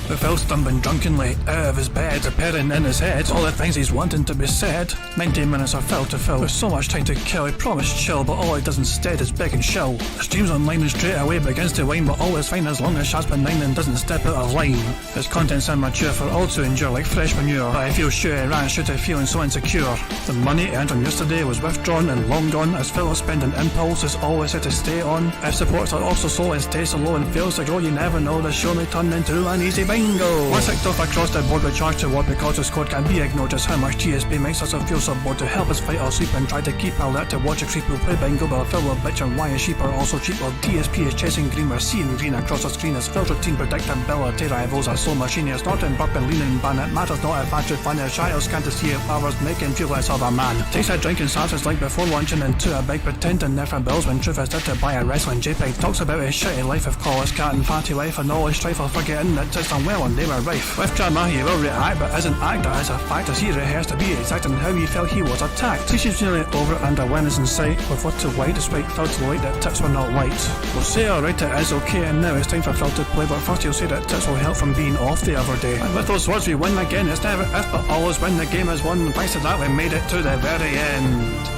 With Phil stumbling drunkenly out of his bed, appearing in his head all the things he's wanting to be said. 19 minutes of Phil to Phil, with so much time to kill. He promised chill, but all he does instead is beg and shell. The stream's online and straight away begins to whine, but always fine as long as Shaz benign and doesn't step out of line. His content's immature for all to endure like fresh manure, but I feel sure he ran straight to feeling so insecure. The money earned from yesterday was withdrawn and long gone, as Phil spending impulse is always set to stay on. If supports are also slow and stays so low and fails to grow, you never know, the show may turn into an easy bingo. Once kicked off across the board with charge to what because his code can be ignored, just how much DSP makes us feel so bored. To help us fight or sleep and try to keep alert to watch a creep who play bingo, but Phil will bitch and why his sheep are also cheap while DSP is chasing green. We're seeing green across the screen as Phil's routine predictability rivals are so machinist, snorting, burping, leaning, ban. It matters not if that's fun, if child can't see if hours making feel less of a man. Takes a drink and starts his like before lunching into a big pretending there for bills when truth is there to buy a wrestling JPEG. Talks about his shitty life of college cat and fatty wife and all his strife of forgetting that tits done well and they were rife. With drama he will react but isn't act, that is a fact as he rehearsed to be exact in how he felt he was attacked. She's nearly over it and a win is in sight, with what to white despite Phil to light that tits were not white. We'll say alright it is okay and now it's time for Phil to play, but first he'll say that tits will help from being off the other day. And with those words we win again, it's never if but always when the game is won. Thanks to that we made it to the very end.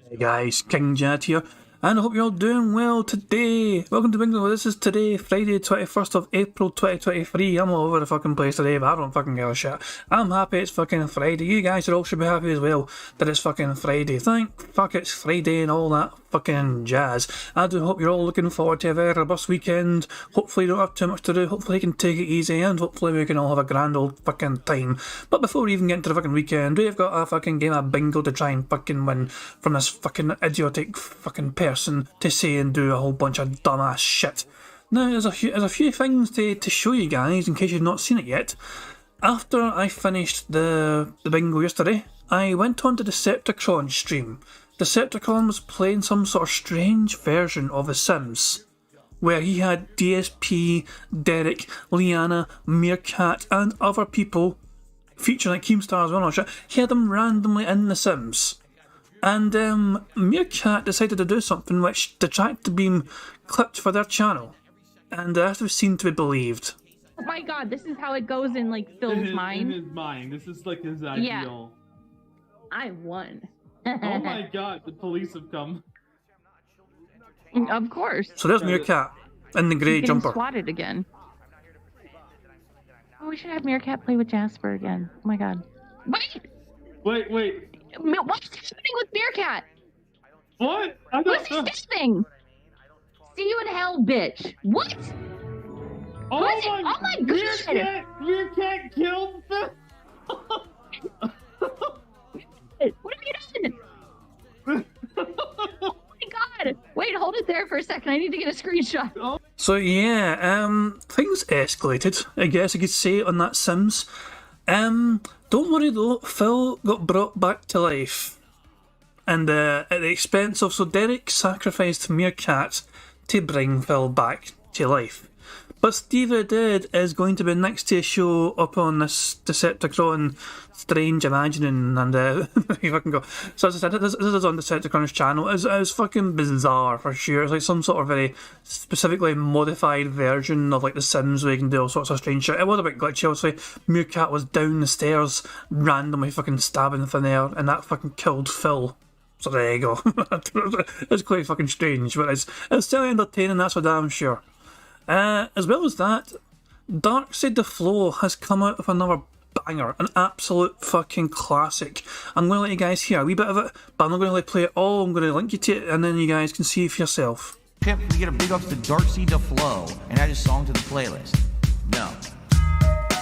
Hey guys, King Jad here, and I hope you're all doing well today. Welcome to Bingo. This is today, Friday 21st of April 2023. I'm all over the fucking place today, but I don't fucking give a shit. I'm happy it's fucking Friday. You guys all should be happy as well that it's fucking Friday. Thank fuck it's Friday and all that fucking jazz. I do hope you're all looking forward to a very robust weekend. Hopefully you don't have too much to do. Hopefully you can take it easy and hopefully we can all have a grand old fucking time. But before we even get into the fucking weekend, we've got a fucking game of bingo to try and fucking win from this fucking idiotic fucking person to say and do a whole bunch of dumbass shit. Now there's a few things to show you guys in case you've not seen it yet. After I finished the bingo yesterday, I went on to the Decepticon stream. Decepticon was playing some sort of strange version of The Sims, where he had DSP, Derek, Liana, Meerkat and other people featuring like Keemstar as well. He had them randomly in The Sims. And Meerkat decided to do something which detracted being clipped for their channel. And that was seen to be believed. Oh my god, this is how it goes in like Phil's mind. In his mind, this is like his ideal. Yeah. I won. Oh my god, the police have come. Of course. Oh, So there's Meerkat in the grey jumper. Swatted again. Oh, we should have Meerkat play with Jasper again. Oh my god. Wait! What's happening with Meerkat? What? What's he doing? See you in hell, bitch. What? Oh my god! Meerkat killed Phil! What have you done? Oh my god! Wait, hold it there for a second. I need to get a screenshot. So yeah, things escalated, I guess you could say, on that Sims. Don't worry though, Phil got brought back to life. And at the expense of, so Derek sacrificed Meerkat to bring Phil back to life. But Steve the Dead is going to be next to a show up on this Decepticon Strange Imagining, and you fucking go. So as I said, this is on Decepticon's channel. It was fucking bizarre for sure. It's like some sort of very specifically modified version of like The Sims where you can do all sorts of strange shit. It was a bit glitchy, obviously. Meerkat was down the stairs, randomly fucking stabbing thin air, and that fucking killed Phil. So there you go. It's quite fucking strange, but it's still entertaining, that's for damn sure. As well as that, Darkseid the Flow has come out with another banger, an absolute fucking classic. I'm going to let you guys hear a wee bit of it, but I'm not going to play it all. I'm going to link you to it and then you guys can see for yourself. Pimp, we get a big ups to Darkseid the Flow and add a song to the playlist. No.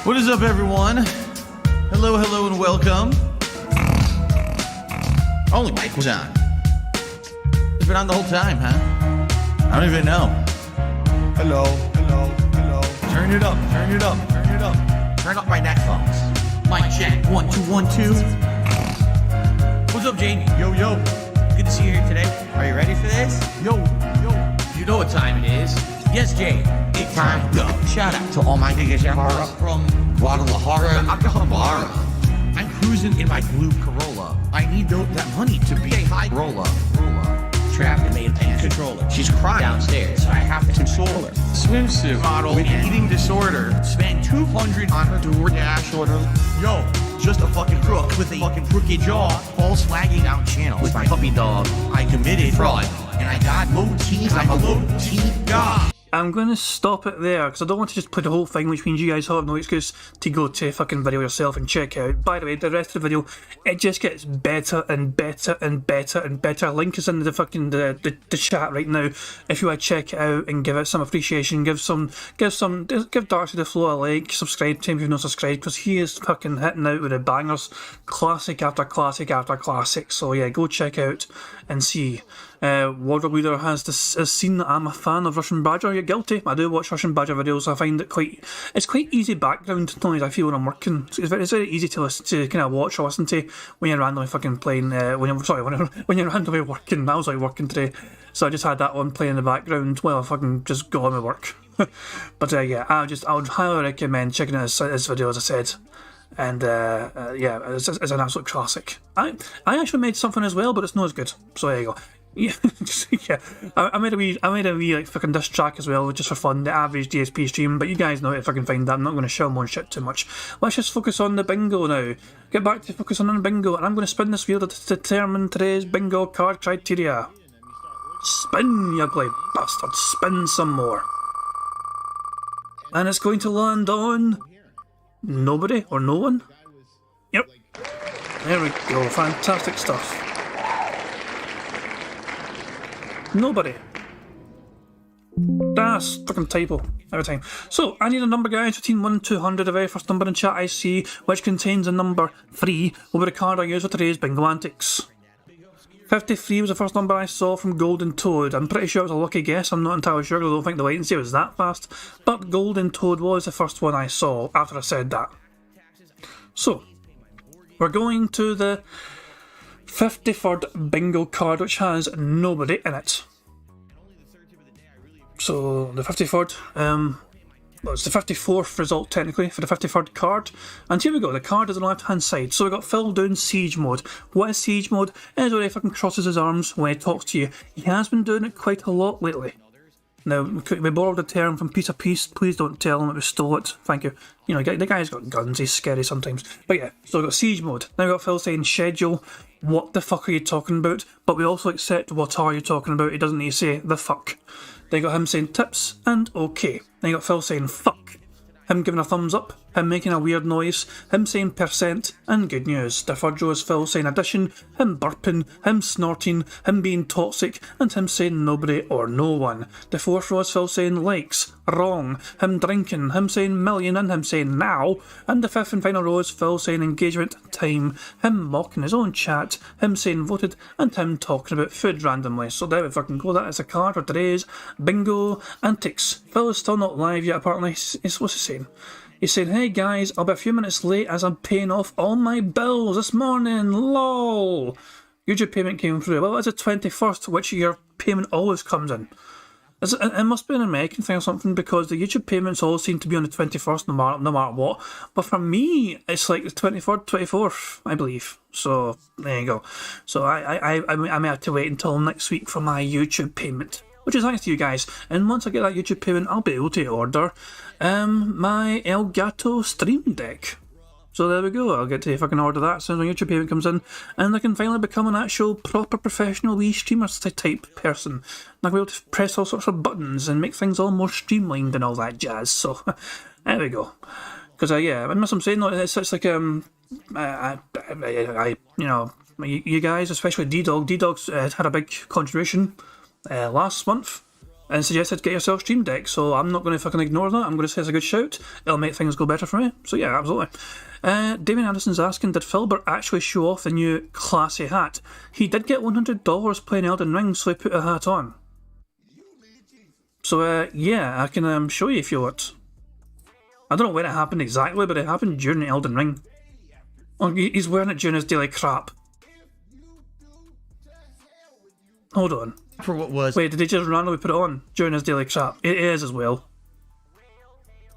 What is up, everyone? Hello, and welcome. Only mic was on. It's been on the whole time, huh? I don't even know. Hello. Turn it up. Turn up my headphones. Mic check. 1 2 1 2. What's up, Jamie? Yo. Good to see you here today. Are you ready for this? Yo. You know what time it is. Yes, Jay. It's time to go. Shout out to all my niggas from Guadalajara, Acapulco, I'm cruising in my blue Corolla. I need that money to be a high roller. Trapped and made a controller. She's crying downstairs, so I have to console her. Swimsuit model with eating disorder. Spend $200 on a DoorDash order. Yo, just a fucking crook with a fucking crooked jaw. False flagging down channel with my puppy dog. I committed fraud, and I got low teeth. I'm a low teeth guy. I'm going to stop it there because I don't want to just play the whole thing, which means you guys have no excuse to go to a fucking video yourself and check out. By the way, the rest of the video, it just gets better and better and better and better. Link is in the fucking the chat right now. If you want to check it out and give it some appreciation, give Darcy the Flow a like, subscribe to him if you've not subscribed, because he is fucking hitting out with the bangers, classic after classic after classic. So yeah, go check out and see. Wardrobe Leader has seen that I'm a fan of Russian Badger. You're guilty. I do watch Russian Badger videos. I find it quite easy background noise. I feel when I'm working. It's very easy to listen to, kind of watch or listen to when you're randomly fucking playing. When you're randomly working. I was like working today, so I just had that on playing in the background while I fucking just go on with work. But yeah, I would highly recommend checking out this video, as I said. And yeah, it's an absolute classic. I actually made something as well, but it's not as good. So there you go. Yeah, yeah. I made a wee like fucking diss track as well, just for fun, the average DSP stream. But you guys know if I can find that. I'm not going to show on shit too much. Let's just focus on the bingo now. Get back to focusing on the bingo, and I'm going to spin this wheel to determine today's bingo card criteria. Spin, you ugly bastard. Spin some more. And it's going to land on nobody or no one. Yep. There we go. Fantastic stuff. Nobody. That's fucking typo every time. So, I need a number, guys, between 1 and 200. The very first number in chat I see, which contains the number 3, will be the card I use for today's bingo antics. 53 was the first number I saw from Golden Toad. I'm pretty sure it was a lucky guess. I'm not entirely sure because I don't think the latency was that fast. But Golden Toad was the first one I saw after I said that. So, we're going to the 53rd bingo card, which has nobody in it. So the 53rd, well, it's the 54th result technically for the 53rd card. And here we go, the card is on the left hand side. So we got Phil doing siege mode. What is siege mode? It is where he fucking crosses his arms when he talks to you. He has been doing it quite a lot lately. Now, we borrowed the term from Piece of Peace. Please don't tell him that we stole it. Thank you. You know, the guy's got guns. He's scary sometimes. But yeah, so we've got siege mode. Now we've got Phil saying schedule. What the fuck are you talking about? But we also accept what are you talking about. He doesn't need to say the fuck. Then you got him saying tips and okay. Then you got Phil saying fuck. Him giving a thumbs up, him making a weird noise, him saying percent, and good news. The third row is Phil saying addition, him burping, him snorting, him being toxic, and him saying nobody or no one. The fourth row is Phil saying likes, wrong, him drinking, him saying million, and him saying now. And the fifth and final row is Phil saying engagement, time, him mocking his own chat, him saying voted, and him talking about food randomly. So there we fucking go. That is a card for today's bingo antics. Phil is still not live yet, apparently. What's he saying? He's saying, hey guys, I'll be a few minutes late as I'm paying off all my bills this morning, lol. YouTube payment came through. Well, it's the 21st, which your payment always comes in. It must be an American thing or something, because the YouTube payments all seem to be on the 21st no matter what. But for me, it's like the 23rd, 24th, I believe. So, there you go. So I may have to wait until next week for my YouTube payment, which is thanks to you guys. And once I get that YouTube payment, I'll be able to order my Elgato Stream Deck. So there we go, I'll get to fucking order that as soon as my YouTube payment comes in, and I can finally become an actual proper professional wee streamer type person. And I'll be able to press all sorts of buttons and make things all more streamlined and all that jazz. So there we go. Because yeah, I must I'm saying, it's like you know, you guys, especially D-Dog's had a big contribution last month and suggested get yourself Stream Deck, so I'm not going to fucking ignore that. I'm going to say it's a good shout. It'll make things go better for me. So yeah, absolutely. Damien Anderson's asking, did Filbert actually show off the new classy hat? He did get $100 playing Elden Ring, so he put a hat on. So yeah, I can show you if you want. I don't know when it happened exactly, but it happened during Elden Ring. Oh, he's wearing it during his daily crap. Hold on. For what was... Wait, did he just randomly put it on during his daily crap? It is as well.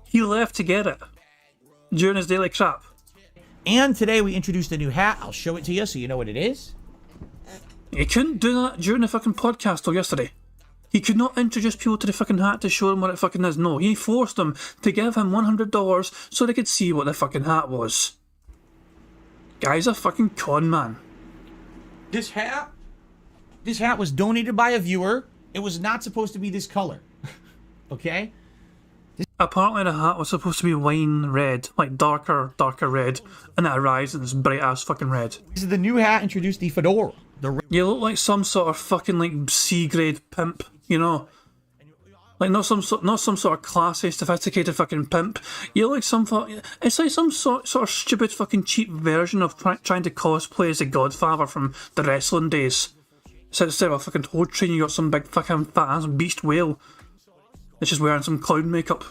He left to get it during his daily crap. And today we introduced a new hat. I'll show it to you so you know what it is. You couldn't do that during the fucking podcast though yesterday. He could not introduce people to the fucking hat to show them what it fucking is. No, he forced them to give him $100 so they could see what the fucking hat was. Guy's a fucking con man. This hat was donated by a viewer. It was not supposed to be this color. Okay? Apparently the hat was supposed to be wine red, like darker red, and it arrives in this bright ass fucking red. This is the new hat, introduced the fedora. You look like some sort of fucking like C-grade pimp, you know? Like not some sort of classy, sophisticated fucking pimp. You look like it's like some sort of stupid fucking cheap version of trying to cosplay as the Godfather from the wrestling days. So instead of a fucking toad train, you got some big fucking fat ass beast whale that's just wearing some clown makeup.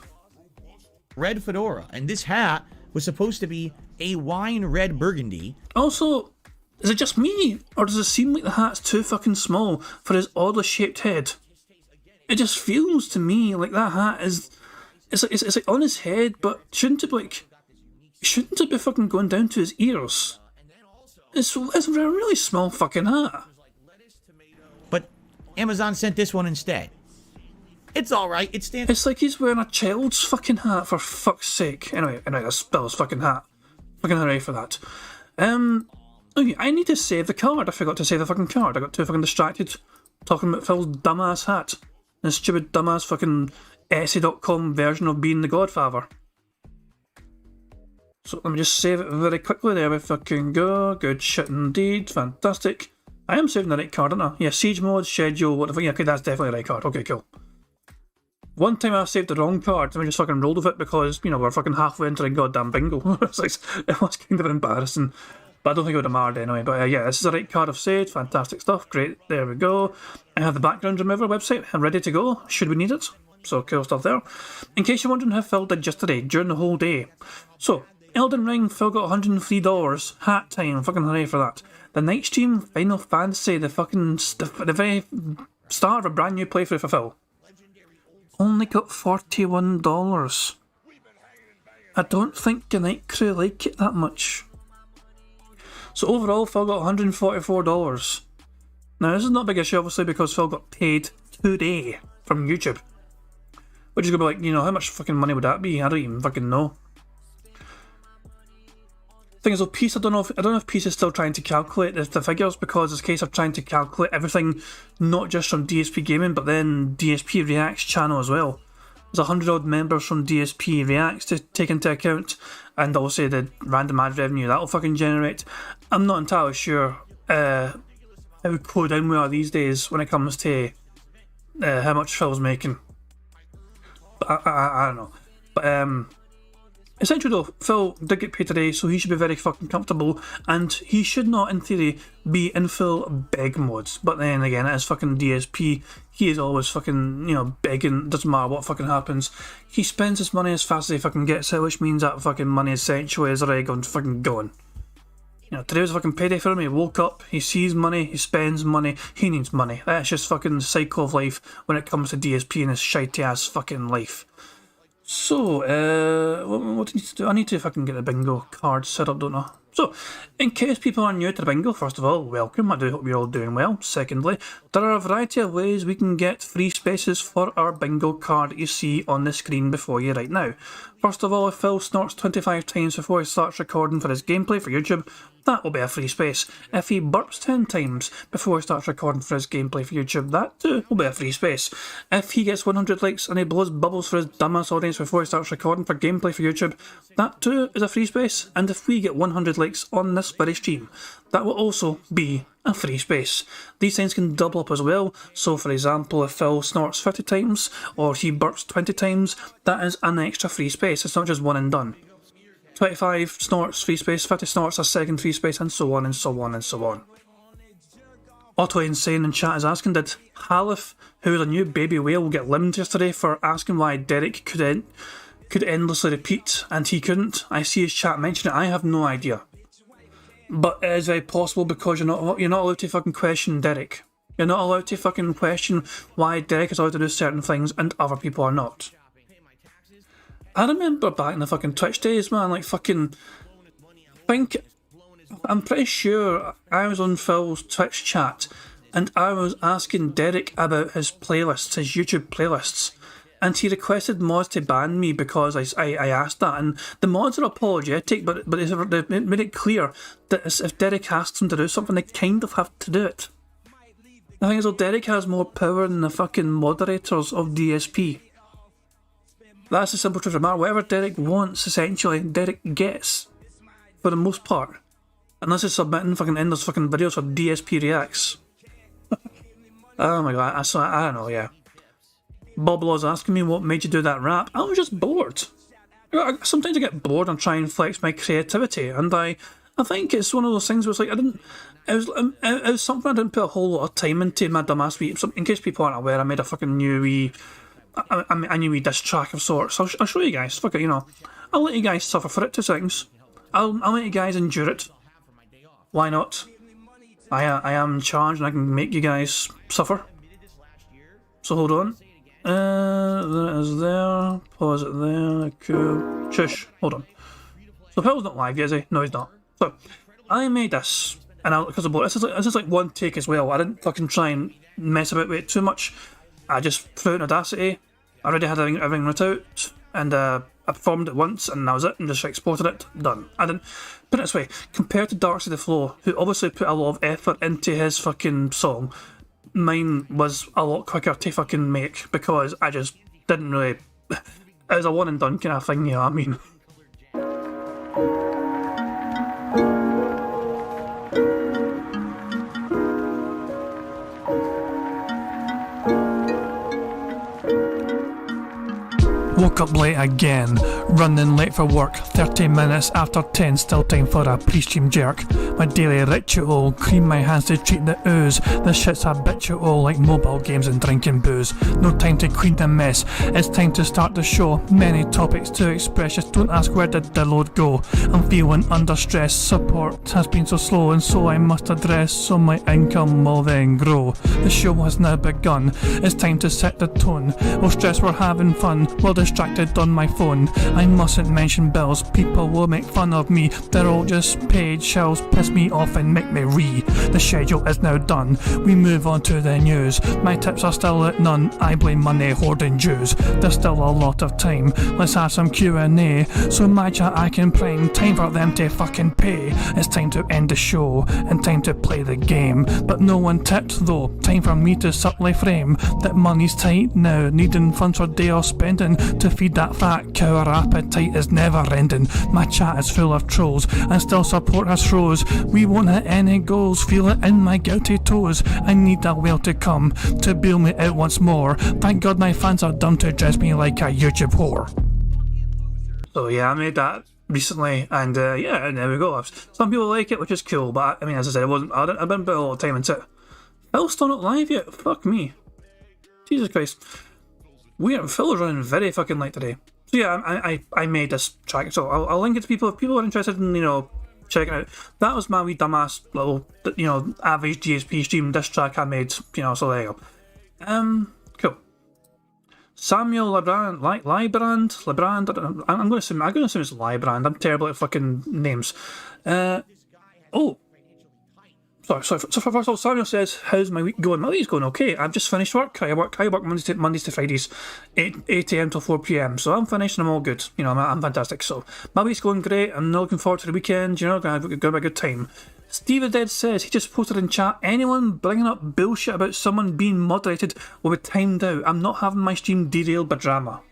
Red fedora, and this hat was supposed to be a wine red burgundy. Also, is it just me, or does it seem like the hat's too fucking small for his oddly shaped head? It just feels to me like that hat is, it's like on his head, but shouldn't it be fucking going down to his ears? It's a really small fucking hat. But Amazon sent this one instead. It's alright, it stands. It's like he's wearing a child's fucking hat, for fuck's sake. Anyway, that's Bill's fucking hat. Fucking hooray for that. Okay, I need to save the card. I forgot to save the fucking card. I got too fucking distracted talking about Phil's dumbass hat. And his stupid dumbass fucking essay.com version of being the Godfather. So let me just save it very quickly. There we fucking go. Good shit indeed. Fantastic. I am saving the right card, aren't I? Yeah, siege mode, schedule, whatever. Yeah, okay, that's definitely the right card. Okay, cool. One time I saved the wrong card, and we just fucking rolled with it because, you know, we're fucking halfway into the goddamn bingo. It was kind of embarrassing. But I don't think it would have mattered anyway. But yeah, this is the right card I've saved. Fantastic stuff. Great. There we go. I have the background remover website ready to go, should we need it. So cool stuff there. In case you're wondering how Phil did yesterday, during the whole day. So, Elden Ring, Phil got $103. Hat time. Fucking hooray for that. The night stream, Final Fantasy, the very start of a brand new playthrough for Phil. Only got $41. I don't think the night crew like it that much. So overall, Phil got $144. Now this is not a big issue, obviously, because Phil got paid today from YouTube. Which is going to be like, you know, how much fucking money would that be? I don't even fucking know. Thing is, though, Peace, I don't know if Peace is still trying to calculate the figures, because it's a case of trying to calculate everything, not just from DSP Gaming, but then DSP React's channel as well. There's 100 odd members from DSP Reacts to take into account, and also the random ad revenue that'll fucking generate. I'm not entirely sure how close down we are these days when it comes to how much Phil's making. But I don't know. But essentially though, Phil did get paid today, so he should be very fucking comfortable, and he should not, in theory, be in full beg modes. But then again, it is fucking DSP. He is always fucking, you know, begging. Doesn't matter what fucking happens. He spends his money as fast as he fucking gets it, which means that fucking money essentially is already fucking gone. You know, today was a fucking payday for him. He woke up, he sees money, he spends money, he needs money. That's just fucking the cycle of life when it comes to DSP and his shitey ass fucking life. So, what do I need to do? I need to fucking get a bingo card set up, don't I? So, in case people are new to the bingo, first of all, welcome. I do hope you're all doing well. Secondly, there are a variety of ways we can get free spaces for our bingo card that you see on the screen before you right now. First of all, if Phil snorts 25 times before he starts recording for his gameplay for YouTube, that will be a free space. If he burps 10 times before he starts recording for his gameplay for YouTube, that too will be a free space. If he gets 100 likes and he blows bubbles for his dumbass audience before he starts recording for gameplay for YouTube, that too is a free space. And if we get 100 likes on this very stream, that will also be a free space. These things can double up as well, so for example, if Phil snorts 50 times or he burps 20 times, that is an extra free space. It's not just one and done. 25 snorts, free space, 50 snorts, a second free space, and so on and so on and so on. Otto Insane in chat is asking, did Halif, who is a new baby whale, get limbed yesterday for asking why Derek could endlessly repeat and he couldn't? I see his chat mention it. I have no idea. But it is very possible because you're not allowed to fucking question Derek. You're not allowed to fucking question why Derek is allowed to do certain things and other people are not. I remember back in the fucking Twitch days, man, like fucking think, I'm pretty sure I was on Phil's Twitch chat and I was asking Derek about his playlists, his YouTube playlists, and he requested mods to ban me because I asked that, and the mods are apologetic, but they made it clear that if Derek asks them to do something, they kind of have to do it. The thing is, Derek has more power than the fucking moderators of DSP. That's the simple truth of the matter. Whatever Derek wants, essentially, Derek gets, for the most part. Unless he's submitting fucking endless fucking videos for DSP reacts. Oh my god, I don't know, yeah. Bob Law's asking me what made you do that rap. I was just bored. Sometimes I get bored and try and flex my creativity, and I think it's one of those things where it's like, it was something I didn't put a whole lot of time into my dumbass week. In case people aren't aware, I made a fucking new wee, a new wee diss track of sorts. I'll show you guys, fuck it, you know. I'll let you guys suffer for it, 2 seconds. I'll let you guys endure it. Why not? I am in charge and I can make you guys suffer. So hold on. That is there. Pause it there. Cool. Shush. Hold on. So Phil's not live yet, is he? No, he's not. So I made this, and because this is like one take as well. I didn't fucking try and mess about with it too much. I just threw it in Audacity. I already had everything writ out, and I performed it once, and that was it, and just exported it. Done. I didn't put it this way. Compared to Dark Side of the Flow, who obviously put a lot of effort into his fucking song, mine was a lot quicker to fucking make because I just didn't really. It was a one and done kind of thing, you know what I mean? Woke up late again, running late for work, 30 minutes after 10, still time for a pre-stream jerk. My daily ritual, cream my hands to treat the ooze. This shit's habitual, like mobile games and drinking booze. No time to clean the mess, it's time to start the show. Many topics to express, just don't ask where did the load go. I'm feeling under stress, support has been so slow, and so I must address, so my income will then grow. The show has now begun, it's time to set the tone. No stress, we're having fun, well distracted on my phone. I mustn't mention bills, people will make fun of me. They're all just paid shells, piss me off and make me The schedule is now done, we move on to the news. My tips are still at none, I blame money hoarding Jews. There's still a lot of time, let's have some Q&A. So my chat I can prime, time for them to fucking pay. It's time to end the show, and time to play the game. But no one tipped though, time for me to subtly frame that money's tight now, needing funds for day or spending. To feed that fat cow, our appetite is never ending. My chat is full of trolls, and still support us froze. We won't hit any goals, feel it in my guilty toes. I need a whale to come, to bail me out once more. Thank God my fans are dumb to dress me like a YouTube whore. So yeah, I made that recently, and yeah, and there we go. Some people like it, which is cool, but I mean, as I said, I didn't put a lot of time into it. Phil's still not live yet, fuck me. Jesus Christ. Phil's running very fucking late today. So yeah, I made this track, so I'll link it to people if people are interested in, you know, checking it out. That was my wee dumbass little, you know, average DSP stream diss track I made, you know, so there you go. Cool. Samuel Librand, I'm gonna assume it's Librand. I'm terrible at fucking names. Oh. Sorry. So first of all, Samuel says, how's my week going? My week's going okay. I've just finished work. I work Mondays to Fridays, 8 a.m. till 4 p.m. So I'm finished and I'm all good. You know, I'm fantastic. So my week's going great. I'm not looking forward to the weekend. You know, gonna have a good time. Steve the Dead says, he just posted in chat, anyone bringing up bullshit about someone being moderated will be timed out. I'm not having my stream derailed by drama.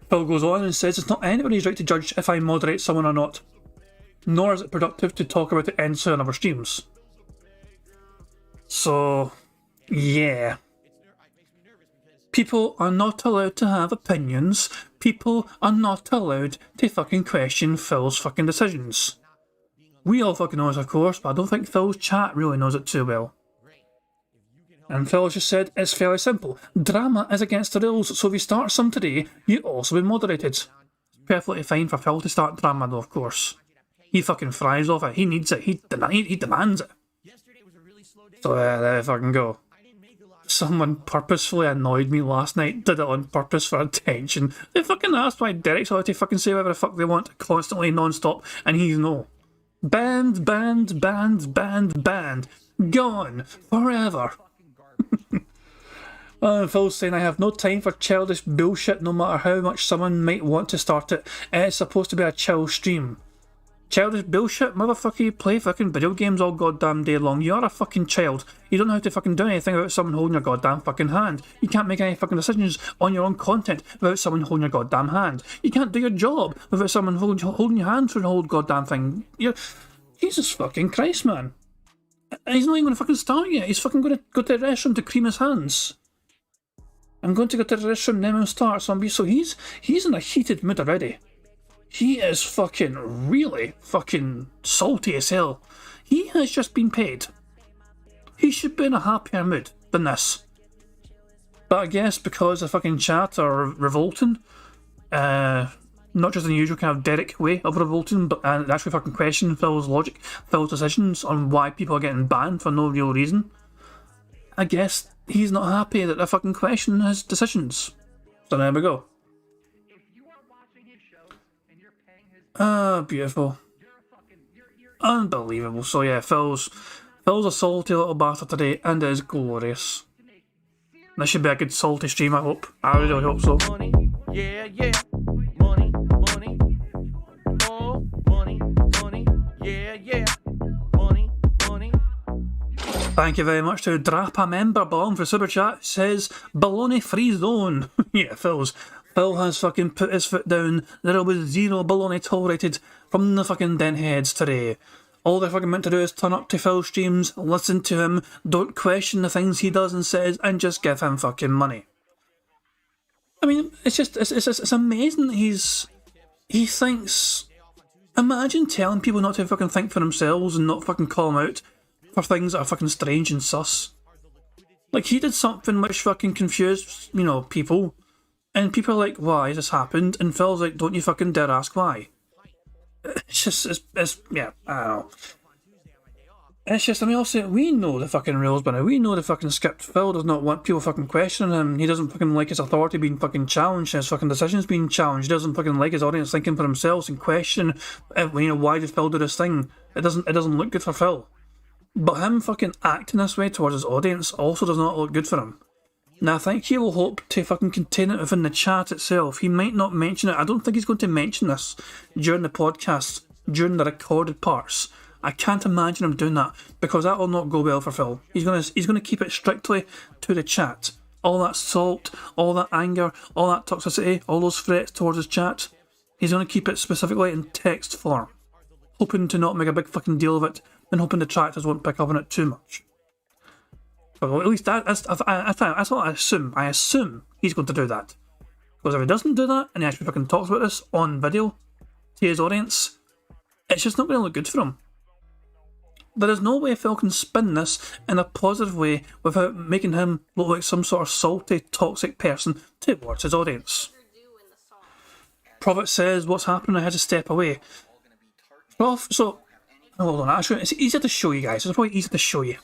Phil goes on and says, it's not anybody's right to judge if I moderate someone or not. Nor is it productive to talk about it inside on our streams. So, yeah. People are not allowed to have opinions. People are not allowed to fucking question Phil's fucking decisions. We all fucking know this, of course, but I don't think Phil's chat really knows it too well. And Phil just said, it's fairly simple. Drama is against the rules, so if you start some today, you also be moderated. It's perfectly fine for Phil to start drama though, of course. He fucking thrives off it. He needs it. He demands it. So there we fucking go. Someone purposefully annoyed me last night, did it on purpose for attention. They fucking asked why Derek's allowed to fucking say whatever the fuck they want constantly, non-stop, and he's no. Banned, banned, banned, banned, banned. Gone. Forever. Phil's saying, I have no time for childish bullshit no matter how much someone might want to start it. It's supposed to be a chill stream. Childish bullshit? Motherfucker, you play fucking video games all goddamn day long. You are a fucking child. You don't have to fucking do anything without someone holding your goddamn fucking hand. You can't make any fucking decisions on your own content without someone holding your goddamn hand. You can't do your job without someone holding your hand through the whole goddamn thing. Jesus fucking Christ, man. And he's not even going to fucking start yet. He's fucking going to go to the restroom to cream his hands. I'm going to go to the restroom and then we'll start. So he's in a heated mood already. He is fucking really fucking salty as hell. He has just been paid. He should be in a happier mood than this. But I guess because the fucking chat are revolting, not just in the usual kind of Derek way of revolting, but actually fucking question Phil's logic, Phil's decisions on why people are getting banned for no real reason. I guess he's not happy that they're fucking questioning his decisions. So there we go. Ah, beautiful. Unbelievable. So yeah, Phil's a salty little bastard today, and it is glorious. This should be a good salty stream, I hope. I really hope so. Money, yeah, yeah. Money, money. Oh, money, money. Yeah, yeah. Money, money. Thank you very much to Drapa member Balloon for Super Chat. Says, baloney free zone. Yeah, Phil has fucking put his foot down. There will be zero baloney tolerated from the fucking denheads today. All they're fucking meant to do is turn up to Phil's streams, listen to him, don't question the things he does and says, and just give him fucking money. I mean, it's amazing that he thinks. Imagine telling people not to fucking think for themselves and not fucking call them out for things that are fucking strange and sus. Like, he did something which fucking confused, people. And people are like, why has this happened? And Phil's like, don't you fucking dare ask why. It's just, yeah, I don't know. It's just, I mean, also, we know the fucking rules by now. We know the fucking script. Phil does not want people fucking questioning him. He doesn't fucking like his authority being fucking challenged, his fucking decisions being challenged. He doesn't fucking like his audience thinking for themselves and question, why did Phil do this thing? It doesn't look good for Phil. But him fucking acting this way towards his audience also does not look good for him. Now, I think he will hope to fucking contain it within the chat itself. He might not mention it. I don't think he's going to mention this during the podcast, during the recorded parts. I can't imagine him doing that, because that will not go well for Phil. He's gonna keep it strictly to the chat. All that salt, all that anger, all that toxicity, all those threats towards his chat, he's gonna keep it specifically in text form, hoping to not make a big fucking deal of it, and hoping the detractors won't pick up on it too much. Well, at least that's what I assume. I assume he's going to do that. Because if he doesn't do that, and he actually fucking talks about this on video to his audience, it's just not going to look good for him. There is no way Phil can spin this in a positive way without making him look like some sort of salty, toxic person towards his audience. Prophet says, what's happening? I had to step away. So, hold on, actually, it's easier to show you guys. It's probably easier to show you.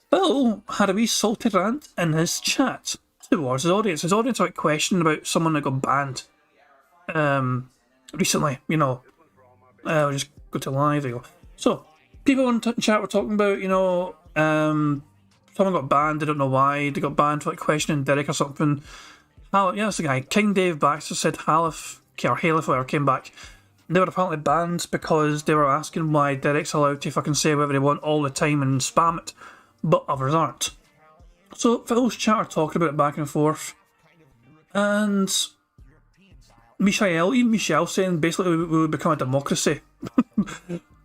Phil had a wee salty rant in his chat towards his audience. His audience are questioning about someone that got banned recently, I'll just go to live, there you go. So, people in chat were talking about, someone got banned, they don't know why, they got banned for questioning Derek or something. That's the guy. King Dave Baxter said Halif whatever came back. They were apparently banned because they were asking why Derek's allowed to fucking say whatever they want all the time and spam it, but others aren't. So Phil's chat are talking about it back and forth, and Michelle saying basically we would become a democracy.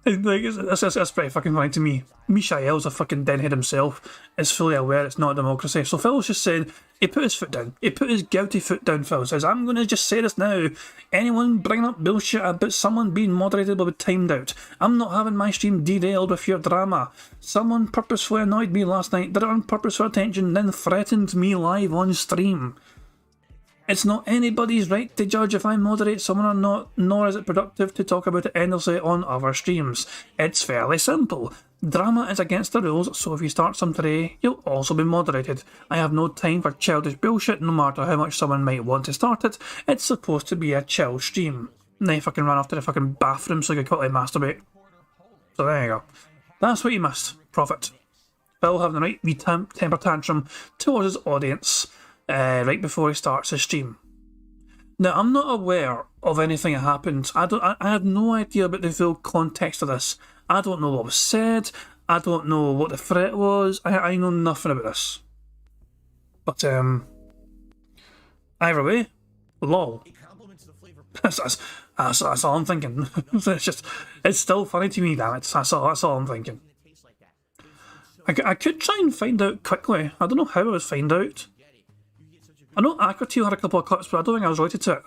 That's pretty fucking funny to me. Michael's a fucking denhead himself, is fully aware it's not a democracy. So Phil's just saying, he put his foot down. He put his guilty foot down, Phil says, I'm going to just say this now. Anyone bringing up bullshit about someone being moderated will be timed out. I'm not having my stream derailed with your drama. Someone purposefully annoyed me last night, did it on purpose for attention, then threatened me live on stream. It's not anybody's right to judge if I moderate someone or not, nor is it productive to talk about it endlessly on other streams. It's fairly simple. Drama is against the rules, so if you start some today, you'll also be moderated. I have no time for childish bullshit, no matter how much someone might want to start it. It's supposed to be a chill stream. And then he fucking ran off to the fucking bathroom so he could quickly masturbate. So there you go. That's what you missed, Prophet. Phil having the right wee temper tantrum towards his audience right before he starts his stream. Now, I'm not aware of anything that happened. I have no idea about the full context of this. I don't know what was said. I don't know what the threat was. I know nothing about this. But, either way, lol. That's all I'm thinking. It's still funny to me, damn it. That's all I'm thinking. I could try and find out quickly. I don't know how I would find out. I know Aquateel had a couple of clips, but I don't think I was related to it.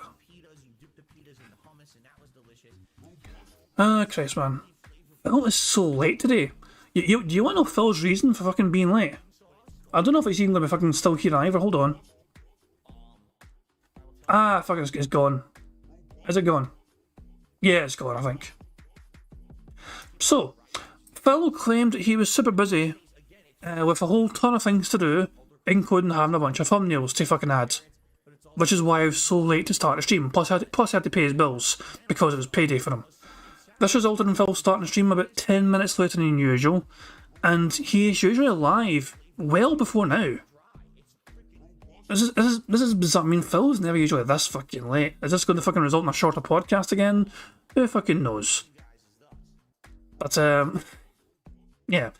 Ah, Christ, man. Phil is so late today. Do you want to know Phil's reason for fucking being late? I don't know if he's even going to be fucking still here either. Hold on. Ah, fuck, it's gone. Is it gone? Yeah, it's gone, I think. So, Phil claimed that he was super busy with a whole ton of things to do, including having a bunch of thumbnails to fucking add. Which is why I was so late to start the stream. Plus, I had to pay his bills because it was payday for him. This resulted in Phil starting the stream about 10 minutes later than usual, and he is usually live well before now. This is bizarre. I mean, Phil's never usually this fucking late. Is this going to fucking result in a shorter podcast again? Who fucking knows? But, yeah.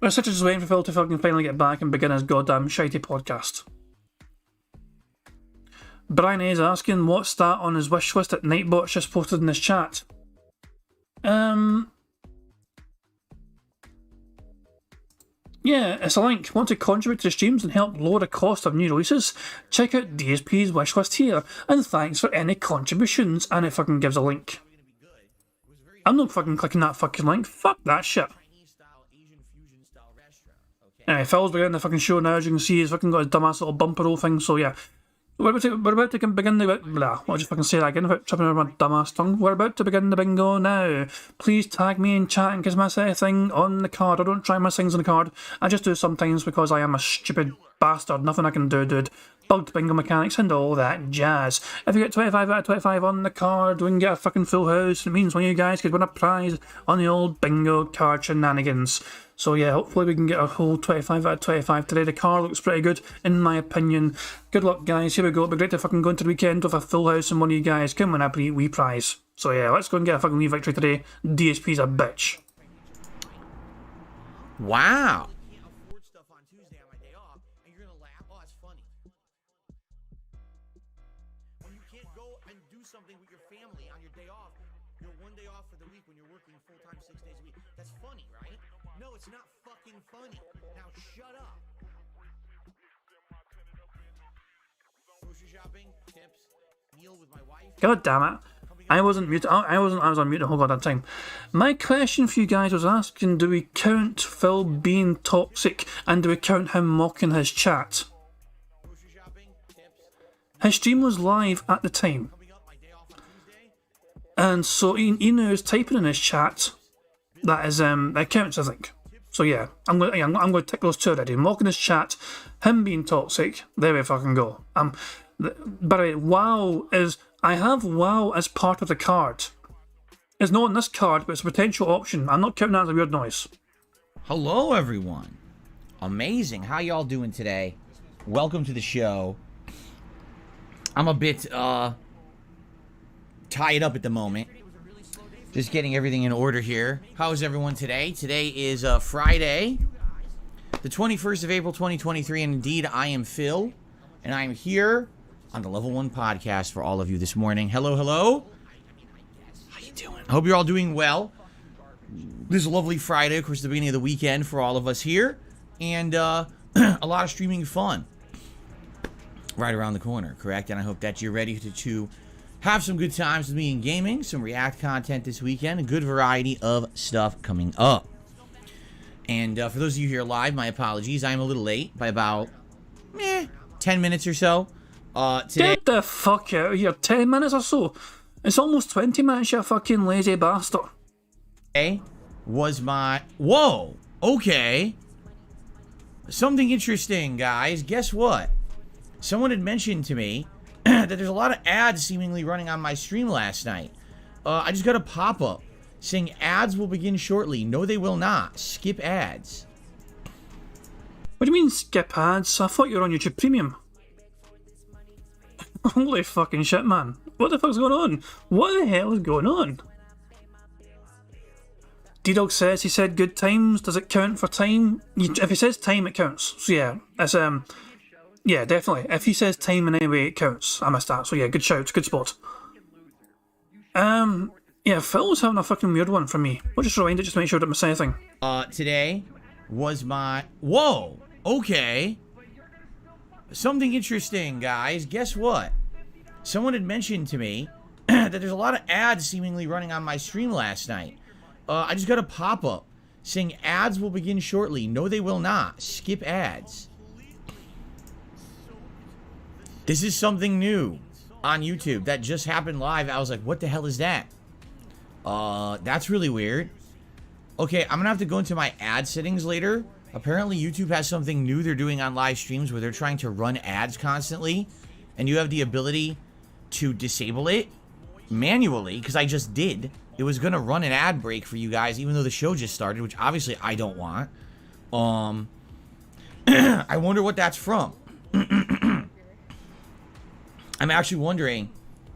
We're such just waiting for Phil to fucking finally get back and begin his goddamn shitey podcast. Brian A is asking what's that on his wish list that Nightbot's just posted in his chat. Yeah, it's a link. Want to contribute to the streams and help lower the cost of new releases? Check out DSP's wishlist here, and thanks for any contributions. And it fucking gives a link. I'm not fucking clicking that fucking link. Fuck that shit. Anyway, Phil's beginning the fucking show now. As you can see, he's fucking got his dumbass little bumper roll thing. So yeah, we're about to begin the blah. I'll just fucking say that again without tripping over my dumbass tongue. We're about to begin the bingo now. Please tag me in chat in case I say anything on the card. I don't try my things on the card. I just do sometimes because I am a stupid bastard. Nothing I can do, dude. Bugged bingo mechanics and all that jazz. If you get 25 out of 25 on the card, we can get a fucking full house. It means one of you guys could win a prize on the old bingo card shenanigans. So yeah, hopefully we can get a whole 25 out of 25 today. The car looks pretty good, in my opinion. Good luck, guys. Here we go. It'll be great to fucking go into the weekend with a full house and one of you guys can win a wee prize. So yeah, let's go and get a fucking wee victory today. DSP's a bitch. Wow. God damn it. I wasn't muted. I was on mute the whole goddamn time. My question for you guys was asking, do we count Phil being toxic and do we count him mocking his chat? His stream was live at the time. And so he knows typing in his chat. That is that counts, I think. So yeah, I'm going to tick those two already. Mocking his chat, him being toxic. There we fucking go. By the way, WoW is. I have WoW as part of the card. It's not on this card, but it's a potential option. I'm not counting that as a weird noise. Hello, everyone. Amazing. How y'all doing today? Welcome to the show. I'm a bit tied up at the moment. Just getting everything in order here. How is everyone today? Today is Friday, the 21st of April, 2023, and indeed, I am Phil, and I am here on the Level 1 podcast for all of you this morning. Hello, hello. How you doing? I hope you're all doing well. This is a lovely Friday, of course, the beginning of the weekend for all of us here, and a lot of streaming fun right around the corner, correct? And I hope that you're ready to have some good times with me in gaming, some React content this weekend, a good variety of stuff coming up. And for those of you here live, my apologies. I'm a little late by about 10 minutes or so. Today, Get the fuck out of here. 10 minutes or so. It's almost 20 minutes, you fucking lazy bastard. we're was my... Whoa! Okay. Something interesting, guys. Guess what? Someone had mentioned to me that there's a lot of ads seemingly running on my stream last night. I just got a pop-up saying ads will begin shortly. No, they will not. Skip ads. What do you mean skip ads? I thought you were on YouTube Premium. Holy fucking shit, man. What the fuck's going on? What the hell is going on? D-Dog says he said good times. Does it count for time? If he says time, it counts. So yeah, it's yeah, definitely. If he says time in any way, it counts. I missed that. So yeah, good shout, good spot. Yeah, Phil was having a fucking weird one for me. We'll just rewind it just to make sure I didn't miss anything. Today was my... Whoa! Okay. Something interesting, guys. Guess what? Someone had mentioned to me that there's a lot of ads seemingly running on my stream last night. I just got a pop-up saying ads will begin shortly. No, they will not. Skip ads. This is something new on YouTube that just happened live. I was like, what the hell is that? That's really weird. Okay, I'm gonna have to go into my ad settings later. Apparently, YouTube has something new they're doing on live streams where they're trying to run ads constantly, and you have the ability to disable it manually, because I just did. It was gonna run an ad break for you guys, even though the show just started, which obviously I don't want. I wonder what that's from. I'm actually wondering,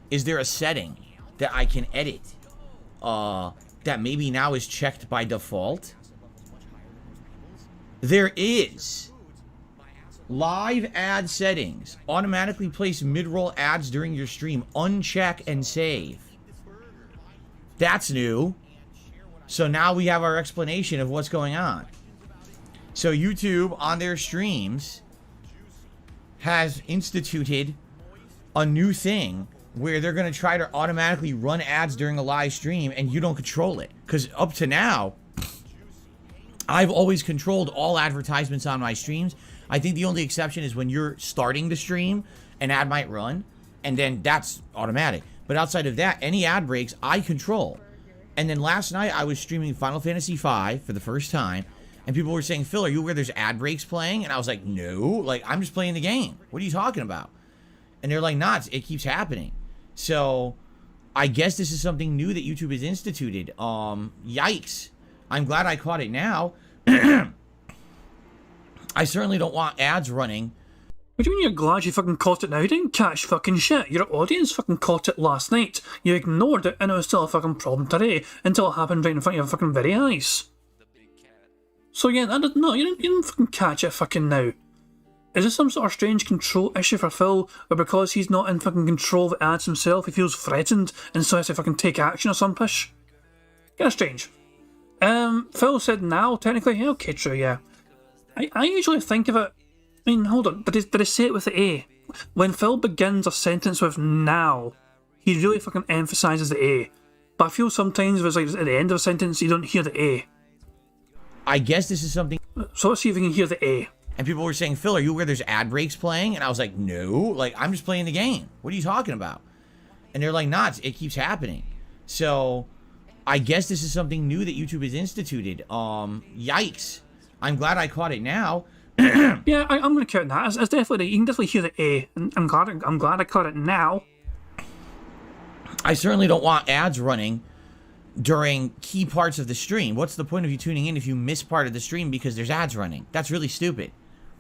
is there a setting that I can edit that maybe now is checked by default? There is. Live ad settings. Automatically place mid-roll ads during your stream. Uncheck and save. That's new. So now we have our explanation of what's going on. So YouTube on their streams has instituted a new thing where they're going to try to automatically run ads during a live stream and you don't control it. Because up to now, I've always controlled all advertisements on my streams. I think the only exception is when you're starting the stream, an ad might run, and then that's automatic. But outside of that, any ad breaks, I control. And then last night, I was streaming Final Fantasy V for the first time, and people were saying, Phil, are you aware there's ad breaks playing? And I was like, no, like, I'm just playing the game. What are you talking about? And they're like, nah, it keeps happening. So, I guess this is something new that YouTube has instituted. Yikes. I'm glad I caught it now. I certainly don't want ads running. What do you mean you're glad you fucking caught it now? You didn't catch fucking shit. Your audience fucking caught it last night. You ignored it and it was still a fucking problem today until it happened right in front of your fucking very eyes. So yeah, no, you didn't fucking catch it fucking now. Is this some sort of strange control issue for Phil, or because he's not in fucking control of the ads himself, he feels threatened and so has to fucking take action or some push? Kinda strange. Phil said now, technically. Yeah, okay, true, yeah. I usually think of it... I mean, hold on, did I say it with the A? When Phil begins a sentence with now, he really fucking emphasises the A. But I feel sometimes if it's like at the end of a sentence, you don't hear the A. I guess this is something... So let's see if we can hear the A. And people were saying, Phil, are you aware there's ad breaks playing? And I was like, no, like, I'm just playing the game. What are you talking about? And they're like, nah, it keeps happening. So, I guess this is something new that YouTube has instituted. Yikes. I'm glad I caught it now. Yeah, I'm going to count that. It's definitely, you can definitely hear the A. And I'm glad I caught it now. I certainly don't want ads running during key parts of the stream. What's the point of you tuning in if you miss part of the stream because there's ads running? That's really stupid.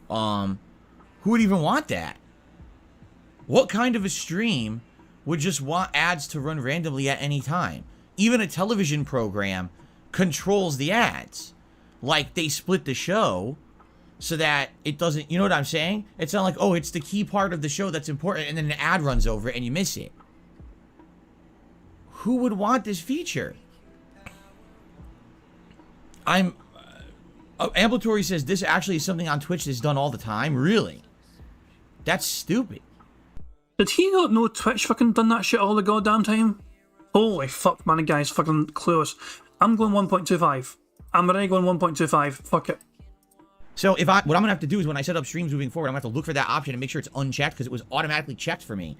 Who would even want that? What kind of a stream would just want ads to run randomly at any time? Even a television program controls the ads. Like, they split the show so that it doesn't... You know what I'm saying? It's not like, oh, it's the key part of the show that's important, and then an ad runs over it and you miss it. Who would want this feature? Amplatory says this actually is something on Twitch that's done all the time. Really? That's stupid. Did he not know Twitch fucking done that shit all the goddamn time? Holy fuck, man, the guy's fucking clueless. I'm going 1.25. I'm already going 1.25. Fuck it. So what I'm gonna have to do is when I set up streams moving forward, I'm gonna have to look for that option and make sure it's unchecked because it was automatically checked for me,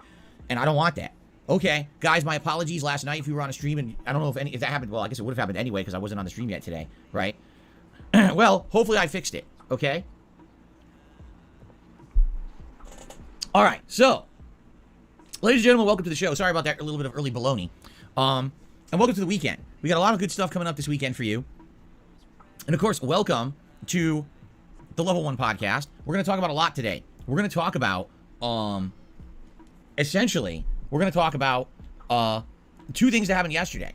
and I don't want that. Okay, guys, my apologies last night if you were on a stream, and I don't know if that happened. Well, I guess it would have happened anyway because I wasn't on the stream yet today, right? Well, hopefully I fixed it, okay? All right, so, ladies and gentlemen, welcome to the show. Sorry about that, a little bit of early baloney. And welcome to the weekend. We got a lot of good stuff coming up this weekend for you. And of course, welcome to the Level 1 podcast. We're going to talk about a lot today. We're going to talk about, essentially, we're going to talk about two things that happened yesterday.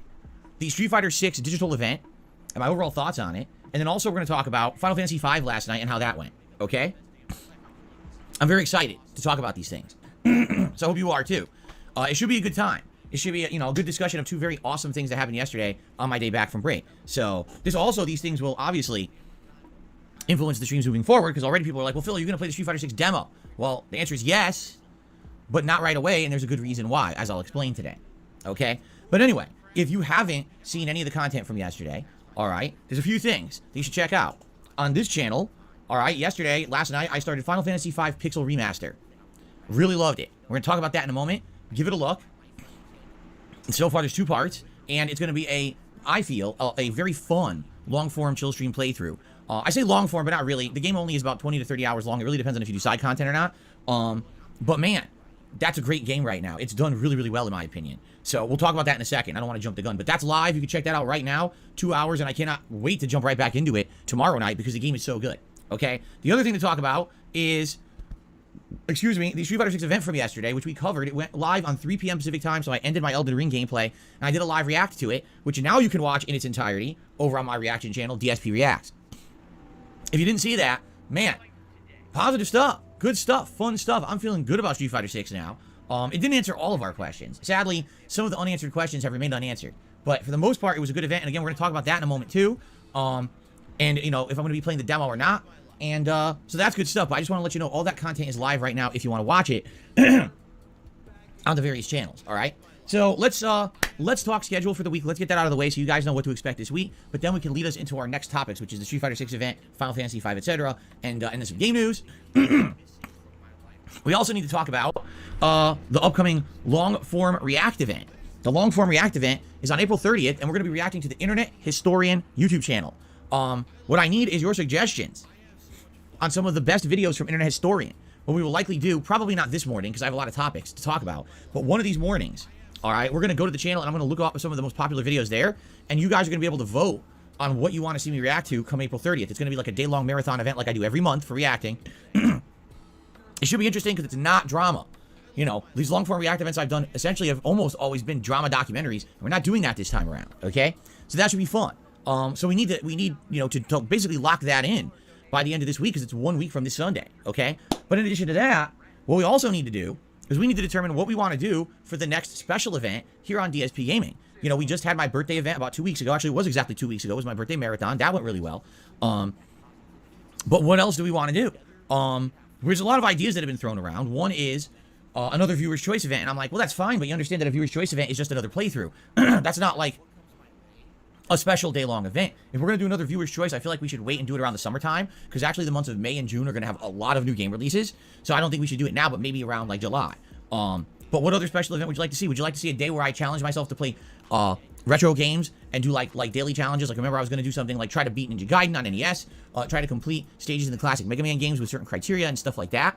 The Street Fighter 6 digital event, and my overall thoughts on it. And then also we're going to talk about Final Fantasy V last night and how that went, okay? I'm very excited to talk about these things. So I hope you are too. It should be a good time. It should be a good discussion of two very awesome things that happened yesterday on my day back from break. So these things will obviously influence the streams moving forward, because already people are like, well, Phil, are you going to play the Street Fighter 6 demo? Well, the answer is yes, but not right away, and there's a good reason why, as I'll explain today. Okay? But anyway, if you haven't seen any of the content from yesterday, all right, there's a few things that you should check out. On this channel, all right, last night, I started Final Fantasy V Pixel Remaster. Really loved it. We're going to talk about that in a moment. Give it a look. And so far, there's 2 parts, and it's going to be I feel, a very fun, long-form chill stream playthrough. I say long-form, but not really. The game only is about 20 to 30 hours long. It really depends on if you do side content or not. But man, that's a great game right now. It's done really, really well, in my opinion. So we'll talk about that in a second. I don't want to jump the gun, but that's live. You can check that out right now. 2 hours, and I cannot wait to jump right back into it tomorrow night because the game is so good. Okay? The other thing to talk about is, the Street Fighter 6 event from yesterday, which we covered. It went live on 3 p.m. Pacific time, so I ended my Elden Ring gameplay, and I did a live react to it, which now you can watch in its entirety over on my reaction channel, DSP Reacts. If you didn't see that, man, positive stuff, good stuff, fun stuff. I'm feeling good about Street Fighter 6 now. It didn't answer all of our questions. Sadly, some of the unanswered questions have remained unanswered. But for the most part, it was a good event. And again, we're going to talk about that in a moment too. And, if I'm going to be playing the demo or not. And so that's good stuff. But I just want to let you know all that content is live right now if you want to watch it on the various channels. All right. So let's talk schedule for the week. Let's get that out of the way so you guys know what to expect this week. But then we can lead us into our next topics, which is the Street Fighter 6 event, Final Fantasy V, etc. And then some game news. We also need to talk about the upcoming long-form React event. The long-form React event is on April 30th, and we're going to be reacting to the Internet Historian YouTube channel. What I need is your suggestions on some of the best videos from Internet Historian. What we will likely do, probably not this morning, because I have a lot of topics to talk about, but one of these mornings, all right, we're going to go to the channel, and I'm going to look up some of the most popular videos there, and you guys are going to be able to vote on what you want to see me react to come April 30th. It's going to be like a day-long marathon event like I do every month for reacting. It should be interesting because it's not drama. These long-form React events I've done essentially have almost always been drama documentaries. And we're not doing that this time around, okay? So that should be fun. So we need to basically lock that in by the end of this week because it's 1 week from this Sunday, okay? But in addition to that, what we also need to do is we need to determine what we want to do for the next special event here on DSP Gaming. We just had my birthday event about 2 weeks ago. Actually, it was exactly 2 weeks ago. It was my birthday marathon. That went really well. But what else do we want to do? There's a lot of ideas that have been thrown around. One is another Viewer's Choice event. And I'm like, well, that's fine, but you understand that a Viewer's Choice event is just another playthrough. That's not like a special day-long event. If we're going to do another Viewer's Choice, I feel like we should wait and do it around the summertime, because actually the months of May and June are going to have a lot of new game releases. So I don't think we should do it now, but maybe around like July. But what other special event would you like to see? Would you like to see a day where I challenge myself to play retro games and do like daily challenges? Like, remember I was going to do something like try to beat Ninja Gaiden on NES, try to complete stages in the classic Mega Man games with certain criteria and stuff like that.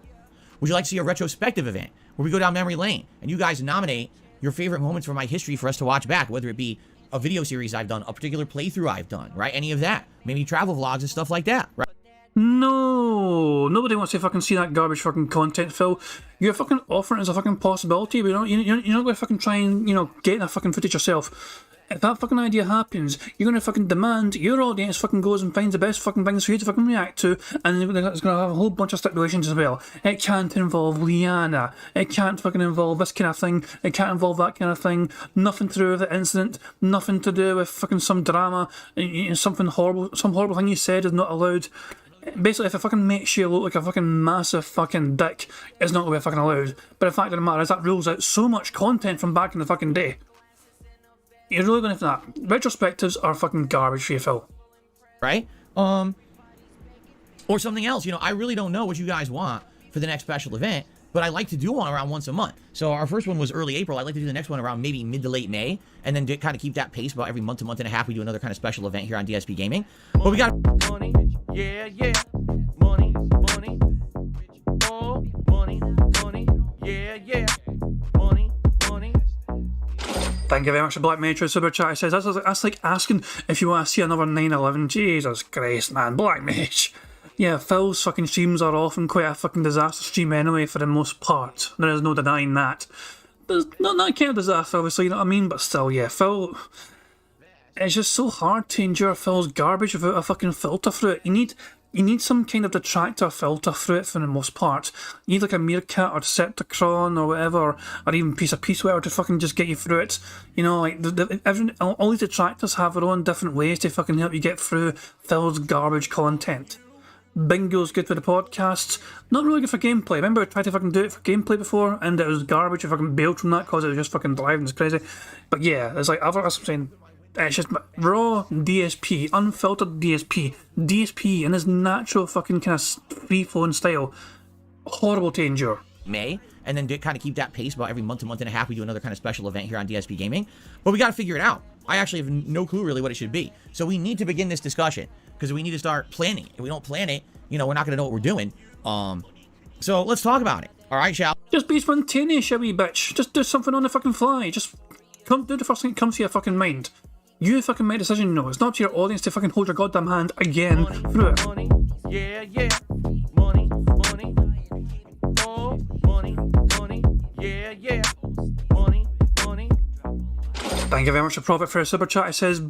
Would you like to see a retrospective event where we go down memory lane and you guys nominate your favorite moments from my history for us to watch back, whether it be a video series I've done, a particular playthrough I've done, right? Any of that. Maybe travel vlogs and stuff like that, right? No, nobody wants to fucking see that garbage fucking content, Phil. You're fucking offering it as a fucking possibility, but you're not going to fucking try and, get that fucking footage yourself. If that fucking idea happens, you're going to fucking demand your audience fucking goes and finds the best fucking things for you to fucking react to, and it's going to have a whole bunch of stipulations as well. It can't involve Liana. It can't fucking involve this kind of thing. It can't involve that kind of thing. Nothing to do with the incident. Nothing to do with fucking some drama. Something horrible. Some horrible thing you said is not allowed. Basically, if it fucking makes you look like a fucking massive fucking dick, it's not going to be fucking allowed. But the fact of the matter is that rules out so much content from back in the fucking day. You're really going to have that. Retrospectives are fucking garbage for you, Phil. Right? Or something else. I really don't know what you guys want for the next special event. but I like to do one around once a month. So our first one was early April. I'd like to do the next one around maybe mid to late May, and then kind of keep that pace. About every month to month and a half, we do another kind of special event here on DSP Gaming. But we got money, yeah, money, oh, money, yeah, money. Thank you very much to Black Mage Super Chat. It says that's like asking if you want to see another 9/11. Jesus Christ, man, Black Mage. Yeah, Phil's fucking streams are often quite a fucking disaster stream anyway, for the most part. There is no denying that. There's not that kind of disaster, obviously, you know what I mean? But still, yeah, Phil. It's just so hard to endure Phil's garbage without a fucking filter through it. You need some kind of detractor filter through it for the most part. You need like a Meerkat or Decepticon or whatever, or even piece of Peaceware to fucking just get you through it. You know, like all these detractors have their own different ways to fucking help you get through Phil's garbage content. Bingo's good for the podcasts. Not really good for gameplay. Remember I tried to fucking do it for gameplay before and it was garbage. I fucking bailed from that because it was just fucking driving us crazy. But yeah, it's like, that's what I'm saying. It's just raw DSP, unfiltered DSP in his natural fucking kind of free-flowing style. Horrible to endure. May, and then kind of keep that pace. About every month to month and a half, we do another kind of special event here on DSP Gaming. But we got to figure it out. I actually have no clue really what it should be. So we need to begin this discussion because we need to start planning it. If we don't plan it, you know, we're not going to know what we're doing. So let's talk about it. All right, shall we? Just be spontaneous, you wee bitch. Just do something on the fucking fly. Just do the first thing that comes to your fucking mind. You fucking make a decision, you know. It's not to your audience to fucking hold your goddamn hand again through it. Money, yeah, money, oh, money, yeah, money. Thank you very much to Prophet for a super chat. It says,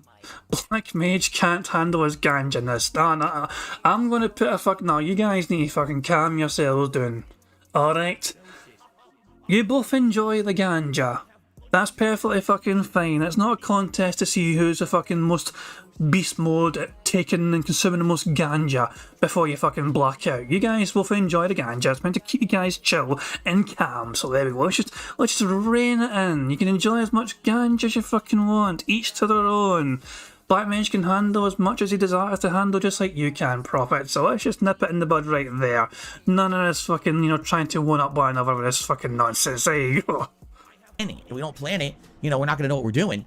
Black Mage can't handle his ganjaness. Nah. I'm gonna put a fuck. No, you guys need to fucking calm yourselves down. Alright? You both enjoy the ganja. That's perfectly fucking fine. It's not a contest to see who's the fucking most beast mode at taking and consuming the most ganja before you fucking black out. You guys both enjoy the ganja. It's meant to keep you guys chill and calm. So there we go. Let's just rein it in. You can enjoy as much ganja as you fucking want. Each to their own. Black Mage can handle as much as he desires to handle, just like you can, Prophet. So let's just nip it in the bud right there. None of this fucking, you know, trying to one up one another with this fucking nonsense. There you go. If we don't plan it, you know, we're not going to know what we're doing.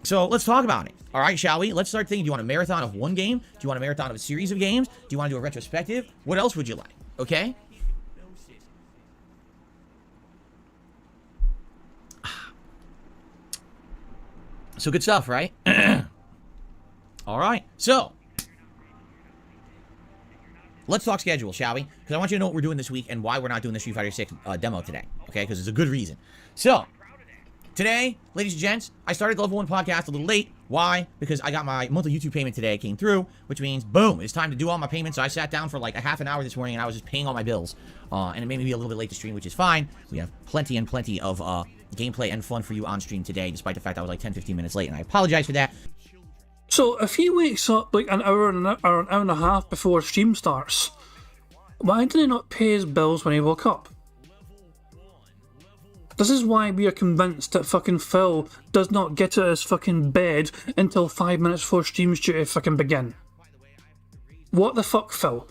So let's talk about it. All right, shall we? Let's start thinking. Do you want a marathon of one game? Do you want a marathon of a series of games? Do you want to do a retrospective? What else would you like? Okay? So good stuff, right? All right. So let's talk schedule, shall we? Because I want you to know what we're doing this week and why we're not doing the Street Fighter 6 demo today. Okay? Because there's a good reason. So today, ladies and gents, I started the Level 1 podcast a little late. Why? Because I got my monthly YouTube payment today, came through, which means, boom, it's time to do all my payments. So I sat down for like a half an hour this morning, and I was just paying all my bills. And it made me be a little bit late to stream, which is fine. We have plenty and plenty of gameplay and fun for you on stream today, despite the fact I was like 10-15 minutes late, and I apologize for that. So if he wakes up like an hour and a half before stream starts, why did he not pay his bills when he woke up? This is why we are convinced that fucking Phil does not get out of his fucking bed until 5 minutes before stream's due to fucking begin. What the fuck, Phil?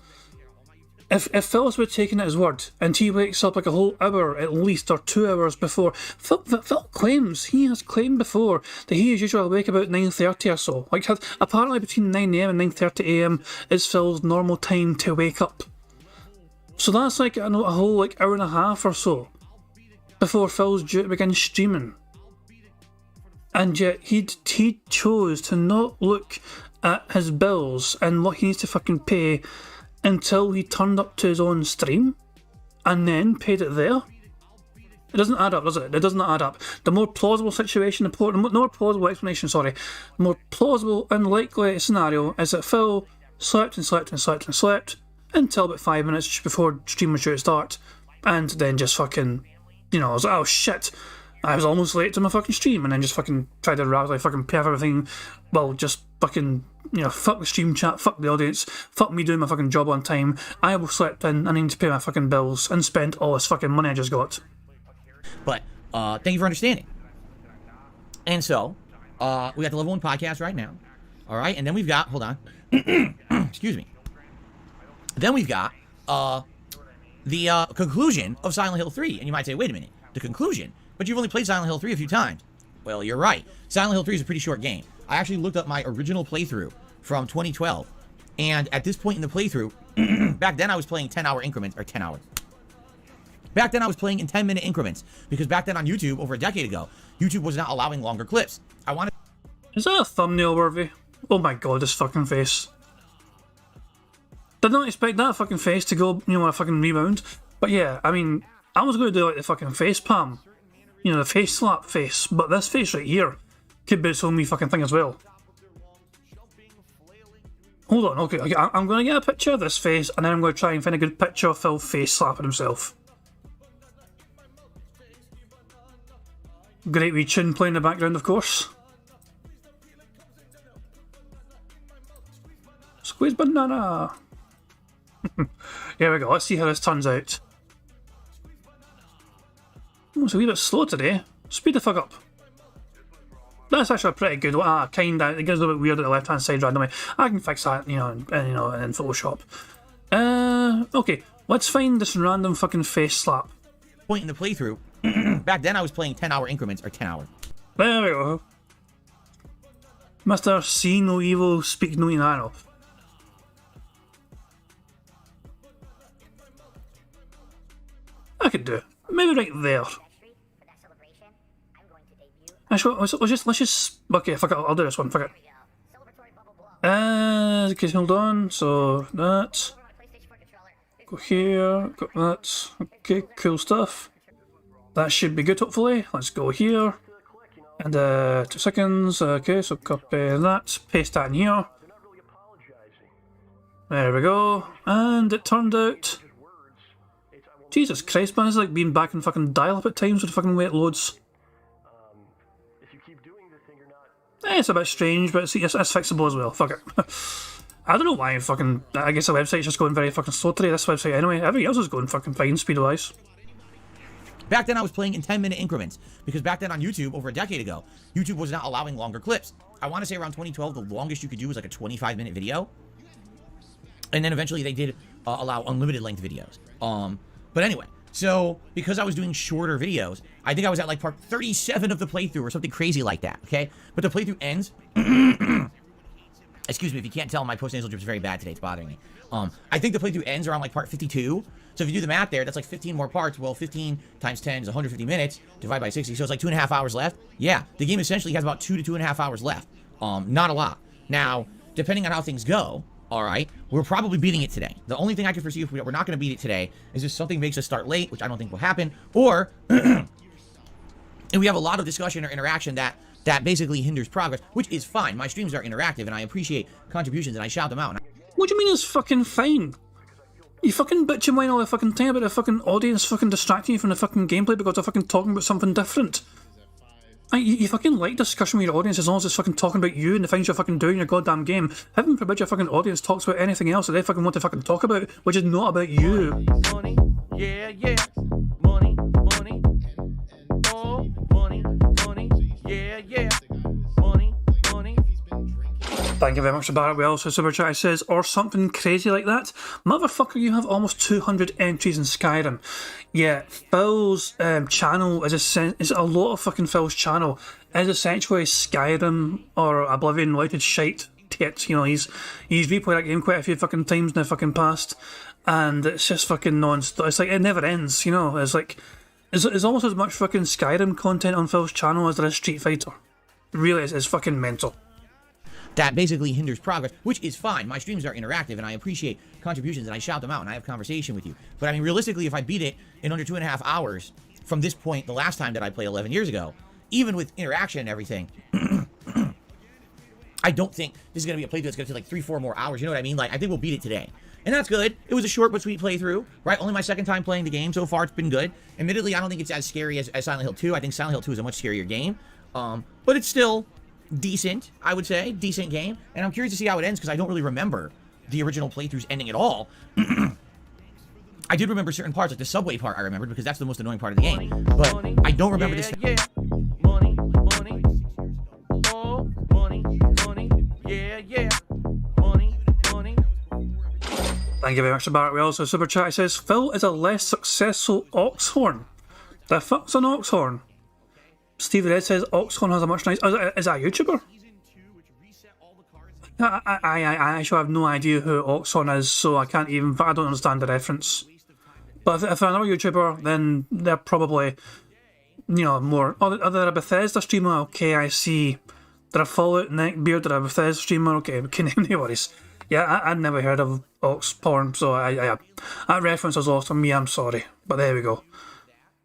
If Phil's been taking at his word and he wakes up like a whole hour at least or 2 hours before, Phil claims, he has claimed before that he is usually awake about 9:30 or so. Like, apparently between 9 AM and 9:30 AM is Phil's normal time to wake up. So that's like a whole like hour and a half or so before Phil's due to begin streaming. And yet he chose to not look at his bills and what he needs to fucking pay until he turned up to his own stream and then paid it there. It doesn't add up, does it? It does not add up. The more plausible situation, the more plausible explanation, the more plausible and likely scenario is that Phil slept until about 5 minutes before stream was due to start, and then just fucking, you know, I was like, oh shit, I was almost late to my fucking stream, and then just fucking tried to rapidly fucking pay for everything. Well, just fucking, you know, fuck the stream chat, fuck the audience, fuck me doing my fucking job on time. I will slept in and I need to pay my fucking bills and spend all this fucking money I just got. But thank you for understanding. And so we got the Level 1 podcast right now. All right, and then we've got, hold on, excuse me. Then we've got the conclusion of Silent Hill 3. And you might say, wait a minute, the conclusion? But you've only played Silent Hill 3 a few times. Well, you're right. Silent Hill 3 is a pretty short game. I actually looked up my original playthrough from 2012. And at this point in the playthrough, back then I was playing 10-hour increments, or 10 hours. Back then I was playing in 10-minute increments. Because back then on YouTube, over a decade ago, YouTube was not allowing longer clips. I wanted... Is that a thumbnail worthy? Oh my god, this fucking face. Did not expect that fucking face to go, you know, a fucking rebound. But yeah, I mean, I was going to do like the fucking face palm. You know, the face slap face. But this face right here could be its own wee fucking thing as well. Hold on, okay, I'm going to get a picture of this face and then I'm going to try and find a good picture of Phil face slapping himself. Great wee tune playing in the background, of course. Squeeze banana! Here we go, let's see how this turns out. Oh, it's a wee bit slow today. Speed the fuck up. That's actually a pretty good one. Kinda. It gets a little bit weird at the left hand side randomly. I can fix that, you know, in Photoshop. Okay, let's find this random fucking face slap. Point in the playthrough, back then I was playing 10-hour increments, or 10 hours. There we go. Mr. See no evil, speak no evil. I could do it. Maybe right there. Actually, let's just... Okay, fuck it, I'll do this one, fuck it. Okay, hold on, so that... Go here, got that. Okay, cool stuff. That should be good, hopefully. Let's go here. And 2 seconds, okay, so copy that, paste that in here. There we go, and it turned out... Jesus Christ, man, it's like being back in fucking dial-up at times with fucking weight loads. It's a bit strange, but it's fixable as well. Fuck it. I don't know why fucking... I guess the website's just going very fucking slow today, this website anyway. Everything else is going fucking fine, speed-wise. Back then I was playing in 10-minute increments. Because back then on YouTube, over a decade ago, YouTube was not allowing longer clips. I want to say around 2012, the longest you could do was like a 25-minute video. And then eventually they did allow unlimited length videos. But anyway, so because I was doing shorter videos, I think I was at like part 37 of the playthrough or something crazy like that, okay? But the playthrough ends... Excuse me, if you can't tell, my post-nasal drip is very bad today. It's bothering me. I think the playthrough ends around like part 52. So if you do the math there, that's like 15 more parts. Well, 15 times 10 is 150 minutes. Divide by 60. So it's like 2.5 hours left. Yeah, the game essentially has about 2 to 2.5 hours left. Not a lot. Now, depending on how things go, all right, we're probably beating it today. The only thing I can foresee if we're not going to beat it today is if something makes us start late, which I don't think will happen, or and we have a lot of discussion or interaction that basically hinders progress, which is fine. My streams are interactive, and I appreciate contributions, and I shout them out. What do you mean it's fucking fine? You fucking bitch and whine all the fucking time about the fucking audience fucking distracting you from the fucking gameplay because they're fucking talking about something different. You fucking like discussion with your audience as long as it's fucking talking about you and the things you're fucking doing in your goddamn game. Heaven forbid your fucking audience talks about anything else that they fucking want to fucking talk about, which is not about you. Money, yeah, yeah. Money, money. Oh, money, money. Yeah, yeah. Money, money. Thank you very much to Barrett Wells for Super Chat. It says, or something crazy like that. Motherfucker, you have almost 200 entries in Skyrim. Yeah, Phil's channel is a lot of fucking Phil's channel is essentially Skyrim or Oblivion related shite tits. You know, he's replayed that game quite a few fucking times in the fucking past, and it's just fucking non-stop. It's like it never ends. You know, it's like there's almost as much fucking Skyrim content on Phil's channel as there is Street Fighter. Really, it's fucking mental. That basically hinders progress, which is fine. My streams are interactive, and I appreciate contributions, and I shout them out, and I have conversation with you. But I mean, realistically, if I beat it in under 2.5 hours from this point, the last time that I played 11 years ago, even with interaction and everything, I don't think this is going to be a playthrough that's going to take like 3-4 more hours. You know what I mean? Like, I think we'll beat it today. And that's good. It was a short but sweet playthrough, right? Only my second time playing the game. So far, it's been good. Admittedly, I don't think it's as scary as Silent Hill 2. I think Silent Hill 2 is a much scarier game. But it's still decent, I would say. Decent game. And I'm curious to see how it ends because I don't really remember the original playthrough's ending at all. I did remember certain parts, like the subway part I remembered because that's the most annoying part of the game. But I don't remember this. Yeah, money, money. Oh, money, money. Yeah, yeah. Money, money. Thank Thank you very much to Barrett. We also super chat. It says Phil is a less successful oxhorn. The fuck's an oxhorn? Steve Red says oxhorn has a much nice. Is that a YouTuber? I actually have no idea who oxhorn is, so I can't even. I don't understand the reference. But if they're another YouTuber, then they're probably, you know, more. Are they a Bethesda streamer? Okay, I see. They're a Fallout Neckbeard. They're a Bethesda streamer. Okay, no worries. Yeah, I'd never heard of ox porn, so that reference was lost on me. I'm sorry, but there we go.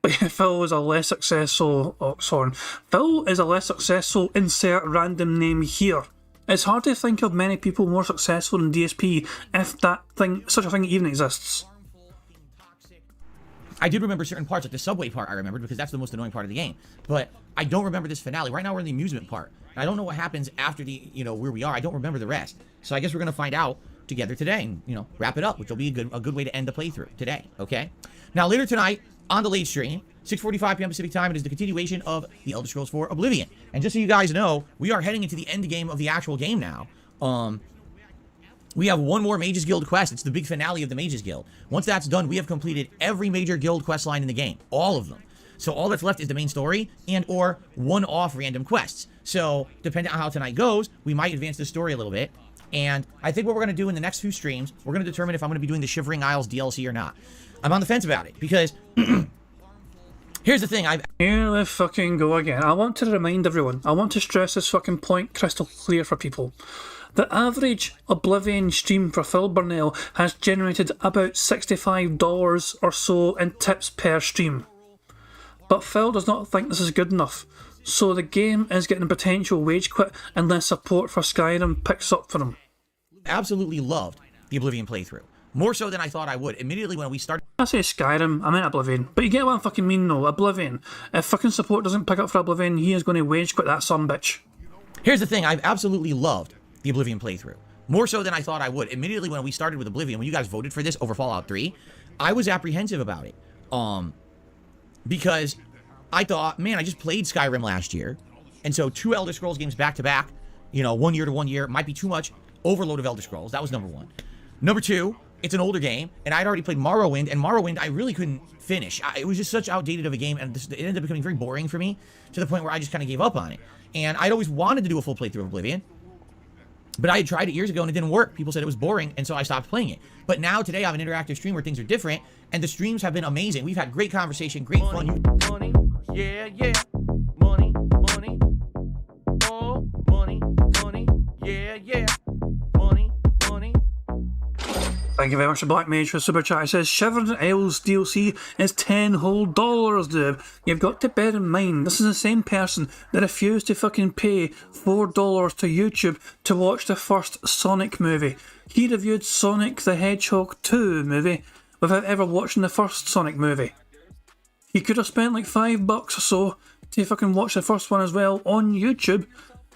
But yeah, Phil is a less successful oxhorn. Phil is a less successful insert random name here. It's hard to think of many people more successful than DSP if such a thing even exists. I did remember certain parts, like the subway part I remembered, because that's the most annoying part of the game. But I don't remember this finale. Right now we're in the amusement part. I don't know what happens after the, where we are. I don't remember the rest. So I guess we're going to find out together today and, wrap it up, which will be a good way to end the playthrough today, okay? Now, later tonight, on the late stream, 6:45 p.m. Pacific time, it is the continuation of The Elder Scrolls 4 Oblivion. And just so you guys know, we are heading into the end game of the actual game now. We have one more Mages Guild quest. It's the big finale of the Mages Guild. Once that's done, we have completed every major guild quest line in the game. All of them. So all that's left is the main story and or one-off random quests. So depending on how tonight goes, we might advance the story a little bit. And I think what we're going to do in the next few streams, we're going to determine if I'm going to be doing the Shivering Isles DLC or not. I'm on the fence about it because here's the thing. Here we fucking go again. I want to remind everyone. I want to stress this fucking point crystal clear for people. The average Oblivion stream for Phil Burnell has generated about $65 or so in tips per stream. But Phil does not think this is good enough, so the game is getting a potential wage quit unless support for Skyrim picks up for him. Absolutely loved the Oblivion playthrough. More so than I thought I would. Immediately when we started... I say Skyrim, I meant Oblivion. But you get what I fucking mean though, Oblivion. If fucking support doesn't pick up for Oblivion, he is going to wage quit that sumbitch. Here's the thing, I've absolutely loved the Oblivion playthrough. More so than I thought I would. Immediately when we started with Oblivion, when you guys voted for this over Fallout 3, I was apprehensive about it. Because I thought, man, I just played Skyrim last year. And so 2 Elder Scrolls games back to back, 1 year to 1 year, might be too much overload of Elder Scrolls. That was number 1. Number 2, it's an older game, and I'd already played Morrowind, and Morrowind I really couldn't finish. It was just such outdated of a game, and it ended up becoming very boring for me, to the point where I just kind of gave up on it. And I'd always wanted to do a full playthrough of Oblivion, but I had tried it years ago, and it didn't work. People said it was boring, and so I stopped playing it. But now, today, I have an interactive stream where things are different, and the streams have been amazing. We've had great conversation, great fun. Money, yeah, yeah. Money, money. Oh, money, money. Yeah, yeah. Money, money. Thank you very much to Black Mage for super chat. It says Shivering Isles DLC is $10 whole, dude. You've got to bear in mind this is the same person that refused to fucking pay $4 to YouTube to watch the first Sonic movie. He reviewed Sonic the Hedgehog 2 movie without ever watching the first Sonic movie. He could have spent like $5 or so to fucking watch the first one as well on YouTube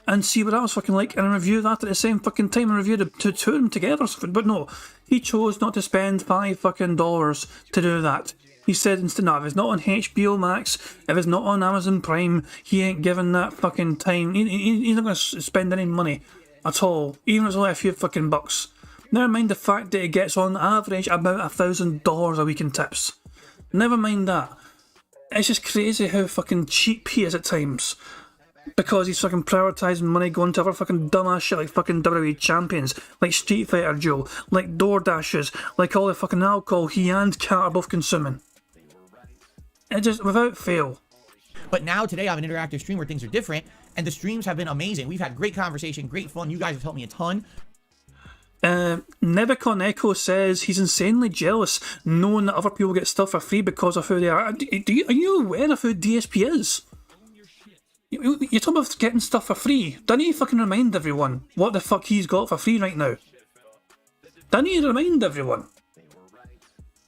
and see what that was fucking like and review that at the same fucking time and review the two of them together or something. But no, he chose not to spend $5 fucking to do that. He said instead, no, if it's not on HBO Max, if it's not on Amazon Prime, he ain't giving that fucking time. He's not going to spend any money at all, even if it's only a few fucking bucks. Never mind the fact that he gets on average about $1,000 a week in tips. Never mind that. It's just crazy how fucking cheap he is at times. Because he's fucking prioritising money going to other fucking dumbass shit like fucking WWE champions, like Street Fighter Joe, like DoorDashes, like all the fucking alcohol he and Kat are both consuming. It just, without fail. But now, today, I have an interactive stream where things are different, and the streams have been amazing. We've had great conversation, great fun. You guys have helped me a ton. Nebicon Echo says he's insanely jealous knowing that other people get stuff for free because of who they are. Are you aware of who DSP is? You're talking about getting stuff for free. Don't you fucking remind everyone what the fuck he's got for free right now? Don't you remind everyone?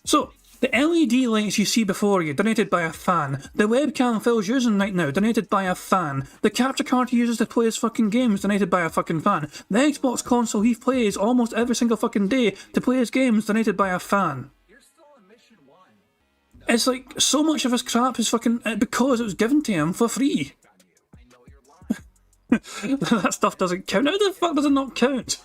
So, the LED lights you see before you, donated by a fan. The webcam Phil's using right now, donated by a fan. The capture card he uses to play his fucking games, donated by a fucking fan. The Xbox console he plays almost every single fucking day to play his games, donated by a fan. It's like, so much of his crap is fucking because it was given to him for free. That stuff doesn't count. How the fuck does it not count?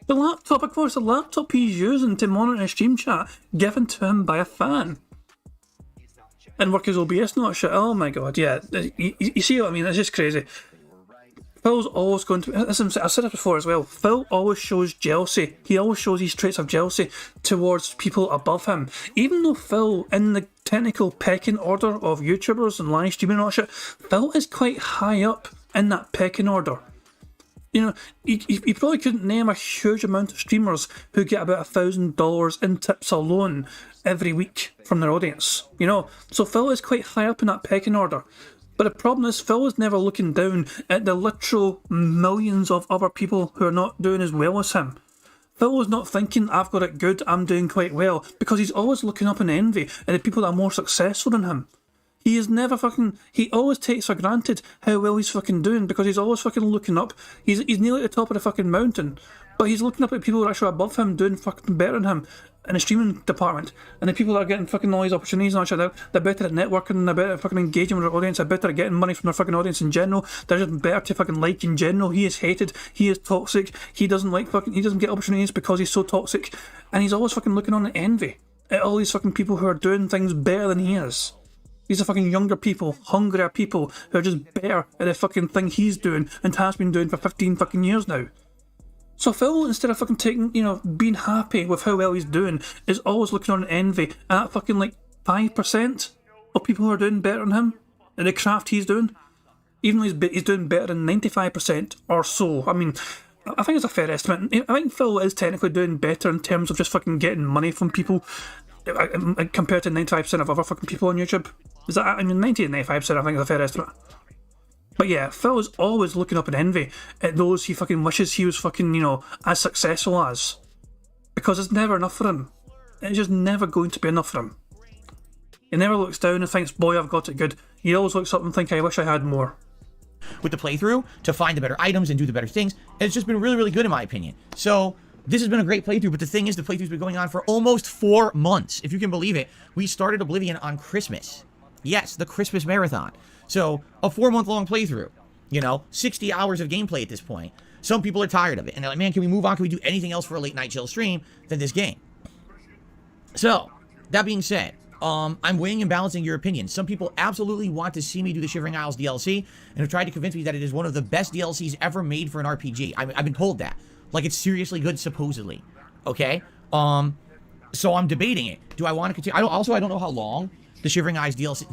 The laptop, of course, the laptop he's using to monitor stream chat, given to him by a fan. And work his OBS and all that shit. Oh my god, yeah. You see what I mean? It's just crazy. Phil's always going to... I've said it before as well. Phil always shows jealousy. He always shows these traits of jealousy towards people above him. Even though Phil, in the technical pecking order of YouTubers and live streaming and all that shit, Phil is quite high up in that pecking order. You know, you probably couldn't name a huge amount of streamers who get about $1,000 in tips alone every week from their audience. You know, so Phil is quite high up in that pecking order. But the problem is Phil is never looking down at the literal millions of other people who are not doing as well as him. Phil is not thinking, I've got it good, I'm doing quite well, because he's always looking up in envy at the people that are more successful than him. He is never fucking... He always takes for granted how well he's fucking doing, because he's always fucking looking up. He's nearly at the top of the fucking mountain, but he's looking up at people who are actually above him doing fucking better than him in the streaming department. And the people that are getting fucking all these opportunities and all that shit, they're better at networking, they're better at fucking engaging with their audience, they're better at getting money from their fucking audience in general, they're just better to fucking like in general. He is hated, he is toxic, he doesn't get opportunities because he's so toxic, and he's always fucking looking on in envy at all these fucking people who are doing things better than he is. These are fucking younger people, hungrier people who are just better at the fucking thing he's doing and has been doing for 15 fucking years now. So Phil, instead of fucking taking, you know, being happy with how well he's doing, is always looking on in envy at fucking like 5% of people who are doing better than him in the craft he's doing. Even though he's doing better than 95% or so. I mean, I think it's a fair estimate. I think Phil is technically doing better in terms of just fucking getting money from people compared to 95% of other fucking people on YouTube. Is that, I mean, 90 to 95% I think is a fair estimate. But yeah, Phil is always looking up in envy at those he fucking wishes he was fucking, you know, as successful as. Because it's never enough for him. It's just never going to be enough for him. He never looks down and thinks, boy, I've got it good. He always looks up and thinks, I wish I had more. With the playthrough to find the better items and do the better things. And it's just been really, really good in my opinion. So this has been a great playthrough, but the thing is, the playthrough's been going on for almost 4 months. If you can believe it, we started Oblivion on Christmas. Yes, the Christmas marathon. So a 4-month-long playthrough. You know, 60 hours of gameplay at this point. Some people are tired of it, and they're like, man, can we move on? Can we do anything else for a late night chill stream than this game? So, that being said, I'm weighing and balancing your opinion. Some people absolutely want to see me do the Shivering Isles DLC, and have tried to convince me that it is one of the best DLCs ever made for an RPG. I've been told that. Like, it's seriously good, supposedly. Okay? So I'm debating it. Do I want to continue? I don't know how long the Shivering Isles DLC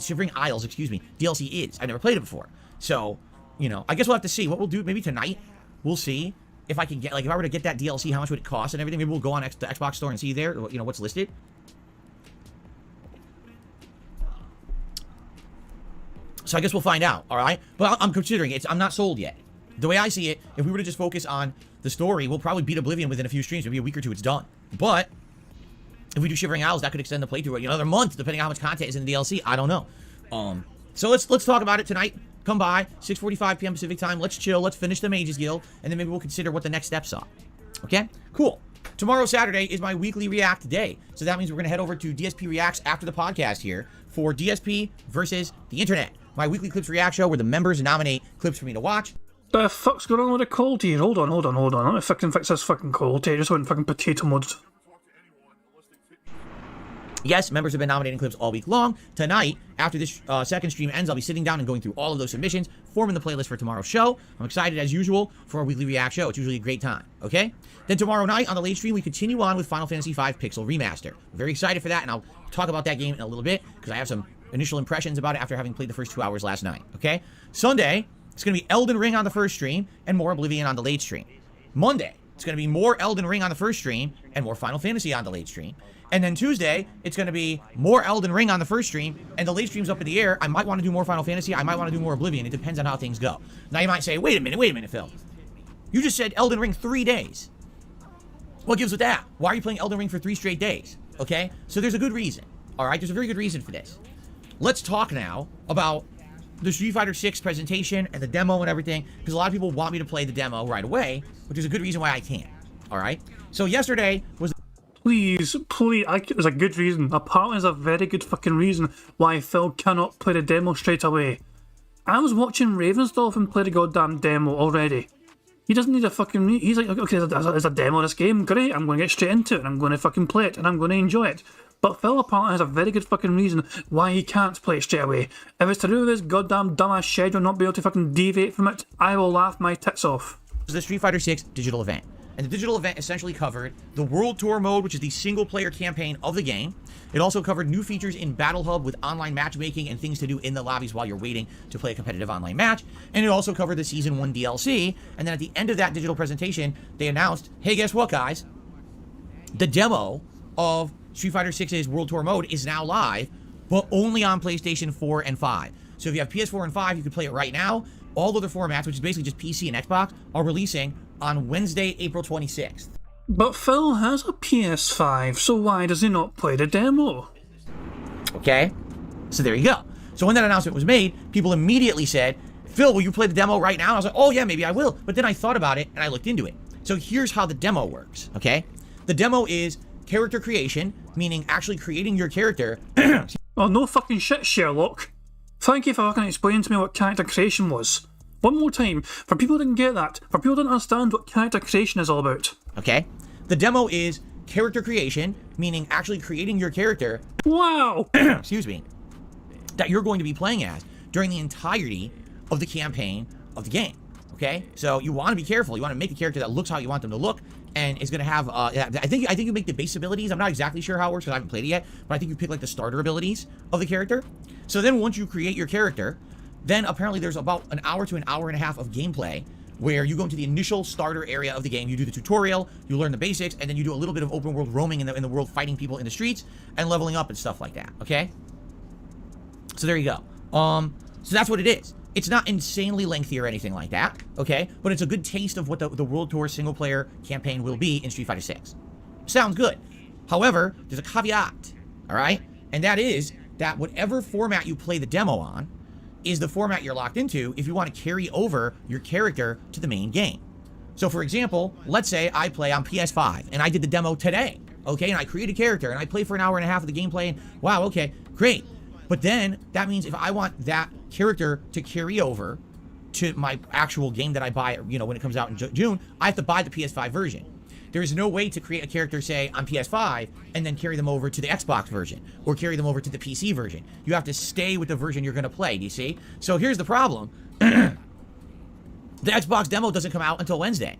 is. I've never played it before. So, you know, I guess we'll have to see. What we'll do, maybe tonight, we'll see if I can get, like, if I were to get that DLC, how much would it cost and everything. Maybe we'll go on the Xbox store and see there, you know, what's listed. So I guess we'll find out, all right? But I'm considering it. I'm not sold yet. The way I see it, if we were to just focus on the story, we'll probably beat Oblivion within a few streams. Maybe a week or two, it's done. But if we do Shivering Isles, that could extend the playthrough another month, depending on how much content is in the DLC. I don't know. So let's talk about it tonight. Come by, 6:45 p.m. Pacific time. Let's chill. Let's finish the Mages Guild, and then maybe we'll consider what the next steps are. Okay? Cool. Tomorrow, Saturday, is my weekly React day. So that means we're going to head over to DSP Reacts after the podcast here for DSP versus the Internet. My weekly Clips React show where the members nominate clips for me to watch. The fuck's going on with the quality? Hold on. Let me fucking fix this fucking quality. I just went fucking potato mode. Yes, members have been nominating clips all week long. Tonight, after this second stream ends, I'll be sitting down and going through all of those submissions, forming the playlist for tomorrow's show. I'm excited, as usual, for our weekly React show. It's usually a great time, okay? Then tomorrow night on the late stream, we continue on with Final Fantasy V Pixel Remaster. I'm very excited for that, and I'll talk about that game in a little bit, because I have some initial impressions about it after having played the first 2 hours last night, okay? Sunday, it's going to be Elden Ring on the first stream, and more Oblivion on the late stream. Monday, it's going to be more Elden Ring on the first stream, and more Final Fantasy on the late stream. And then Tuesday, it's going to be more Elden Ring on the first stream, and the late stream's up in the air. I might want to do more Final Fantasy. I might want to do more Oblivion. It depends on how things go. Now, you might say, wait a minute, Phil. You just said Elden Ring 3 days. What gives with that? Why are you playing Elden Ring for 3 straight days? Okay? So there's a good reason. All right? There's a very good reason for this. Let's talk now about the Street Fighter 6 presentation and the demo and everything, because a lot of people want me to play the demo right away, which is a good reason why I can't. All right? So yesterday was... Please, there's a good reason. Apparently there's a very good fucking reason why Phil cannot play the demo straight away. I was watching Ravensdolphin play the goddamn demo already. He doesn't need a fucking... He's like, okay, there's a demo of this game. Great, I'm going to get straight into it. And I'm going to fucking play it. And I'm going to enjoy it. But Phil apparently has a very good fucking reason why he can't play it straight away. If it's to do with his goddamn dumbass schedule not being able to fucking deviate from it, I will laugh my tits off. The Street Fighter 6 digital event. And the digital event essentially covered the World Tour mode, which is the single-player campaign of the game. It also covered new features in Battle Hub with online matchmaking and things to do in the lobbies while you're waiting to play a competitive online match. And it also covered the Season 1 DLC. And then at the end of that digital presentation, they announced, hey, guess what, guys? The demo of Street Fighter 6's World Tour mode is now live, but only on PlayStation 4 and 5. So if you have PS4 and 5, you can play it right now. All other formats, which is basically just PC and Xbox, are releasing on Wednesday, April 26th. But Phil has a PS5, so why does he not play the demo? Okay? So there you go. So when that announcement was made, people immediately said, Phil, will you play the demo right now? And I was like, oh yeah, maybe I will. But then I thought about it and I looked into it. So here's how the demo works, okay? The demo is character creation, meaning actually creating your character. Oh, no fucking shit, Sherlock. Thank you for fucking explaining to me what character creation was. One more time, for people who didn't get that, for people who don't understand what character creation is all about. Okay? The demo is character creation, meaning actually creating your character. Wow! Excuse me. That you're going to be playing as during the entirety of the campaign of the game. Okay? So you want to be careful. You want to make a character that looks how you want them to look and is going to have, I think you make the base abilities. I'm not exactly sure how it works because I haven't played it yet, but I think you pick like the starter abilities of the character. So then once you create your character, then apparently there's about an hour to an hour and a half of gameplay where you go into the initial starter area of the game, you do the tutorial, you learn the basics, and then you do a little bit of open world roaming in the world, fighting people in the streets and leveling up and stuff like that, okay? So there you go. So that's what it is. It's not insanely lengthy or anything like that, okay? But it's a good taste of what the World Tour single-player campaign will be in Street Fighter 6. Sounds good. However, there's a caveat, all right? And that is that whatever format you play the demo on is the format you're locked into if you want to carry over your character to the main game. So for example, let's say I play on PS5 and I did the demo today, okay? And I create a character and I play for an hour and a half of the gameplay and wow, okay, great. But then that means if I want that character to carry over to my actual game that I buy, you know, when it comes out in June, I have to buy the PS5 version. There is no way to create a character, say, on PS5 and then carry them over to the Xbox version or carry them over to the PC version. You have to stay with the version you're going to play, do you see? So here's the problem. The Xbox demo doesn't come out until Wednesday.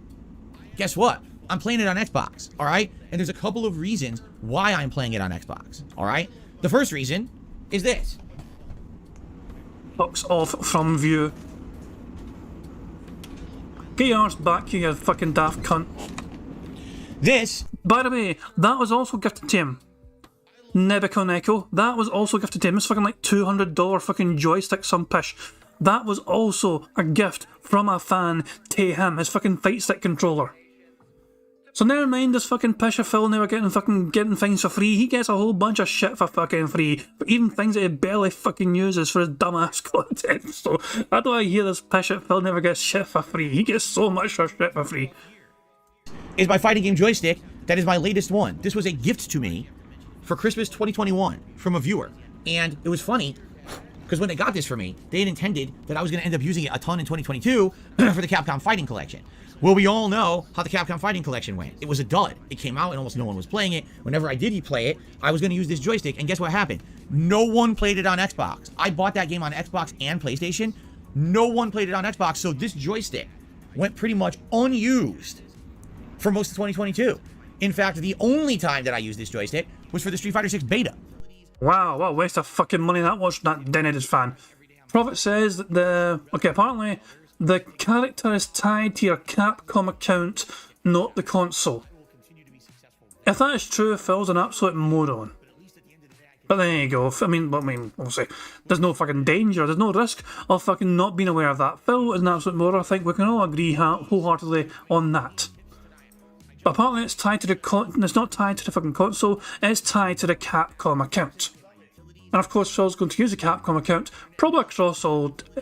Guess what? I'm playing it on Xbox, all right? And there's a couple of reasons why I'm playing it on Xbox, all right? The first reason is this. Box off from view. Get your arse back, you fucking daft cunt. This, by the way, that was also gifted to him. Nebicon Echo, that was also gifted to him. It's fucking like $200 fucking joystick, some pish. That was also a gift from a fan to him, his fucking fight stick controller. So never mind this fucking pish of Phil never getting things for free. He gets a whole bunch of shit for fucking free, but even things that he barely fucking uses for his dumbass content. So I don't hear this pish that Phil never gets shit for free. He gets so much shit for free. is my fighting game joystick. That is my latest one. This was a gift to me for Christmas 2021 from a viewer. And it was funny because when they got this for me, they had intended that I was going to end up using it a ton in 2022 for the Capcom Fighting Collection. Well, we all know how the Capcom Fighting Collection went. It was a dud. It came out and almost no one was playing it. Whenever I did play it, I was going to use this joystick, and guess what happened? No one played it on Xbox. I bought that game on Xbox and PlayStation. No one played it on Xbox, so this joystick went pretty much unused for most of 2022. In fact, the only time that I used this joystick was for the Street Fighter 6 beta. Wow, what a waste of fucking money that was from that den-headed fan. Prophet says that apparently the character is tied to your Capcom account, not the console. If that is true, Phil's an absolute moron. But there you go. I mean, we'll say there's no fucking danger, there's no risk of fucking not being aware of that. Phil is an absolute moron. I think we can all agree wholeheartedly on that. But apparently it's tied to it's not tied to the fucking console, it's tied to the Capcom account. And of course Phil's going to use the Capcom account probably across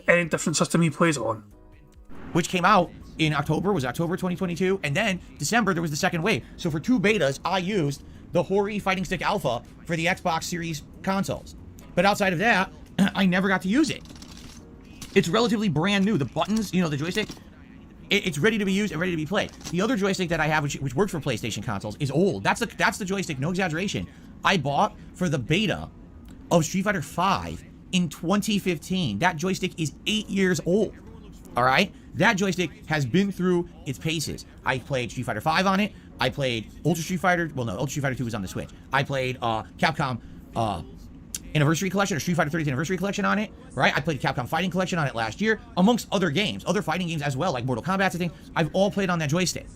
any different system he plays on. Which came out in October, was October 2022, and then December there was the second wave. So for 2 betas, I used the Hori Fighting Stick Alpha for the Xbox Series consoles. But outside of that, I never got to use it. It's relatively brand new. The buttons, you know, the joystick, It's ready to be used and ready to be played. The other joystick that I have, which works for PlayStation consoles, is old. That's the joystick, no exaggeration, I bought for the beta of Street Fighter V in 2015. That joystick is 8 years old. All right? That joystick has been through its paces. I played Street Fighter V on it. I played Ultra Street Fighter. Well, no, Ultra Street Fighter 2 was on the Switch. I played Capcom Anniversary Collection or Street Fighter 30th Anniversary Collection on it, right? I played Capcom Fighting Collection on it last year, amongst other games, other fighting games as well, like Mortal Kombat and things. I've all played on that joystick.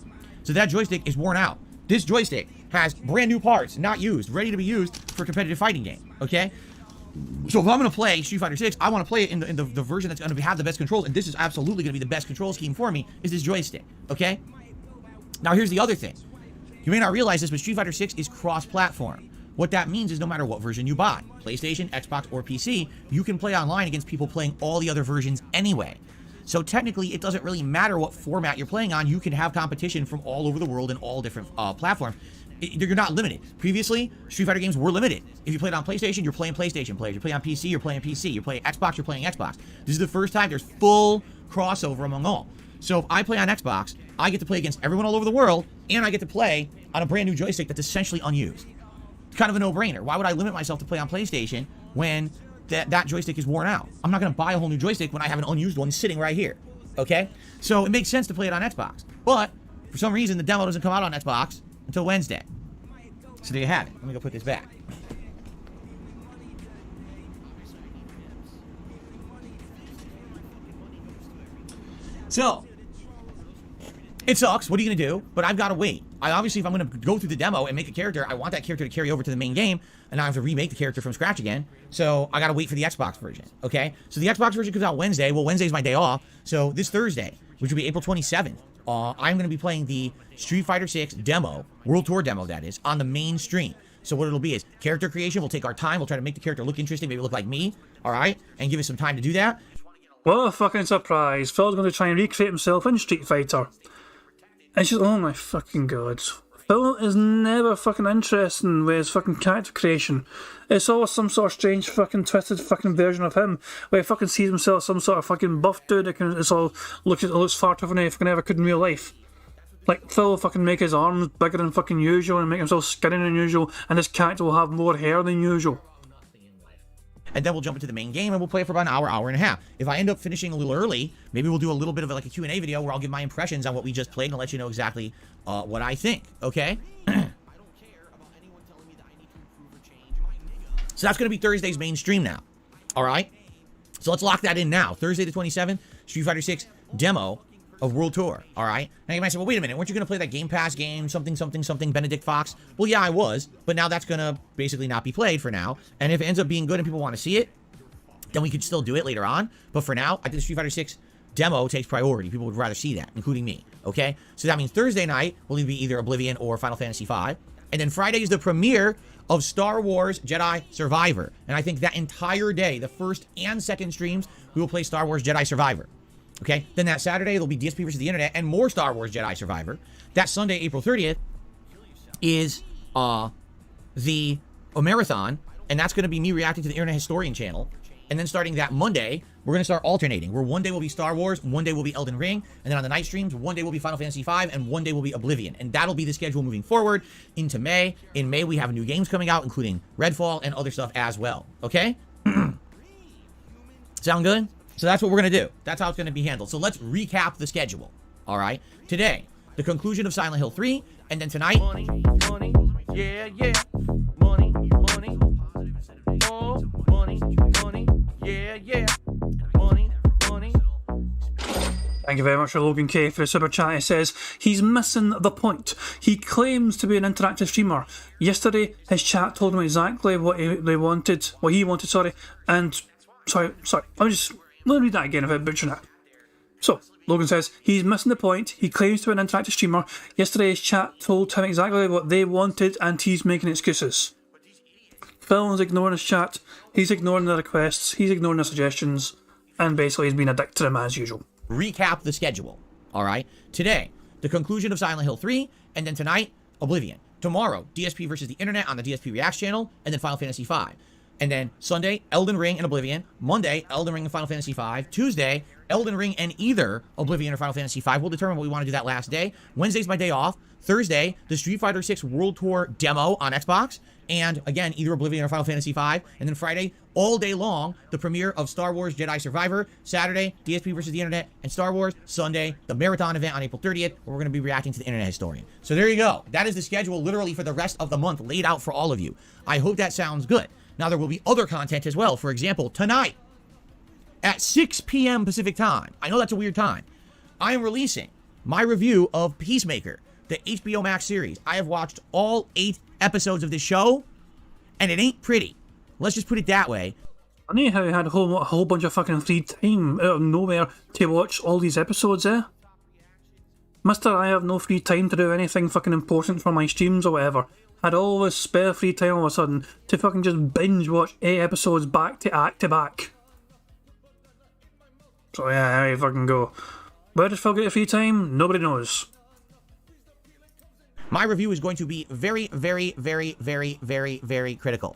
So that joystick is worn out. This joystick has brand new parts, not used, ready to be used for a competitive fighting game, okay? So if I'm going to play Street Fighter 6, I want to play it in the version that's going to have the best controls, and this is absolutely going to be the best control scheme for me, is this joystick, okay? Now here's the other thing. You may not realize this, but Street Fighter 6 is cross-platform. What that means is no matter what version you buy, PlayStation, Xbox, or PC, you can play online against people playing all the other versions anyway. So technically, it doesn't really matter what format you're playing on. You can have competition from all over the world and all different platforms. You're not limited. Previously, Street Fighter games were limited. If you played on PlayStation, you're playing PlayStation players. You play on PC, you're playing PC. You're playing Xbox, you're playing Xbox. This is the first time there's full crossover among all. So if I play on Xbox, I get to play against everyone all over the world, and I get to play on a brand new joystick that's essentially unused. It's kind of a no-brainer. Why would I limit myself to play on PlayStation when that joystick is worn out? I'm not going to buy a whole new joystick when I have an unused one sitting right here, okay? So it makes sense to play it on Xbox. But for some reason, the demo doesn't come out on Xbox until Wednesday. So there you have it. Let me go put this back. So, it sucks. What are you going to do? But I've got to wait. Obviously, if I'm going to go through the demo and make a character, I want that character to carry over to the main game, and I have to remake the character from scratch again. So I got to wait for the Xbox version, okay? So the Xbox version comes out Wednesday. Well, Wednesday's my day off. So this Thursday, which will be April 27th, I'm going to be playing the Street Fighter 6 demo, World Tour demo, that is, on the main stream. So what it'll be is character creation. We'll take our time. We'll try to make the character look interesting, maybe look like me, all right? And give us some time to do that. What a fucking surprise. Phil's going to try and recreate himself in Street Fighter. It's just, oh my fucking god. Phil is never fucking interesting with his fucking character creation. It's always some sort of strange fucking twisted fucking version of him where he fucking sees himself as some sort of fucking buff dude that looks far tougher than he fucking ever could in real life. Like, Phil will fucking make his arms bigger than fucking usual and make himself skinnier than usual, and his character will have more hair than usual. And then we'll jump into the main game and we'll play for about an hour, hour and a half. If I end up finishing a little early, maybe we'll do a little bit of like a Q&A video where I'll give my impressions on what we just played and let you know exactly what I think, okay? So that's going to be Thursday's main stream now, all right? So let's lock that in now. Thursday the 27th, Street Fighter 6 demo of World Tour, all right? Now you might say, well, wait a minute, weren't you going to play that Game Pass game, something, Benedict Fox? Well, yeah, I was, but now that's going to basically not be played for now. And if it ends up being good and people want to see it, then we could still do it later on. But for now, I think the Street Fighter 6 demo takes priority. People would rather see that, including me, okay? So that means Thursday night will be either Oblivion or Final Fantasy V. And then Friday is the premiere of Star Wars Jedi Survivor. And I think that entire day, the first and second streams, we will play Star Wars Jedi Survivor. Okay, then that Saturday, there'll be DSP versus the Internet and more Star Wars Jedi Survivor. That Sunday, April 30th, is the marathon, and that's going to be me reacting to the Internet Historian channel. And then starting that Monday, we're going to start alternating, where one day will be Star Wars, one day will be Elden Ring, and then on the night streams, one day will be Final Fantasy V, and one day will be Oblivion. And that'll be the schedule moving forward into May. In May, we have new games coming out, including Redfall and other stuff as well. Okay? Sound good? So that's what we're going to do. That's how it's going to be handled. So let's recap the schedule. All right. Today, the conclusion of Silent Hill 3. And then tonight... Money, money, yeah, yeah. Money, money. Oh, money, money, yeah, yeah. Money, money. Thank you very much for Logan K for the super chat. He says, he's missing the point. He claims to be an interactive streamer. Yesterday, his chat told him exactly what he wanted, and... Sorry, let me read that again if I'm butchering it. So, Logan says, he's missing the point. He claims to be an interactive streamer. Yesterday's chat told him exactly what they wanted, and he's making excuses. Phil's ignoring his chat. He's ignoring the requests. He's ignoring the suggestions. And basically, he's being a dick to them as usual. Recap the schedule. All right. Today, the conclusion of Silent Hill 3. And then tonight, Oblivion. Tomorrow, DSP versus the Internet on the DSP Reacts channel. And then Final Fantasy V. And then Sunday, Elden Ring and Oblivion. Monday, Elden Ring and Final Fantasy V. Tuesday, Elden Ring and either Oblivion or Final Fantasy V. We'll determine what we want to do that last day. Wednesday's my day off. Thursday, the Street Fighter 6 World Tour demo on Xbox. And again, either Oblivion or Final Fantasy V. And then Friday, all day long, the premiere of Star Wars Jedi Survivor. Saturday, DSP versus the Internet and Star Wars. Sunday, the marathon event on April 30th, where we're going to be reacting to the Internet Historian. So there you go. That is the schedule literally for the rest of the month laid out for all of you. I hope that sounds good. Now, there will be other content as well. For example, tonight at 6 p.m. Pacific time, I know that's a weird time, I am releasing my review of Peacemaker, the HBO Max series. I have watched all 8 episodes of this show, and it ain't pretty. Let's just put it that way. Funny how you had a whole bunch of fucking free time out of nowhere to watch all these episodes, eh? Mister, I have no free time to do anything fucking important for my streams or whatever. Had all this spare free time all of a sudden to fucking just binge watch 8 episodes back to back. So yeah, there you fucking go. Where does Phil get the free time? Nobody knows. My review is going to be very, very, very, very, very, very critical.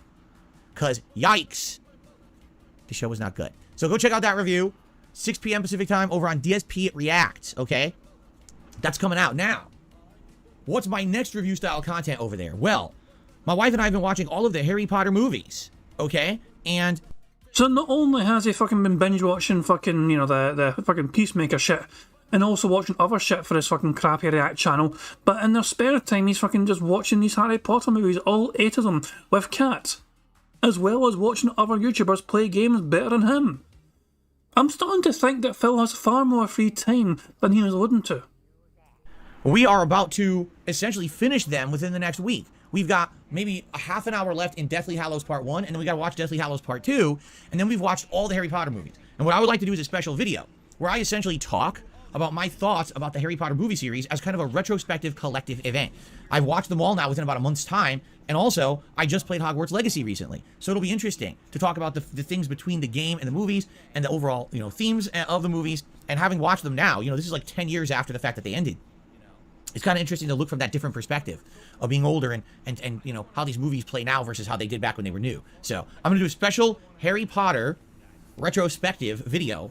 Because, yikes, the show was not good. So go check out that review, 6 p.m. Pacific time over on DSP React, okay? That's coming out. Now, what's my next review style content over there? Well, my wife and I have been watching all of the Harry Potter movies, okay? And so not only has he fucking been binge watching fucking, you know, the fucking Peacemaker shit, and also watching other shit for his fucking crappy React channel, but in their spare time he's fucking just watching these Harry Potter movies, all 8 of them, with Kat, as well as watching other YouTubers play games better than him. I'm starting to think that Phil has far more free time than he was alluding to. we are about to essentially finish them within the next week. We've got maybe a half an hour left in Deathly Hallows Part 1, and then we got to watch Deathly Hallows Part 2, and then we've watched all the Harry Potter movies. And what I would like to do is a special video where I essentially talk about my thoughts about the Harry Potter movie series as kind of a retrospective collective event. I've watched them all now within about a month's time, and also I just played Hogwarts Legacy recently, so it'll be interesting to talk about the things between the game and the movies and the overall, you know, themes of the movies. And having watched them now, you know, this is like 10 years after the fact that they ended. It's kind of interesting to look from that different perspective of being older and you know, how these movies play now versus how they did back when they were new. So I'm gonna do a special Harry Potter retrospective video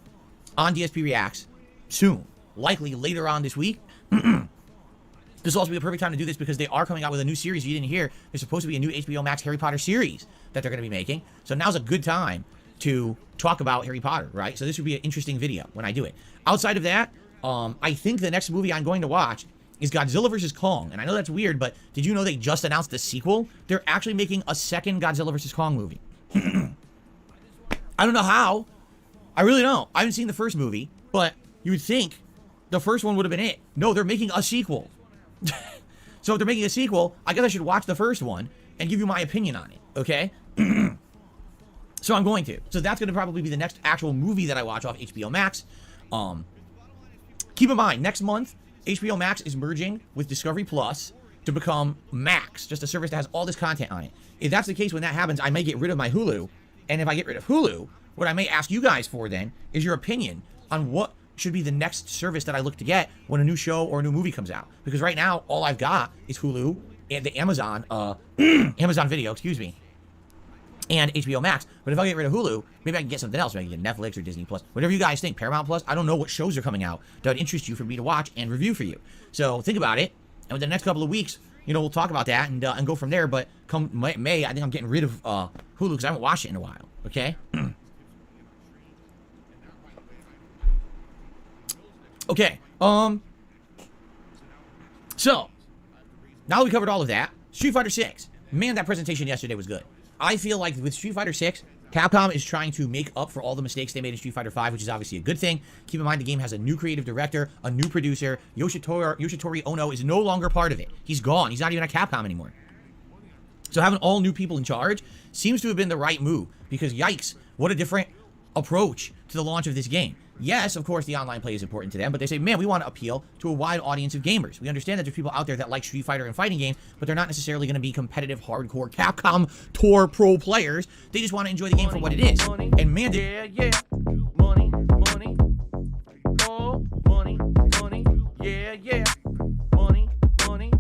on DSP Reacts soon, likely later on this week. This will also be a perfect time to do this because they are coming out with a new series you didn't hear. There's supposed to be a new HBO Max Harry Potter series that they're going to be making. So now's a good time to talk about Harry Potter, right? So this would be an interesting video when I do it. Outside of that, I think the next movie I'm going to watch is Godzilla vs. Kong. And I know that's weird, but did you know they just announced the sequel? They're actually making a second Godzilla vs. Kong movie. I don't know how. I really don't. I haven't seen the first movie, but you would think the first one would have been it. No, they're making a sequel. So if they're making a sequel, I guess I should watch the first one and give you my opinion on it, okay? So I'm going to. So that's going to probably be the next actual movie that I watch off HBO Max. Keep in mind, next month, HBO Max is merging with Discovery Plus to become Max, just a service that has all this content on it. If that's the case, when that happens, I may get rid of my Hulu. And if I get rid of Hulu, what I may ask you guys for then is your opinion on what should be the next service that I look to get when a new show or a new movie comes out. Because right now, all I've got is Hulu and the Amazon, Amazon Video, excuse me, and HBO Max. But if I get rid of Hulu, maybe I can get something else. Maybe I can get Netflix or Disney Plus, whatever you guys think. Paramount Plus. I don't know what shows are coming out that would interest you for me to watch and review for you. So think about it, and within the next couple of weeks, you know, we'll talk about that and go from there. But come May, I think I'm getting rid of Hulu because I haven't watched it in a while. Okay. Okay, so, now that we covered all of that, Street Fighter 6. Man, that presentation yesterday was good. I feel like with Street Fighter 6, Capcom is trying to make up for all the mistakes they made in Street Fighter 5, which is obviously a good thing. Keep in mind, the game has a new creative director, a new producer. Yoshitori Ono is no longer part of it. He's gone. He's not even at Capcom anymore. So having all new people in charge seems to have been the right move, because yikes, what a different approach to the launch of this game. Yes, of course, the online play is important to them, but they say, man, we want to appeal to a wide audience of gamers. We understand that there's people out there that like Street Fighter and fighting games, but they're not necessarily going to be competitive, hardcore Capcom Tour Pro players. They just want to enjoy the game for what it is. And man, yeah. Money, money. Oh, money, money. Yeah. Money, money.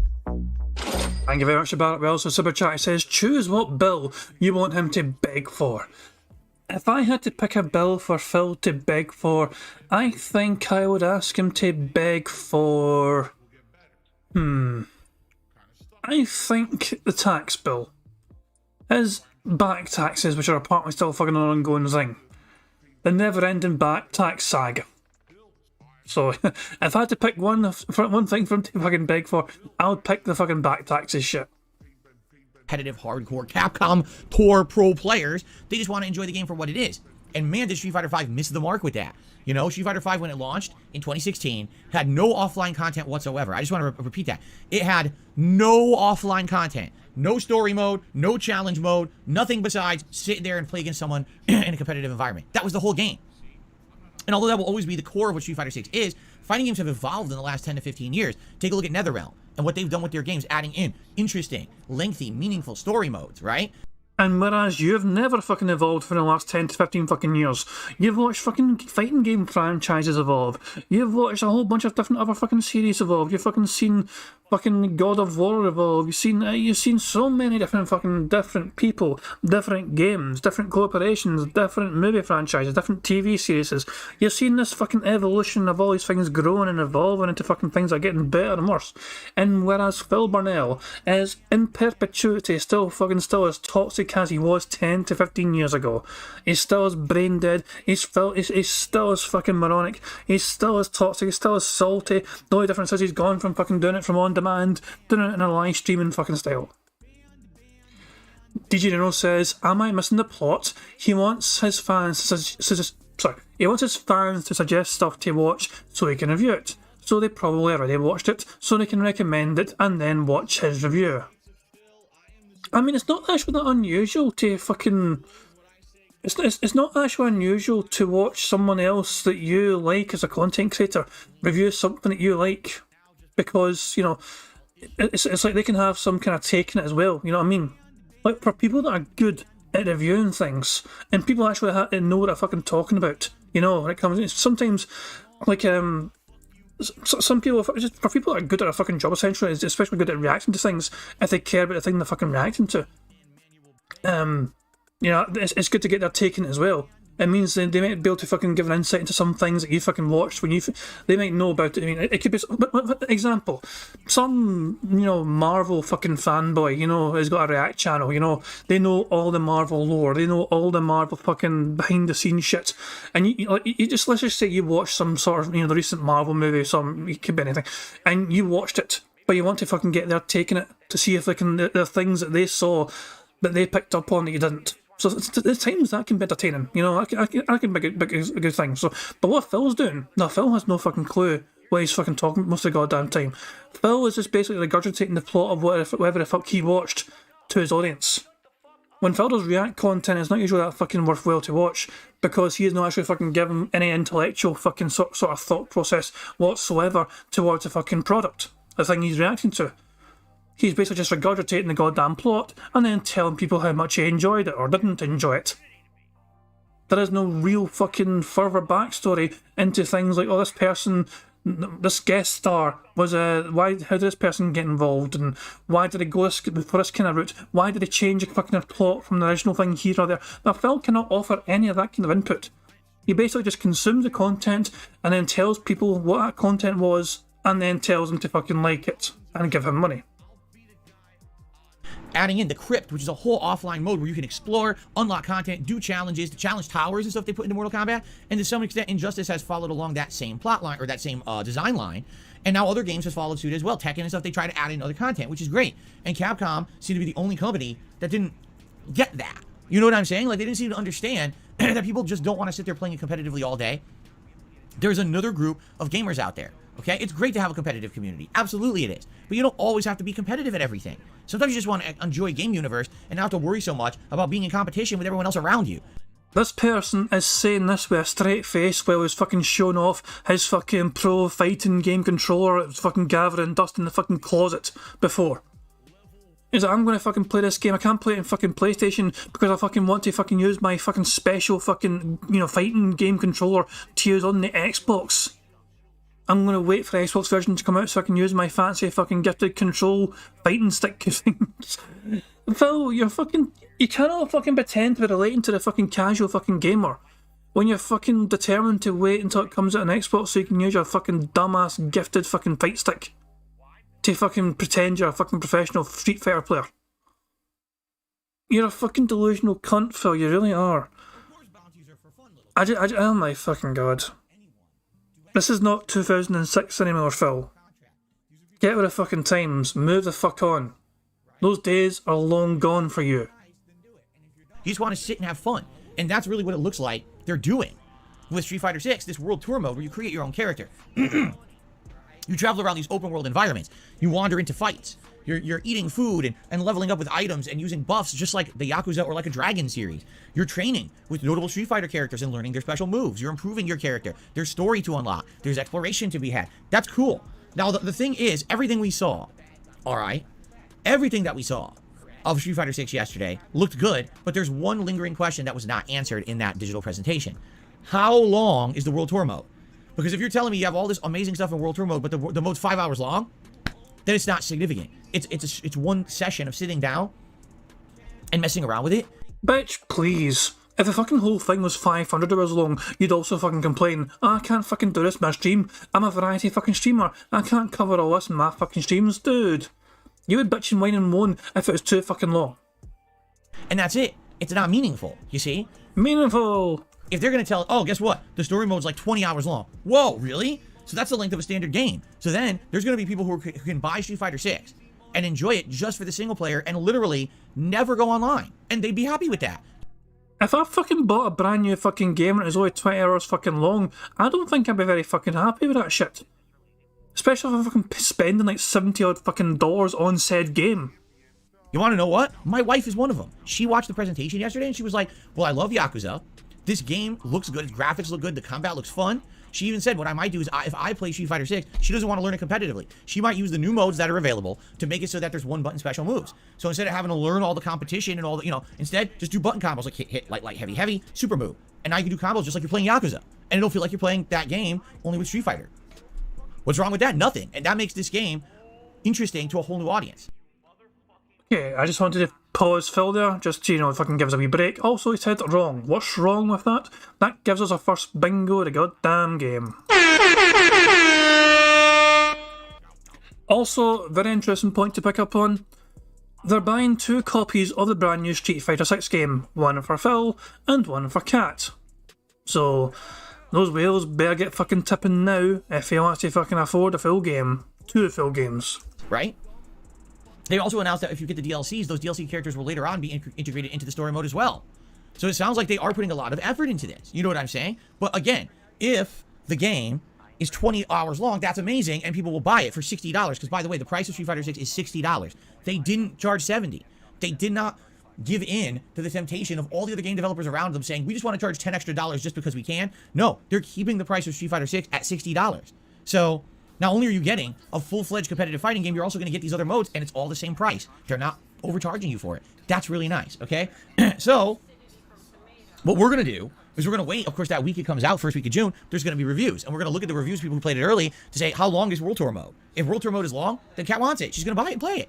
I Thank you very much, Barrett Wells. So Super Chat says, choose what bill you want him to beg for. If I had to pick a bill for Phil to beg for, I think I would ask him to beg for... I think the tax bill. His back taxes, which are apparently still fucking an ongoing thing. The never-ending back tax saga. So, if I had to pick one thing for him to fucking beg for, I would pick the fucking back taxes shit. Competitive, hardcore Capcom Tour Pro players. They just want to enjoy the game for what it is. And man, did Street Fighter V miss the mark with that. You know, Street Fighter V, when it launched in 2016, had no offline content whatsoever. I just want to repeat that. It had no offline content. No story mode, no challenge mode, nothing besides sit there and play against someone in a competitive environment. That was the whole game. And although that will always be the core of what Street Fighter 6 is, fighting games have evolved in the last 10 to 15 years. Take a look at NetherRealm and what they've done with their games, adding in interesting, lengthy, meaningful story modes, right? And whereas you've never fucking evolved for the last 10 to 15 fucking years, you've watched fucking fighting game franchises evolve. You've watched a whole bunch of different other fucking series evolve. You've fucking seen fucking God of War evolve. You've seen so many different people, different games, different corporations, different movie franchises, different TV series. You've seen this fucking evolution of all these things growing and evolving into fucking things that are getting better and worse. And whereas Phil Burnell is in perpetuity still as toxic as he was 10 to 15 years ago. He's still as brain dead. He's still as fucking moronic. He's still as toxic. He's still as salty. The only difference is he's gone from fucking doing it from on demand, doing it in a live streaming fucking style. DJ Nero says, am I missing the plot? He wants his fans to suggest stuff to watch so he can review it. So they probably already watched it, so they can recommend it and then watch his review. I mean, it's not actually that unusual to fucking... It's not actually unusual to watch someone else that you like as a content creator review something that you like, because, you know, it's like they can have some kind of take in it as well, you know what I mean? Like, for people that are good at reviewing things, and people actually know what they're fucking talking about, you know, when it comes... Sometimes, like, some people, just for people that are good at a fucking job, essentially, especially good at reacting to things, if they care about the thing they're fucking reacting to, you know, it's good to get their take in it as well. It means they might be able to fucking give an insight into some things that you fucking watched when they might know about it. I mean, it could be, example, some, you know, Marvel fucking fanboy, you know, has got a React channel, you know, they know all the Marvel lore, they know all the Marvel fucking behind the scenes shit, and you just, let's just say you watch some sort of, you know, the recent Marvel movie, it could be anything, and you watched it, but you want to fucking get their take in it to see if there are things that they saw that they picked up on that you didn't. So at times that can be entertaining, you know, I can make a good thing. So, but what Phil's doing, no, Phil has no fucking clue what he's fucking talking about most of the goddamn time. Phil is just basically regurgitating the plot of whatever the fuck he watched to his audience. When Phil does react content, it's not usually that fucking worthwhile to watch, because he is not actually fucking given any intellectual fucking sort of thought process whatsoever towards the fucking product, the thing he's reacting to. He's basically just regurgitating the goddamn plot and then telling people how much he enjoyed it or didn't enjoy it. There is no real fucking further backstory into things like, oh, this person, this guest star was how did this person get involved, and why did they go for this kind of route? Why did they change the fucking plot from the original thing here or there? Now, Phil cannot offer any of that kind of input. He basically just consumes the content and then tells people what that content was, and then tells them to fucking like it and give him money. Adding in the Crypt, which is a whole offline mode where you can explore, unlock content, do challenges, the challenge towers and stuff they put into Mortal Kombat, and to some extent Injustice has followed along that same plot line, or that same design line, and now other games have followed suit as well. Tekken and stuff, they try to add in other content, which is great, and Capcom seemed to be the only company that didn't get that. You know what I'm saying? Like, they didn't seem to understand that people just don't want to sit there playing it competitively all day. There's another group of gamers out there. Okay, it's great to have a competitive community. Absolutely it is. But you don't always have to be competitive at everything. Sometimes you just want to enjoy game universe and not have to worry so much about being in competition with everyone else around you. This person is saying this with a straight face while he's fucking showing off his fucking pro fighting game controller that was fucking gathering dust in the fucking closet before. He's like, I'm going to fucking play this game. I can't play it in fucking PlayStation because I fucking want to fucking use my fucking special fucking, you know, fighting game controller to use on the Xbox. I'm gonna wait for the Xbox version to come out so I can use my fancy fucking gifted control fighting stick things. Phil, you cannot fucking pretend to be relating to the fucking casual fucking gamer when you're fucking determined to wait until it comes out on Xbox so you can use your fucking dumbass gifted fucking fight stick to fucking pretend you're a fucking professional Street Fighter player. You're a fucking delusional cunt, Phil, you really are. Oh my fucking god. This is not 2006 anymore, Phil. Get with the fucking times. Move the fuck on. Those days are long gone for you. You just want to sit and have fun. And that's really what it looks like they're doing with Street Fighter 6, this World Tour mode where you create your own character. You travel around these open world environments. You wander into fights. You're eating food and leveling up with items and using buffs just like the Yakuza or like a Dragon series. You're training with notable Street Fighter characters and learning their special moves. You're improving your character. There's story to unlock. There's exploration to be had. That's cool. Now, the thing is, everything we saw, all right, everything that we saw of Street Fighter 6 yesterday looked good, but there's one lingering question that was not answered in that digital presentation. How long is the World Tour mode? Because if you're telling me you have all this amazing stuff in World Tour mode, but the mode's 5 hours long, then it's not significant. It's one session of sitting down and messing around with it. Bitch, please. If the fucking whole thing was 500 hours long, you'd also fucking complain, I can't fucking do this in my stream. I'm a variety fucking streamer. I can't cover all this in my fucking streams, dude. You would bitch and whine and moan if it was too fucking long. And that's it. It's not meaningful, you see? Meaningful! If they're going to tell, oh, guess what? The story mode's like 20 hours long. Whoa, really? So that's the length of a standard game. So then there's going to be people who can buy Street Fighter 6 and enjoy it just for the single player and literally never go online. And they'd be happy with that. If I fucking bought a brand new fucking game and it was only 20 hours fucking long, I don't think I'd be very fucking happy with that shit. Especially if I'm fucking spending like 70 odd fucking dollars on said game. You want to know what? My wife is one of them. She watched the presentation yesterday and she was like, well, I love Yakuza. This game looks good. Its graphics look good. The combat looks fun. She even said what I might do is if I play Street Fighter 6, she doesn't want to learn it competitively. She might use the new modes that are available to make it so that there's one button special moves. So instead of having to learn all the competition and all the, instead just do button combos like hit, light, heavy, heavy, super move. And now you can do combos just like you're playing Yakuza. And it'll feel like you're playing that game only with Street Fighter. What's wrong with that? Nothing. And that makes this game interesting to a whole new audience. Okay, I just wanted to pause Phil there, just to, fucking give us a wee break. Also, he said wrong. What's wrong with that? That gives us our first bingo of the goddamn game. Also, very interesting point to pick up on. They're buying 2 copies of the brand new Street Fighter 6 game. One for Phil, and one for Kat. So, those whales better get fucking tipping now if they want to fucking afford a full game. 2 full games. Right? They also announced that if you get the DLCs, those DLC characters will later on be integrated into the story mode as well. So it sounds like they are putting a lot of effort into this. You know what I'm saying? But again, if the game is 20 hours long, that's amazing, and people will buy it for $60. Because by the way, the price of Street Fighter 6 is $60. They didn't charge $70. They did not give in to the temptation of all the other game developers around them saying, we just want to charge $10 extra just because we can. No, they're keeping the price of Street Fighter 6 at $60. So not only are you getting a full-fledged competitive fighting game, you're also going to get these other modes, and it's all the same price. They're not overcharging you for it. That's really nice, okay? So, what we're going to do is we're going to wait. Of course, that week it comes out, first week of June, there's going to be reviews. And we're going to look at the reviews, people who played it early, to say, how long is World Tour mode? If World Tour mode is long, then Kat wants it. She's going to buy it and play it.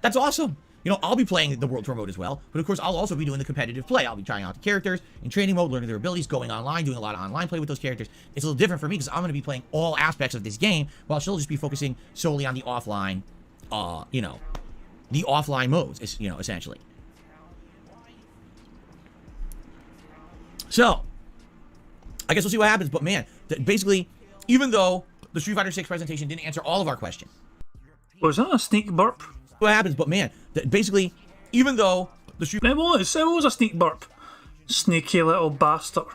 That's awesome. I'll be playing the World Tour mode as well, but of course, I'll also be doing the competitive play. I'll be trying out the characters in training mode, learning their abilities, going online, doing a lot of online play with those characters. It's a little different for me because I'm going to be playing all aspects of this game, while she'll just be focusing solely on the offline, the offline modes, essentially. So, I guess we'll see what happens, but man, basically, even though the Street Fighter 6 presentation didn't answer all of our questions. Was that a sneak burp? What happens, but man, basically, even though the Street It was a sneak burp. Sneaky little bastard.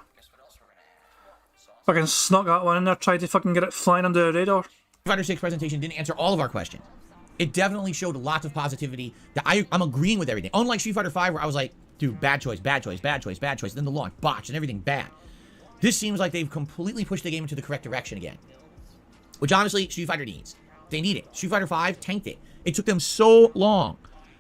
Fucking snuck that one in there, tried to fucking get it flying under the radar. Fighter 6 presentation didn't answer all of our questions. It definitely showed lots of positivity that I'm agreeing with everything. Unlike Street Fighter 5, where I was like, dude, bad choice, bad choice, bad choice, bad choice. Then the launch, botched, and everything bad. This seems like they've completely pushed the game into the correct direction again. Which honestly, Street Fighter needs. They need it. Street Fighter 5 tanked it. It took them so long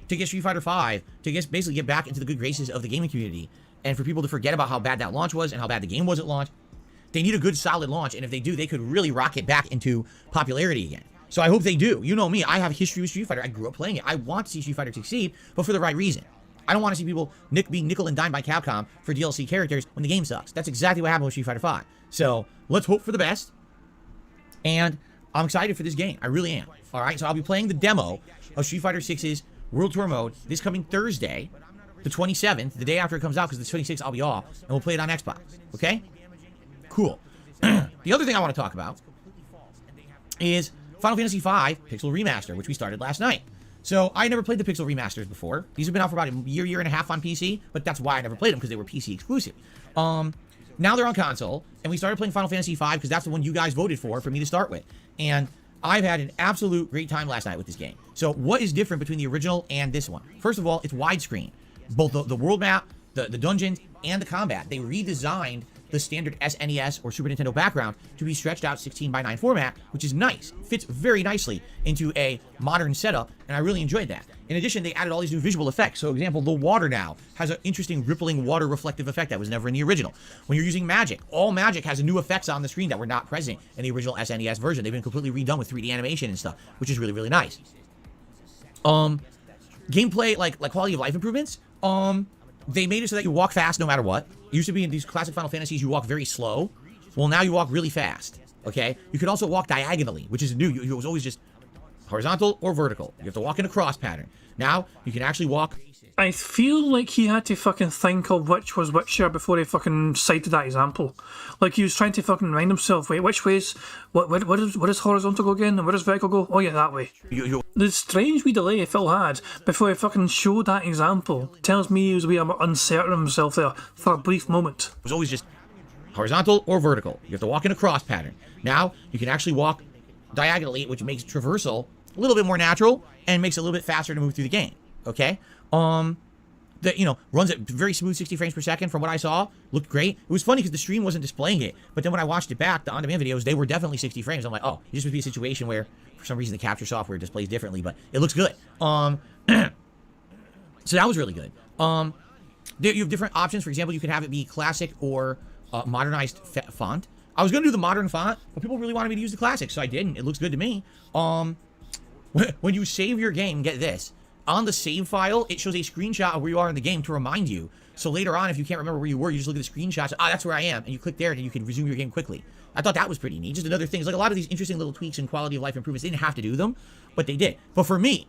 to get Street Fighter 5 to basically get back into the good graces of the gaming community, and for people to forget about how bad that launch was and how bad the game was at launch. They need a good solid launch, and if they do, they could really rocket back into popularity again. So I hope they do. You know me, I have a history with Street Fighter. I grew up playing it. I want to see Street Fighter succeed, but for the right reason. I don't want to see people being nickel and dime by Capcom for DLC characters when the game sucks. That's exactly what happened with Street Fighter V. So let's hope for the best. And I'm excited for this game. I really am. All right, so I'll be playing the demo of Street Fighter 6's World Tour Mode this coming Thursday, the 27th, the day after it comes out, because the 26th I'll be off, and we'll play it on Xbox. Okay? Cool. The other thing I want to talk about is Final Fantasy V Pixel Remaster, which we started last night. So I never played the Pixel Remasters before. These have been out for about a year and a half on PC, but that's why I never played them, because they were PC exclusive. Now they're on console, and we started playing Final Fantasy V because that's the one you guys voted for me to start with. And I've had an absolute great time last night with this game. So what is different between the original and this one? First of all, it's widescreen. Both the world map, the dungeons, and the combat. They redesigned the standard SNES or Super Nintendo background to be stretched out 16:9 format, which is nice. Fits very nicely into a modern setup, and I really enjoyed that. In addition, they added all these new visual effects. So, for example, the water now has an interesting rippling water reflective effect that was never in the original. When you're using magic, all magic has new effects on the screen that were not present in the original SNES version. They've been completely redone with 3D animation and stuff, which is really, really nice. Gameplay, like quality of life improvements, they made it so that you walk fast no matter what. It used to be in these classic Final Fantasies, you walk very slow. Well, now you walk really fast, okay? You could also walk diagonally, which is new. It was always just horizontal or vertical. You have to walk in a cross pattern. Now, you can actually walk... I feel like he had to fucking think of which was which here before he fucking cited that example. Like he was trying to fucking remind himself, wait, which way's... Where does horizontal go again? And where does vertical go? Oh yeah, that way. The strange wee delay Phil had before he fucking showed that example tells me he was a wee uncertain of himself there for a brief moment. It was always just horizontal or vertical. You have to walk in a cross pattern. Now, you can actually walk diagonally, which makes traversal a little bit more natural and makes it a little bit faster to move through the game. Okay? That, you know, runs at very smooth 60 frames per second from what I saw. Looked great. It was funny because the stream wasn't displaying it, but then when I watched it back, the on-demand videos, they were definitely 60 frames. I'm like, oh, this would be a situation where for some reason the capture software displays differently, but it looks good. So that was really good. You have different options. For example, you could have it be classic or modernized font. I was going to do the modern font, but people really wanted me to use the classic, so I didn't. It looks good to me. When you save your game, get this. On the save file, it shows a screenshot of where you are in the game to remind you. So later on, if you can't remember where you were, you just look at the screenshots. Ah, that's where I am. And you click there, and you can resume your game quickly. I thought that was pretty neat. Just another thing. It's like a lot of these interesting little tweaks and quality of life improvements. They didn't have to do them, but they did. But for me,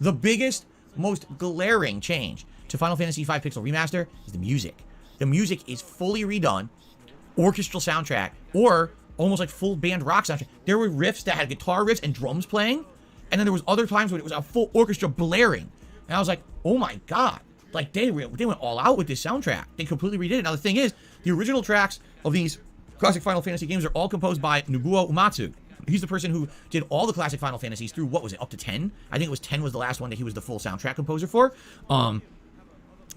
the biggest, most glaring change to Final Fantasy V Pixel Remaster is the music. The music is fully redone, orchestral soundtrack, or almost like full band rock soundtrack. There were riffs that had guitar riffs and drums playing. And then there was other times when it was a full orchestra blaring. And I was like, oh my god. Like, they went all out with this soundtrack. They completely redid it. Now, the thing is, the original tracks of these classic Final Fantasy games are all composed by Nobuo Uematsu. He's the person who did all the classic Final Fantasies through, what was it, up to 10? I think it was 10 was the last one that he was the full soundtrack composer for.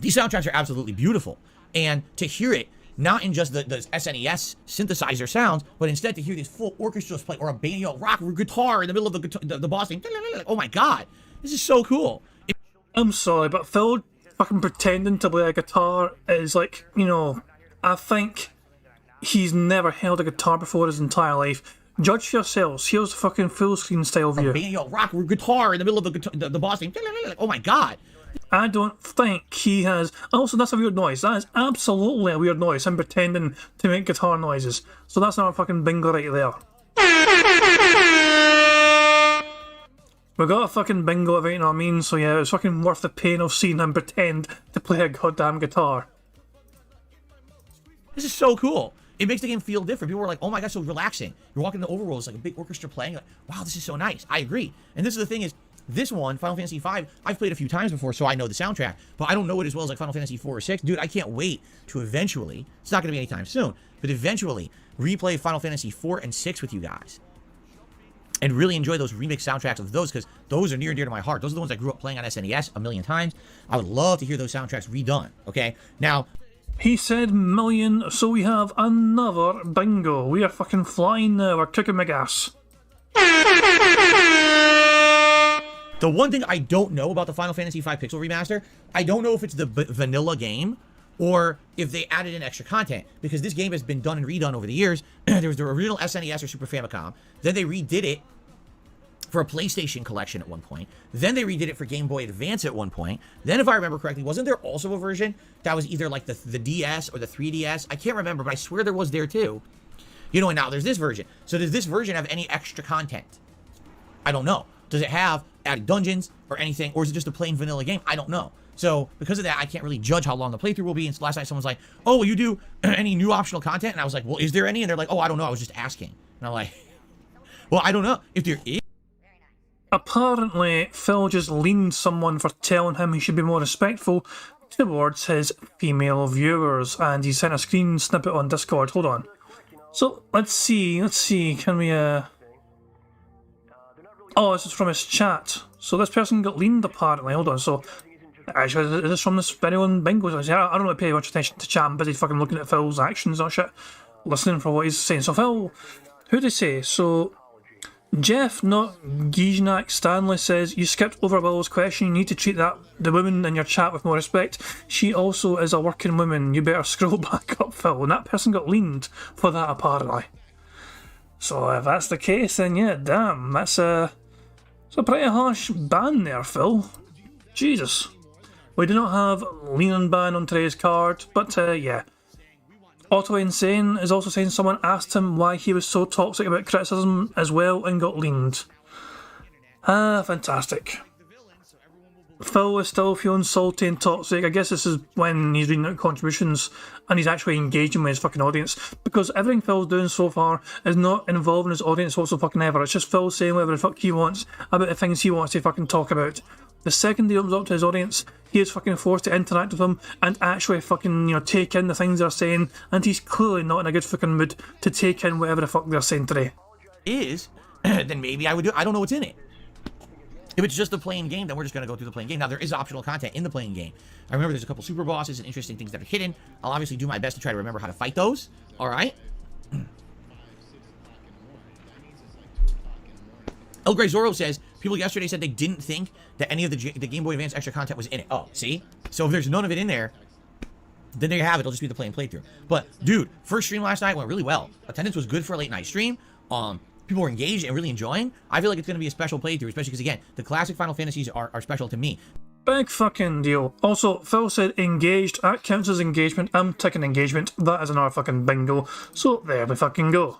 These soundtracks are absolutely beautiful. And to hear it, not in just the SNES synthesizer sounds, but instead to hear these full orchestras play, or a band, you know, rock guitar in the middle of the boss thing. Oh my god, this is so cool. I'm sorry, but Phil fucking pretending to play a guitar is like, you know, I think he's never held a guitar before his entire life. Judge for yourselves. Here's the fucking full screen style view. A band, you know, rock guitar in the middle of the boss thing. Oh my god. I don't think he has... Also, that's a weird noise. That is absolutely a weird noise, him pretending to make guitar noises. So that's not a fucking bingo right there. We got a fucking bingo of it, you know what I mean? So yeah, it was fucking worth the pain of seeing him pretend to play a goddamn guitar. This is so cool. It makes the game feel different. People were like, oh my god, so relaxing. You're walking in the overworld, it's like a big orchestra playing. Like, wow, this is so nice. I agree. And this is the thing is, this one, Final Fantasy V, I've played a few times before, so I know the soundtrack, but I don't know it as well as like Final Fantasy 4 or 6. Dude, I can't wait to eventually, it's not going to be anytime soon, but eventually replay Final Fantasy 4 and 6 with you guys. And really enjoy those remix soundtracks of those, because those are near and dear to my heart. Those are the ones I grew up playing on SNES a million times. I would love to hear those soundtracks redone, okay? Now... He said million, so we have another bingo. We are fucking flying now, we're kicking my gas. The one thing I don't know about the Final Fantasy V Pixel Remaster, I don't know if it's the vanilla game or if they added in extra content, because this game has been done and redone over the years. There was the original SNES or Super Famicom, then they redid it for a PlayStation collection at one point, then they redid it for Game Boy Advance at one point, then if I remember correctly, wasn't there also a version that was either like the DS or the 3DS? I can't remember, but I swear there was there too. You know, and now there's this version. So does this version have any extra content? I don't know. Does it have added dungeons or anything, or is it just a plain vanilla game? I don't know. So because of that, I can't really judge how long the playthrough will be. And last night someone's like, oh, will you do any new optional content? And I was like, well, is there any? And they're like, oh, I don't know, I was just asking. And I'm like, well, I don't know. If there is. Apparently, Phil just leaned someone for telling him he should be more respectful towards his female viewers, and he sent a screen snippet on Discord. Hold on. So, let's see, can we, Oh, this is from his chat. So this person got leaned, apparently. Hold on, so... Actually, is this from this video on Bingo? I don't really pay much attention to chat. I'm busy fucking looking at Phil's actions and shit. Listening for what he's saying. So Phil, who'd he say? So... Jeff, not Giznak Stanley, says, you skipped over Willow's question. You need to treat the woman in your chat with more respect. She also is a working woman. You better scroll back up, Phil. And that person got leaned for that, apparently. So if that's the case, then yeah, damn, it's a pretty harsh ban there, Phil. Jesus. We do not have lean ban on today's card, but yeah. Otto Insane is also saying someone asked him why he was so toxic about criticism as well and got leaned. Ah, fantastic. Phil is still feeling salty and toxic. I guess this is when he's reading out contributions and he's actually engaging with his fucking audience, because everything Phil's doing so far is not involving his audience whatsoever. It's just Phil saying whatever the fuck he wants about the things he wants to fucking talk about. The second he opens up to his audience, he is fucking forced to interact with them and actually fucking, you know, take in the things they're saying, and he's clearly not in a good fucking mood to take in whatever the fuck they're saying today. Then maybe I would do. I don't know what's in it. If it's just a playing game, then we're just going to go through the playing game. Now, there is optional content in the playing game. I remember there's a couple super bosses and interesting things that are hidden. I'll obviously do my best to try to remember how to fight those. All right? El Grey Zorro says, people yesterday said they didn't think that any of the Game Boy Advance extra content was in it. Oh, see? So if there's none of it in there, then there you have it. It'll just be the plain playthrough. But, dude, first stream last night went really well. Attendance was good for a late night stream. People were engaged and really enjoying. I feel like it's going to be a special playthrough, especially because, again, the classic Final Fantasies are special to me. Big fucking deal. Also, Phil said engaged. That counts as engagement. I'm ticking engagement. That is another fucking bingo. So there we fucking go.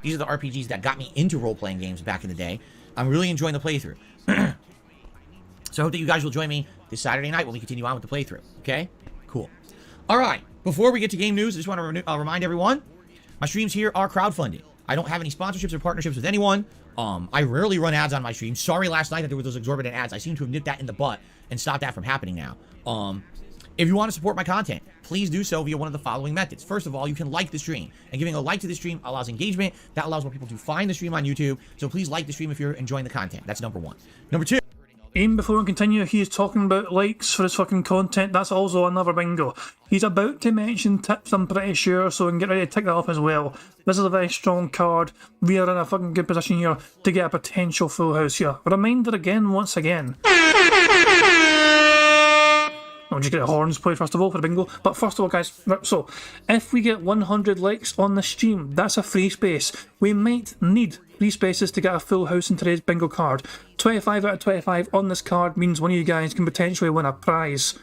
These are the RPGs that got me into role-playing games back in the day. I'm really enjoying the playthrough. So I hope that you guys will join me this Saturday night when we continue on with the playthrough. Okay? Cool. All right. Before we get to game news, I just want to remind everyone, my streams here are crowdfunded. I don't have any sponsorships or partnerships with anyone. I rarely run ads on my stream. Sorry last night that there were those exorbitant ads. I seem to have nipped that in the butt and stopped that from happening now. If you want to support my content, please do so via one of the following methods. First of all, you can like the stream. And giving a like to the stream allows engagement. That allows more people to find the stream on YouTube. So please like the stream if you're enjoying the content. That's number one. Number two. Even before we continue, he's talking about likes for his fucking content. That's also another bingo. He's about to mention tips, I'm pretty sure, so we can get ready to tick that off as well. This is a very strong card. We are in a fucking good position here to get a potential full house here. A reminder again, once again. I'll just get the horns played first of all for the bingo. But first of all, guys, so if we get 100 likes on the stream, that's a free space. We might need 3 spaces to get a full house in today's bingo card. 25 out of 25 on this card means one of you guys can potentially win a prize.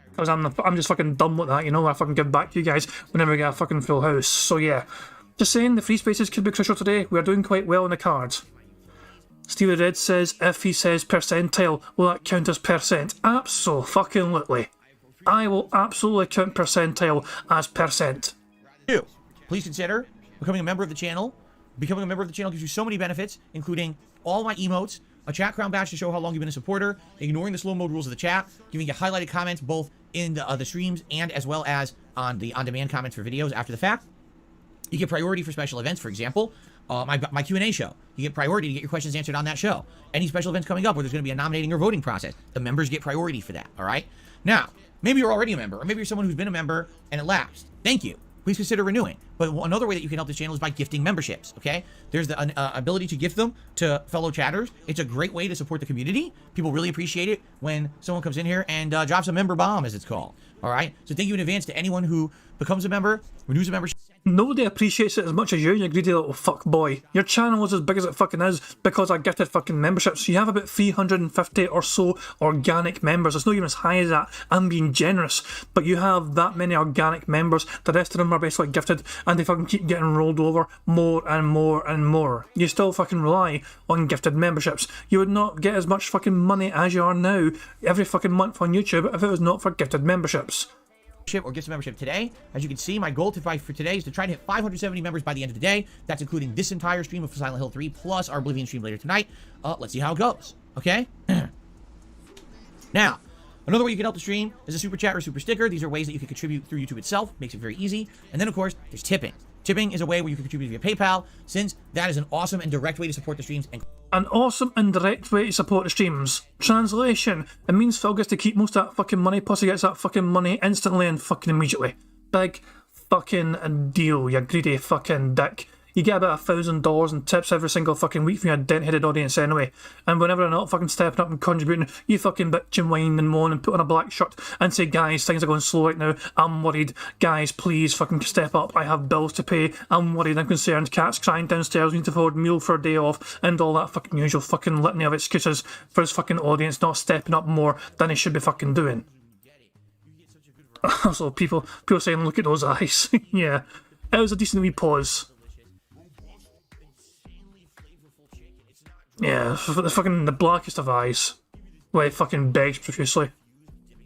Because I'm just fucking dumb with that, you know. I fucking give back to you guys whenever we get a fucking full house. So yeah, just saying the free spaces could be crucial today. We are doing quite well on the cards. Stevie Red says, if he says percentile, will that count as percent? Absolutely. I will absolutely count percentile as percent. Please consider becoming a member of the channel. Becoming a member of the channel gives you so many benefits, including all my emotes, a chat crown badge to show how long you've been a supporter, ignoring the slow mode rules of the chat, giving you highlighted comments both in the streams and as well as on the on-demand comments for videos after the fact. You get priority for special events, for example. My Q&A show. You get priority to get your questions answered on that show. Any special events coming up where there's going to be a nominating or voting process, the members get priority for that, all right? Now, maybe you're already a member, or maybe you're someone who's been a member and it lapsed. Thank you. please consider renewing. But another way that you can help this channel is by gifting memberships, okay? There's the ability to gift them to fellow chatters. It's a great way to support the community. People really appreciate it when someone comes in here and drops a member bomb, as it's called, all right? So thank you in advance to anyone who becomes a member, renews a membership. Nobody appreciates it as much as you greedy little fuck boy. Your channel is as big as it fucking is because I gifted fucking memberships. You have about 350 or so organic members. It's not even as high as that. I'm being generous. But you have that many organic members. The rest of them are basically gifted and they fucking keep getting rolled over more and more and more. You still fucking rely on gifted memberships. You would not get as much fucking money as you are now every fucking month on YouTube if it was not for gifted memberships. Or gift membership today. As you can see, my goal for today is to try to hit 570 members by the end of the day. That's including this entire stream of Silent Hill 3 plus our Oblivion stream later tonight. Let's see how it goes. Okay? Now, another way you can help the stream is a super chat or super sticker. These are ways that you can contribute through YouTube itself. Makes it very easy. And then, of course, there's tipping. Tipping is a way where you can contribute via PayPal, since that is an awesome and direct way to support the streams. An awesome and direct way to support the streams. Translation. It means Phil gets to keep most of that fucking money, plus he gets that fucking money instantly and fucking immediately. Big fucking deal, you greedy fucking dick. You get about $1,000 in tips every single fucking week from your dent-headed audience anyway. And whenever they're not fucking stepping up and contributing, you fucking bitch and whine and moan and put on a black shirt and say, guys, things are going slow right now. I'm worried. Guys, please fucking step up. I have bills to pay. I'm worried. I'm concerned. Cat's crying downstairs. We need to afford meal for a day off. And all that fucking usual fucking litany of excuses for his fucking audience not stepping up more than he should be fucking doing. Also, people saying, look at those eyes. Yeah. It was a decent wee pause. Yeah, the blackest of eyes. Where he fucking begs profusely.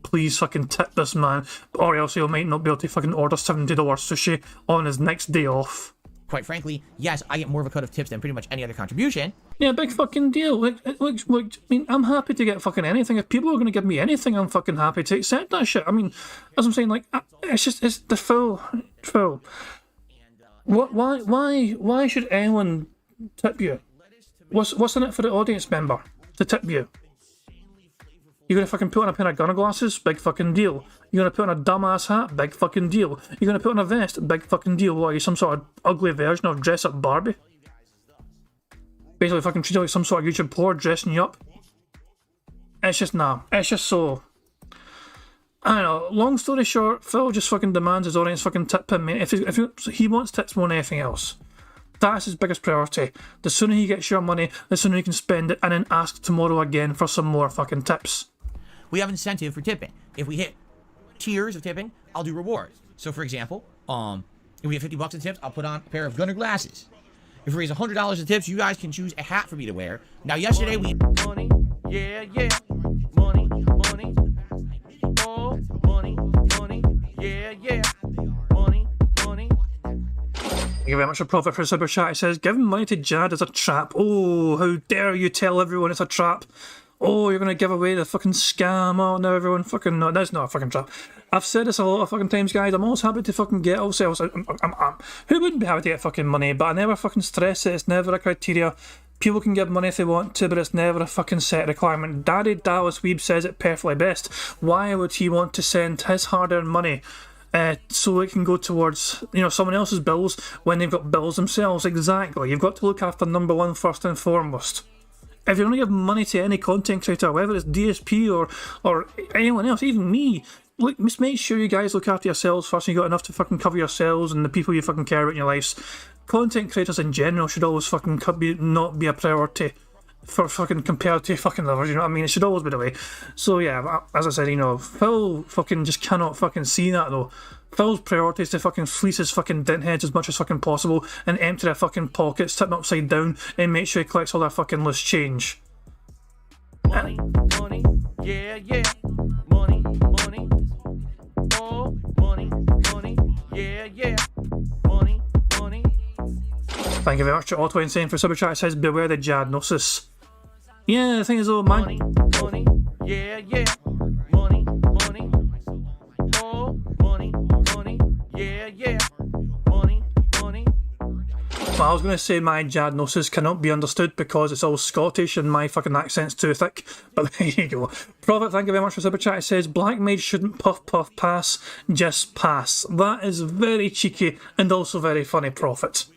Please fucking tip this man, or else he might not be able to fucking order $70 sushi on his next day off. Quite frankly, yes, I get more of a cut of tips than pretty much any other contribution. Yeah, big fucking deal. Like, I mean, I'm happy to get fucking anything. If people are going to give me anything, I'm fucking happy to accept that shit. I mean, as I'm saying, like, it's the Phil. Why should anyone tip you? What's in it for the audience member to tip you? You're gonna fucking put on a pair of gunner glasses? Big fucking deal. You're gonna put on a dumbass hat? Big fucking deal. You're gonna put on a vest? Big fucking deal. What, are you some sort of ugly version of dress up Barbie? Basically fucking treat you like some sort of YouTube poor dressing you up. It's just, nah. It's just so... I don't know. Long story short, Phil just fucking demands his audience fucking tip him, mate. If he wants tips more than anything else. That's his biggest priority. The sooner he gets your money, the sooner he can spend it and then ask tomorrow again for some more fucking tips. We have incentive for tipping. If we hit tiers of tipping, I'll do rewards. So for example, if we have $50 in tips, I'll put on a pair of gunner glasses. If we raise $100 in tips, you guys can choose a hat for me to wear. Now yesterday we... Money, yeah, yeah. Money, money. Oh, money, money. Yeah, yeah. Money, money. Thank you very much for Profit for the Super Chat. It says, giving money to Jad is a trap. Oh, how dare you tell everyone it's a trap. Oh, you're going to give away the fucking scam. Oh, no, everyone fucking... No, that's not a fucking trap. I've said this a lot of fucking times, guys. I'm always happy to fucking get... Who wouldn't be happy to get fucking money? But I never fucking stress it. It's never a criteria. People can give money if they want to, but it's never a fucking set requirement. Daddy Dallas Weeb says it perfectly best. Why would he want to send his hard-earned money so it can go towards, someone else's bills when they've got bills themselves? Exactly. You've got to look after number one first and foremost. If you're going to give money to any content creator, whether it's DSP or anyone else, even me, look, just make sure you guys look after yourselves first and you got enough to fucking cover yourselves and the people you fucking care about in your lives. Content creators in general should always fucking not be a priority for fucking compared to fucking others, you know what I mean? It should always be the way. So yeah, as I said, Phil fucking just cannot fucking see that though. Phil's priority is to fucking fleece his fucking dent heads as much as fucking possible and empty their fucking pockets, tip them upside down and make sure he collects all their fucking loose change. Money, money, yeah, yeah. Money, money. Oh, money, money, yeah, yeah. Money, money. Thank you very much to Otto Insane for Super Chat. It says, beware the Jadnosis. Yeah, the thing is though, man. Money, money, yeah, yeah. Money, money. Oh, money, money, yeah, yeah. Money, money. Well, Well, I was going to say my diagnosis cannot be understood because it's all Scottish and my fucking accent's too thick. But there you go. Prophet, thank you very much for Super Chat. It says, Black Mage shouldn't puff puff pass, just pass. That is very cheeky and also very funny, Prophet.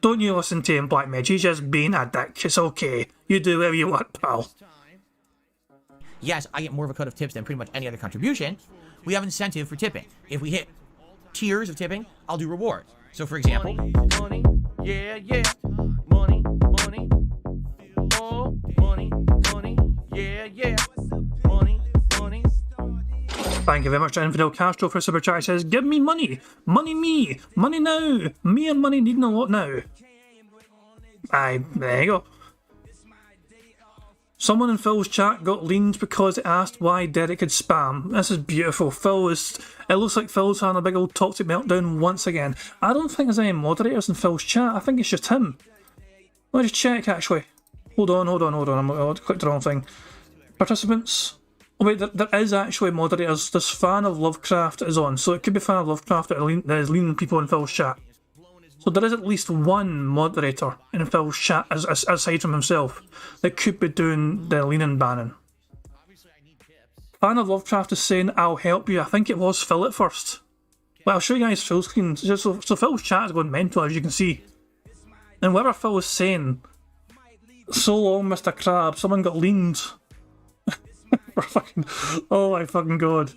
Don't you listen to him, Black Mage. He's just being a dick. It's okay. You do whatever you want, pal. Yes, I get more of a cut of tips than pretty much any other contribution. We have incentive for tipping. If we hit tiers of tipping, I'll do rewards. So for example, Money, yeah, yeah. Money, money. Oh, money, money. Yeah, yeah. Money, money. Thank you very much to Infidel Castro for Super Chat. It says, give me money. Money me. Money now. Me and money needing a lot now. Aye, there you go. Someone in Phil's chat got leaned because it asked why Derek had spam. This is beautiful. It looks like Phil's having a big old toxic meltdown once again. I don't think there's any moderators in Phil's chat. I think it's just him. Let me just check actually. Hold on. I clicked the wrong thing. Participants. Oh wait, there is actually moderators. This fan of Lovecraft is on, so it could be fan of Lovecraft that is leaning people in Phil's chat. So there is at least one moderator in Phil's chat, aside from himself, that could be doing the leaning banning. Fan of Lovecraft is saying, I'll help you. I think it was Phil at first. Well, I'll show you guys Phil's screen. So Phil's chat is going mental, as you can see. And whatever Phil was saying, so long, Mr. Crab, someone got leaned. Oh my fucking god.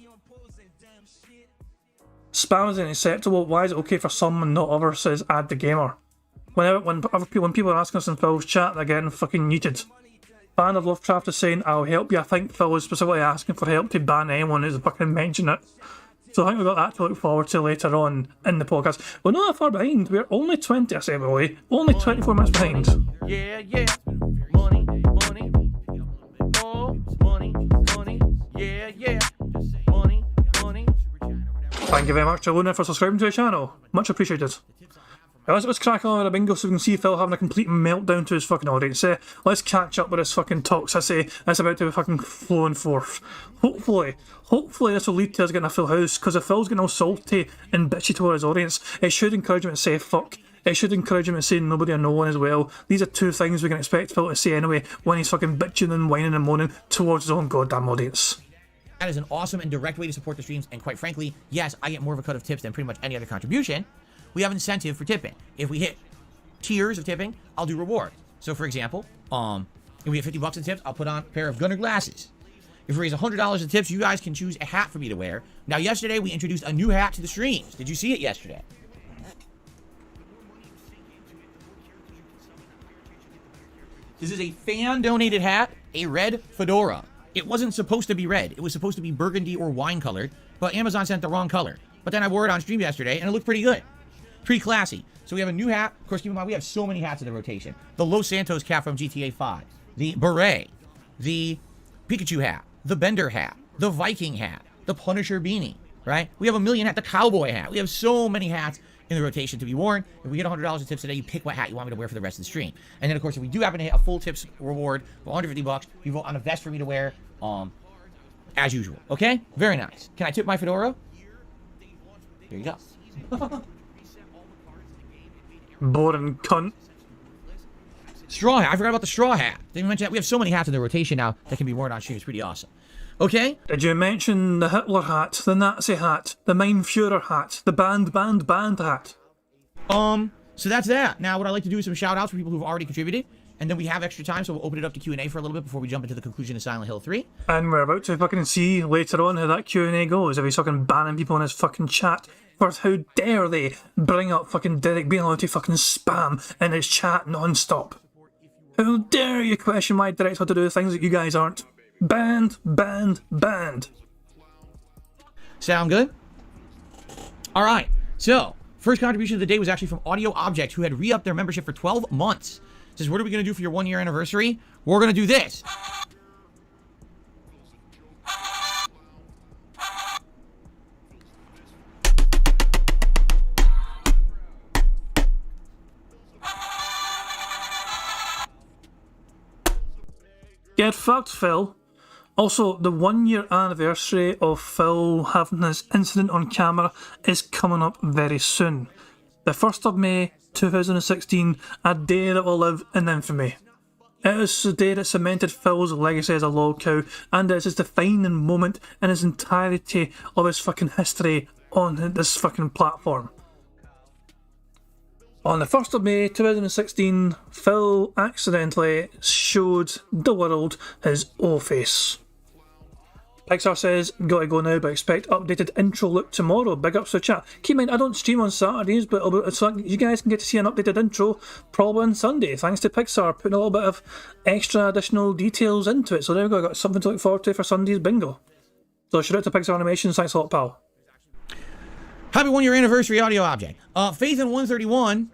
Spam is unacceptable. Why is it okay for some and not others? Says Add the Gamer. When people are asking us in Phil's chat, they're getting fucking muted. Fan of Lovecraft is saying, I'll help you. I think Phil is specifically asking for help to ban anyone who's fucking mentioned it. So I think we've got that to look forward to later on in the podcast. We're not that far behind. We're only 20, I say, Willie. Only 24 minutes behind. Yeah, yeah. Money, money. Oh, money, money. Yeah, yeah. Money, money. Thank you very much to Luna for subscribing to the channel. Much appreciated. Now, let's crack on with a bingo so we can see Phil having a complete meltdown to his fucking audience. Let's catch up with this fucking toxicity that's about to be fucking flowing forth. Hopefully this will lead to us getting a full house, because if Phil's getting all salty and bitchy toward his audience, it should encourage him to say fuck. It should encourage him to say nobody or no one as well. These are two things we can expect Phil to say anyway when he's fucking bitching and whining and moaning towards his own goddamn audience. that is an awesome and direct way to support the streams, and quite frankly, yes, I get more of a cut of tips than pretty much any other contribution. We have incentive for tipping. If we hit tiers of tipping, I'll do reward. So for example, if we get $50 in tips, I'll put on a pair of Gunner glasses. If we raise $100 in tips, you guys can choose a hat for me to wear. Now, yesterday, we introduced a new hat to the streams. Did you see it yesterday? This is a fan-donated hat, a red fedora. It wasn't supposed to be red. It was supposed to be burgundy or wine-colored, but Amazon sent the wrong color. But then I wore it on stream yesterday, and it looked pretty good. Pretty classy. So we have a new hat. Of course, keep in mind, we have so many hats in the rotation. The Los Santos cap from GTA 5. The beret. The Pikachu hat. The Bender hat. The Viking hat. The Punisher beanie. Right? We have a million hats. The cowboy hat. We have so many hats in the rotation to be worn. If we get $100 in tips today, you pick what hat you want me to wear for the rest of the stream. And then, of course, if we do happen to hit a full tips reward for $150, you vote on a vest for me to wear, as usual. Okay? Very nice. Can I tip my fedora? There you go. Boring cunt. Straw hat. I forgot about the straw hat. Didn't even mention that. We have so many hats in the rotation now that can be worn on stream. It's pretty awesome. Okay? Did you mention the Hitler hat, the Nazi hat, the Mein Führer hat, the band hat? So that's that. Now, what I'd like to do is some shout-outs for people who've already contributed. And then we have extra time, so we'll open it up to Q&A for a little bit before we jump into the conclusion of Silent Hill 3. And we're about to fucking see later on how that Q&A goes, if he's fucking banning people in his fucking chat for how dare they bring up fucking Derek being allowed to fucking spam in his chat non-stop. How dare you question my director to do things that you guys aren't. Banned. Sound good? All right. So, first contribution of the day was actually from Audio Object, who had re-upped their membership for 12 months. Says, what are we going to do for your 1-year anniversary? We're going to do this. Get fucked, Phil. Also, the 1-year anniversary of Phil having his incident on camera is coming up very soon. The 1st of May 2016, a day that will live in infamy. It is the day that cemented Phil's legacy as a lolcow, and it's his defining moment in his entirety of his fucking history on this fucking platform. On the 1st of May 2016, Phil accidentally showed the world his O-face. Pixar says, gotta go now, but expect updated intro look tomorrow. Big ups to the chat. Keep in mind, I don't stream on Saturdays, but you guys can get to see an updated intro probably on Sunday, thanks to Pixar putting a little bit of extra additional details into it. So there we go, I got something to look forward to for Sunday's bingo. So shout out to Pixar Animations, thanks a lot, pal. Happy 1 year anniversary audio object. Faith in 131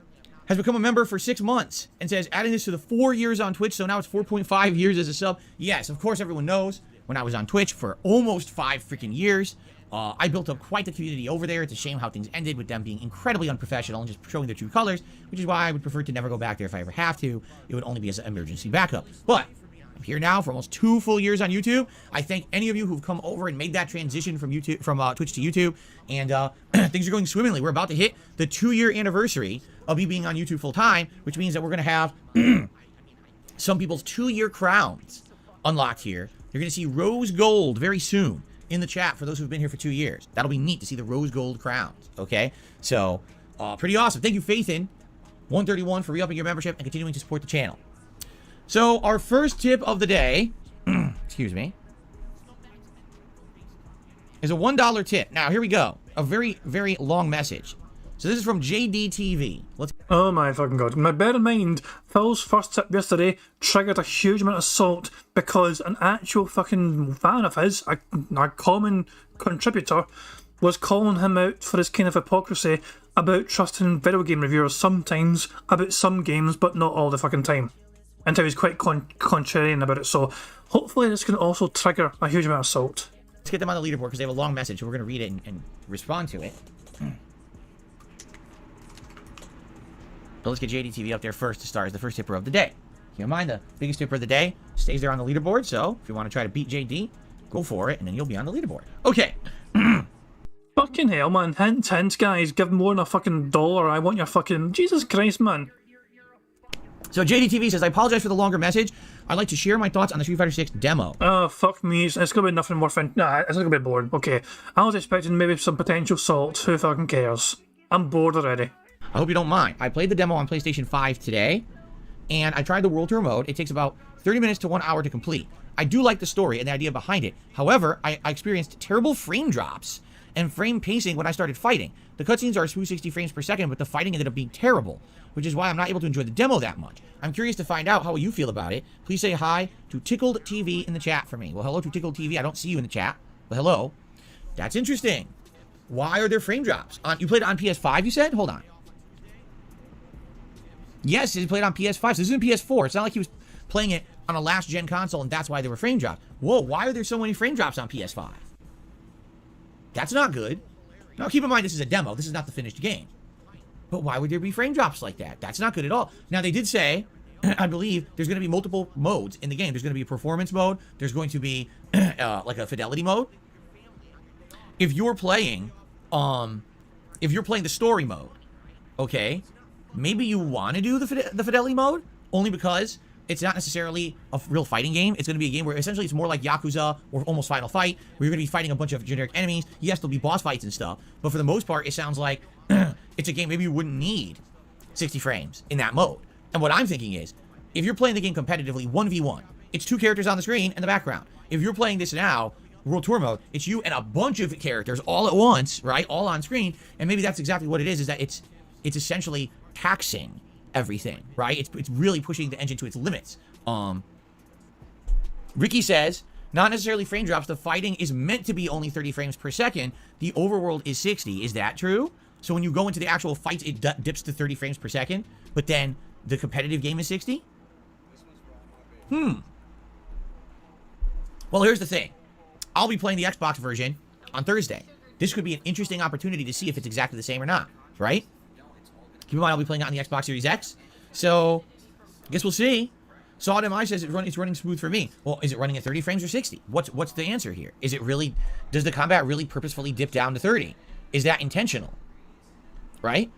has become a member for 6 months and says, adding this to the 4 years on Twitch, so now it's 4.5 years as a sub. Yes, of course, everyone knows. When I was on Twitch for almost 5 freaking years, I built up quite the community over there. It's a shame how things ended with them being incredibly unprofessional and just showing their true colors, which is why I would prefer to never go back there if I ever have to. It would only be as an emergency backup. But I'm here now for almost 2 full years on YouTube. I thank any of you who've come over and made that transition from Twitch to YouTube, and things are going swimmingly. We're about to hit the 2-year anniversary of me being on YouTube full time, which means that we're going to have some people's 2-year crowns unlocked here. You're going to see rose gold very soon in the chat for those who've been here for 2 years. That'll be neat to see the rose gold crowns, okay? So, pretty awesome. Thank you, Faithin131, for re-upping your membership and continuing to support the channel. So, our first tip of the day, excuse me, is a $1 tip. Now, here we go. A very, very long message. So this is from JDTV. Oh my fucking god. Now bear in mind, Phil's first tip yesterday triggered a huge amount of salt because an actual fucking fan of his, a common contributor, was calling him out for his kind of hypocrisy about trusting video game reviewers sometimes about some games, but not all the fucking time. And he was quite contrarian about it, so hopefully this can also trigger a huge amount of salt. Let's get them on the leaderboard because they have a long message, so we're going to read it and respond to it. So let's get JDTV up there first to start as the first tipper of the day. Keep in mind, the biggest tipper of the day stays there on the leaderboard, so if you want to try to beat JD, go for it, and then you'll be on the leaderboard. Okay. Fucking hell, man. Hint, hint, guys. Give more than a fucking dollar. I want your fucking... Jesus Christ, man. So JDTV says, I apologize for the longer message. I'd like to share my thoughts on the Street Fighter 6 demo. Oh, fuck me. It's gonna be nothing worth it. Nah, it's gonna be boring. Okay. I was expecting maybe some potential salt. Who fucking cares? I'm bored already. I hope you don't mind. I played the demo on PlayStation 5 today, and I tried the World Tour mode. It takes about 30 minutes to 1 hour to complete. I do like the story and the idea behind it. However, I experienced terrible frame drops and frame pacing when I started fighting. The cutscenes are smooth 60 frames per second, but the fighting ended up being terrible, which is why I'm not able to enjoy the demo that much. I'm curious to find out how you feel about it. Please say hi to Tickled TV in the chat for me. Well, hello to Tickled TV. I don't see you in the chat, but hello. That's interesting. Why are there frame drops? You played it on PS5, you said? Hold on. Yes, he played on PS5, so this isn't PS4. It's not like he was playing it on a last-gen console, and that's why there were frame drops. Whoa, why are there so many frame drops on PS5? That's not good. Now, keep in mind, this is a demo. This is not the finished game. But why would there be frame drops like that? That's not good at all. Now, they did say, I believe, there's going to be multiple modes in the game. There's going to be a performance mode. There's going to be, like a fidelity mode. If you're playing the story mode, okay, maybe you want to do the fidelity mode, only because it's not necessarily a real fighting game. It's going to be a game where essentially it's more like Yakuza or almost Final Fight, where you're going to be fighting a bunch of generic enemies. Yes, there'll be boss fights and stuff, but for the most part, it sounds like it's a game maybe you wouldn't need 60 frames in that mode. And what I'm thinking is, if you're playing the game competitively, 1v1, it's 2 characters on the screen in the background. If you're playing this now, World Tour mode, it's you and a bunch of characters all at once, right? All on screen, and maybe that's exactly what it is that it's essentially taxing everything, right? It's really pushing the engine to its limits. Ricky says, not necessarily frame drops. The fighting is meant to be only 30 frames per second. The overworld is 60. Is that true? So when you go into the actual fights, it dips to 30 frames per second, but then the competitive game is 60? Well, here's the thing. I'll be playing the Xbox version on Thursday. This could be an interesting opportunity to see if it's exactly the same or not, right? Keep in mind, I'll be playing it on the Xbox Series X. So, I guess we'll see. Saw MI says it's running smooth for me. Well, is it running at 30 frames or 60? What's the answer here? Is it really, does the combat really purposefully dip down to 30? Is that intentional? Right?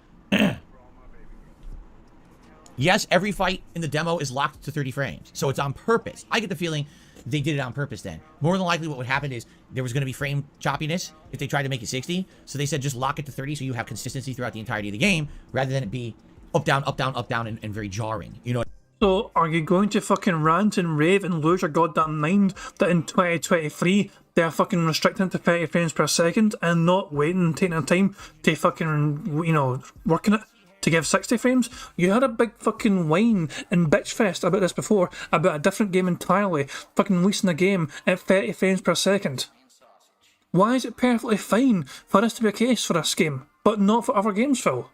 Yes, every fight in the demo is locked to 30 frames. So it's on purpose. I get the feeling they did it on purpose then. More than likely what would happen is there was going to be frame choppiness if they tried to make it 60. So they said just lock it to 30 so you have consistency throughout the entirety of the game rather than it be up, down, up, down, up, down, and very jarring. You know. So, are you going to fucking rant and rave and lose your goddamn mind that in 2023 they're fucking restricting to 30 frames per second and not waiting and taking their time to fucking, you know, working it to give 60 frames? You had a big fucking whine and bitch fest about this before, about a different game entirely, fucking releasing a game at 30 frames per second. Why is it perfectly fine for this to be a case for this game, but not for other games, Phil?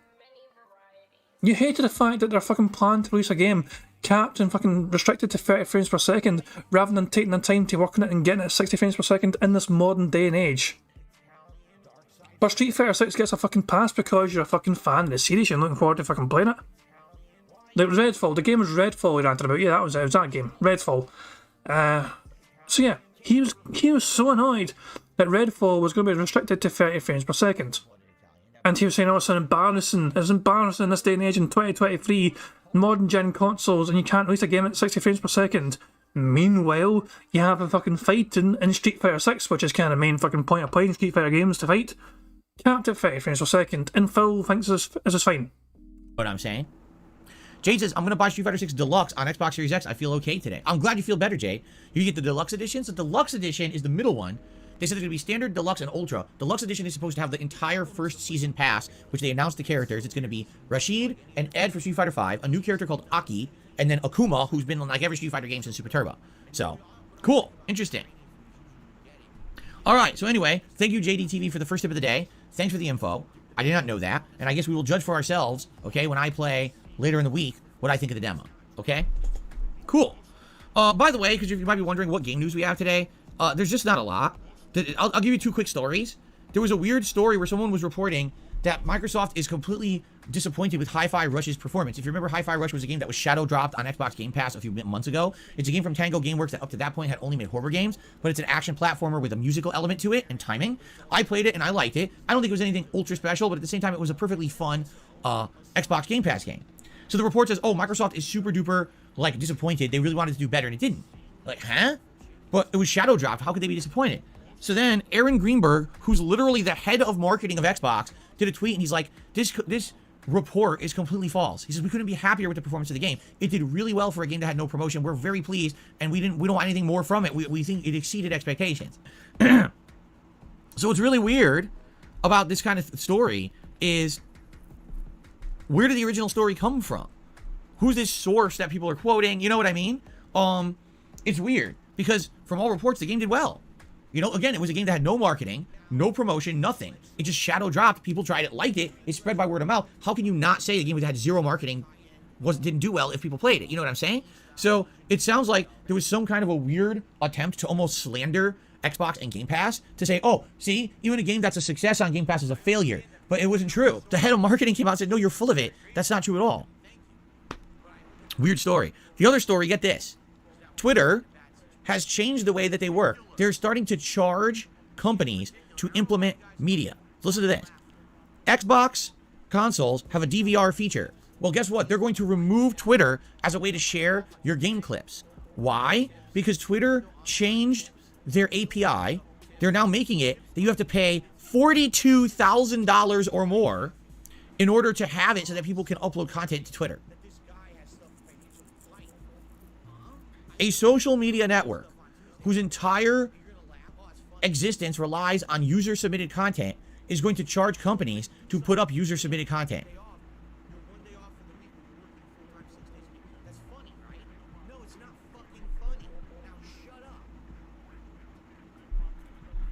You hated the fact that they're fucking planning to release a game capped and fucking restricted to 30 frames per second rather than taking the time to work on it and getting it at 60 frames per second in this modern day and age. But Street Fighter 6 gets a fucking pass because you're a fucking fan of the series, you're looking forward to fucking playing it. Like Redfall, the game was Redfall we ranted about, yeah, it was that game, Redfall. So yeah, he was so annoyed that Redfall was going to be restricted to 30 frames per second. And he was saying, oh, it's embarrassing this day and age in 2023, modern gen consoles, and you can't release a game at 60 frames per second. Meanwhile, you have a fucking fighting in Street Fighter 6, which is kind of the main fucking point of playing Street Fighter games, to fight, capped at 30 frames per second, and Phil thinks this is fine. What I'm saying? Jade says, I'm going to buy Street Fighter 6 Deluxe on Xbox Series X. I feel okay today. I'm glad you feel better, Jade. You get the Deluxe Edition. So the Deluxe Edition is the middle one. They said there's going to be Standard, Deluxe, and Ultra. Deluxe Edition is supposed to have the entire first season pass, which they announced the characters. It's going to be Rashid and Ed for Street Fighter V, a new character called Aki, and then Akuma, who's been on like every Street Fighter game since Super Turbo. So, cool. Interesting. All right. So anyway, thank you, JDTV, for the first tip of the day. Thanks for the info. I did not know that. And I guess we will judge for ourselves, okay, when I play later in the week, what I think of the demo. Okay? Cool. By the way, because you might be wondering what game news we have today, there's just not a lot. I'll give you two quick stories. There was a weird story where someone was reporting that Microsoft is completely disappointed with Hi-Fi Rush's performance. If you remember, Hi-Fi Rush was a game that was shadow dropped on Xbox Game Pass a few months ago. It's a game from Tango Gameworks that up to that point had only made horror games, but it's an action platformer with a musical element to it and timing. I played it and I liked it. I don't think it was anything ultra special, but at the same time, it was a perfectly fun Xbox Game Pass game. So the report says, oh, Microsoft is super duper, like, disappointed. They really wanted to do better, and it didn't. Like, huh? But it was shadow dropped. How could they be disappointed? So then Aaron Greenberg, who's literally the head of marketing of Xbox, did a tweet, and he's like, this report is completely false. He says, we couldn't be happier with the performance of the game. It did really well for a game that had no promotion. We're very pleased, and we don't want anything more from it. We think it exceeded expectations. So what's really weird about this kind of story is, where did the original story come from? Who's this source that people are quoting? You know what I mean? It's weird, because from all reports, the game did well. You know, again, it was a game that had no marketing, no promotion, nothing. It just shadow dropped. People tried it, liked it. It spread by word of mouth. How can you not say the game that had zero marketing didn't do well if people played it? You know what I'm saying? So it sounds like there was some kind of a weird attempt to almost slander Xbox and Game Pass to say, oh, see, even a game that's a success on Game Pass is a failure. But it wasn't true. The head of marketing came out and said, no, you're full of it. That's not true at all. Weird story. The other story, get this. Twitter has changed the way that they work. They're starting to charge companies to implement media. So listen to this. Xbox consoles have a DVR feature. Well, guess what? They're going to remove Twitter as a way to share your game clips. Why? Because Twitter changed their API. They're now making it that you have to pay $42,000 or more in order to have it so that people can upload content to Twitter. A social media network whose entire existence relies on user-submitted content is going to charge companies to put up user-submitted content.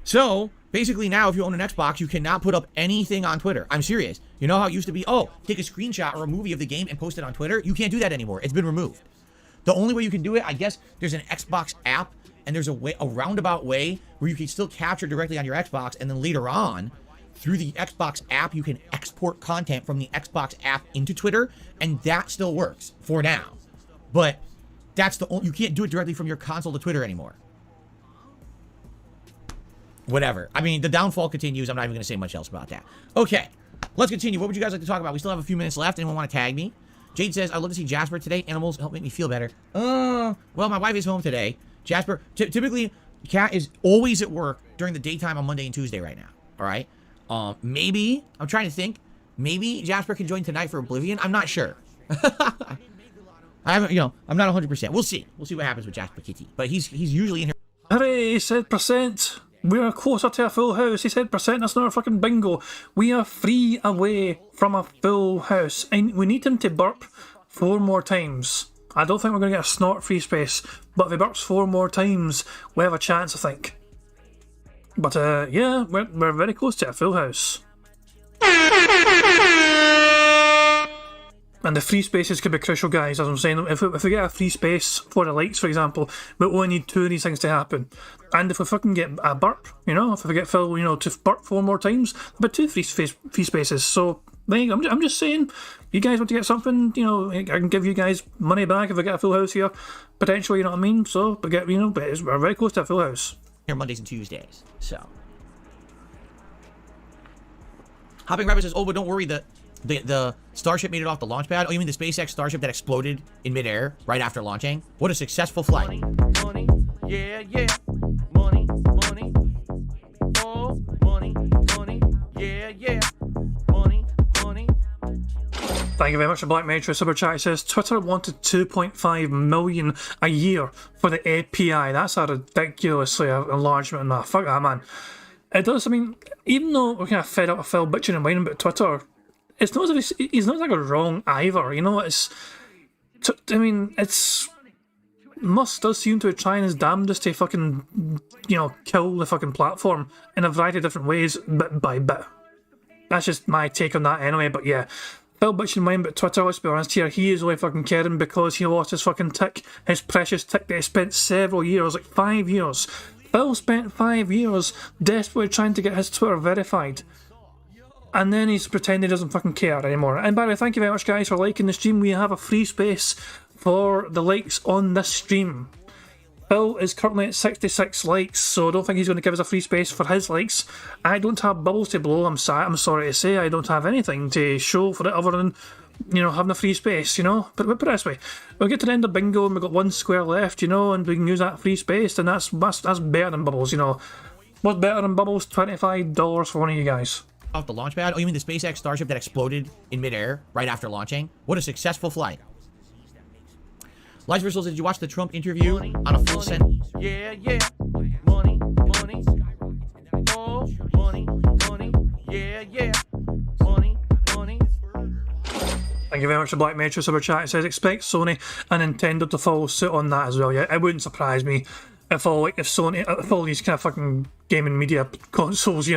So, basically now, if you own an Xbox, you cannot put up anything on Twitter. I'm serious. You know how it used to be, oh, take a screenshot or a movie of the game and post it on Twitter? You can't do that anymore. It's been removed. The only way you can do it, I guess, there's an Xbox app, and there's a roundabout way where you can still capture directly on your Xbox, and then later on, through the Xbox app, you can export content from the Xbox app into Twitter, and that still works for now. But that's you can't do it directly from your console to Twitter anymore. Whatever. I mean, the downfall continues. I'm not even going to say much else about that. Okay, let's continue. What would you guys like to talk about? We still have a few minutes left. Anyone want to tag me? Jade says, I'd love to see Jasper today. Animals help make me feel better. Well, my wife is home today. Jasper, typically, Cat is always at work during the daytime on Monday and Tuesday right now. All right? Maybe, I'm trying to think, maybe Jasper can join tonight for Oblivion. I'm not sure. I haven't, I'm not 100%. We'll see. We'll see what happens with Jasper Kitty. But he's usually in here. Hooray, he said percent. We're closer to a full house. He said percent. That's not a fucking bingo. We are 3 away from a full house. And we need him to burp 4 more times. I don't think we're going to get a snort free space. But if he burps 4 more times, we have a chance, I think. But, yeah, we're very close to a full house. And the free spaces could be crucial, guys, as I'm saying. If we get a free space for the likes, for example, we only need 2 of these things to happen. And if we fucking get a burp, if we get Phil, to burp 4 more times, there'll be 2 free spaces. So, I'm just saying, you guys want to get something, I can give you guys money back if we get a full house here, potentially, you know what I mean? So, we get, but we're very close to a full house. Here Mondays and Tuesdays, so. Hopping Rabbit says, oh, but don't worry, the Starship made it off the launch pad. Oh, you mean the SpaceX Starship that exploded in midair right after launching? What a successful flight. Money, yeah, yeah. Money, money. Oh, money, money. Yeah, yeah. Money, money. Thank you very much to Black Metro Super Chat. It says Twitter wanted 2.5 million a year for the API. That's a ridiculously enlargement. Nah, fuck that, man. It does, even though we're kind of fed up with Phil bitching and whining about Twitter, it's not as if he's not like a wrong either, it's Musk does seem to be trying his damnedest to fucking, kill the fucking platform in a variety of different ways, bit by bit. That's just my take on that anyway, but yeah. Phil bitching and whining about Twitter, let's be honest here, he is only fucking caring because he lost his fucking tick, his precious tick that he spent several years, like 5 years. Phil spent 5 years desperately trying to get his Twitter verified. And then he's pretending he doesn't fucking care anymore. And by the way, thank you very much, guys, for liking the stream. We have a free space for the likes on this stream. Phil is currently at 66 likes, so I don't think he's going to give us a free space for his likes. I don't have bubbles to blow, I'm sorry to say. I don't have anything to show for it other than, having a free space, But put it this way, we'll get to the end of bingo and we've got 1 square left, and we can use that free space, and that's better than bubbles, What's better than bubbles? $25 for one of you guys. Off the launch pad? Oh, you mean the SpaceX Starship that exploded in midair right after launching? What a successful flight. Lights Bristles, did you watch the Trump interview on a full send? Yeah, yeah. Money, money. Oh, money, money. Yeah, yeah. Money, money. Thank you very much to Black Metro Super Chat. It says, expect Sony and Nintendo to follow suit on that as well. Yeah, it wouldn't surprise me if all these kind of fucking gaming media consoles,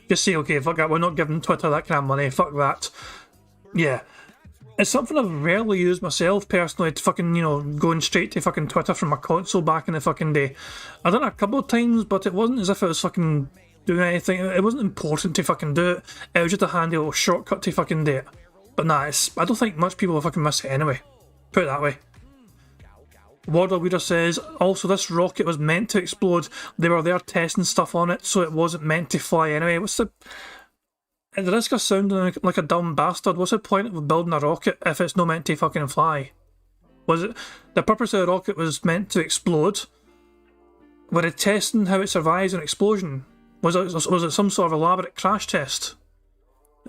just say, okay, fuck that, we're not giving Twitter that kind of money, fuck that. Yeah. It's something I've rarely used myself personally, to fucking, going straight to fucking Twitter from my console back in the fucking day. I've done it a couple of times, but it wasn't as if it was fucking doing anything. It wasn't important to fucking do it. It was just a handy little shortcut to fucking do it. But nah, I don't think much people will fucking miss it anyway. Put it that way. Wardle Reader says, also this rocket was meant to explode. They were there testing stuff on it, so it wasn't meant to fly anyway. What's the... At the risk of sounding like a dumb bastard, what's the point of building a rocket if it's not meant to fucking fly? Was it... The purpose of the rocket was meant to explode? Were they testing how it survives an explosion? Was it some sort of elaborate crash test?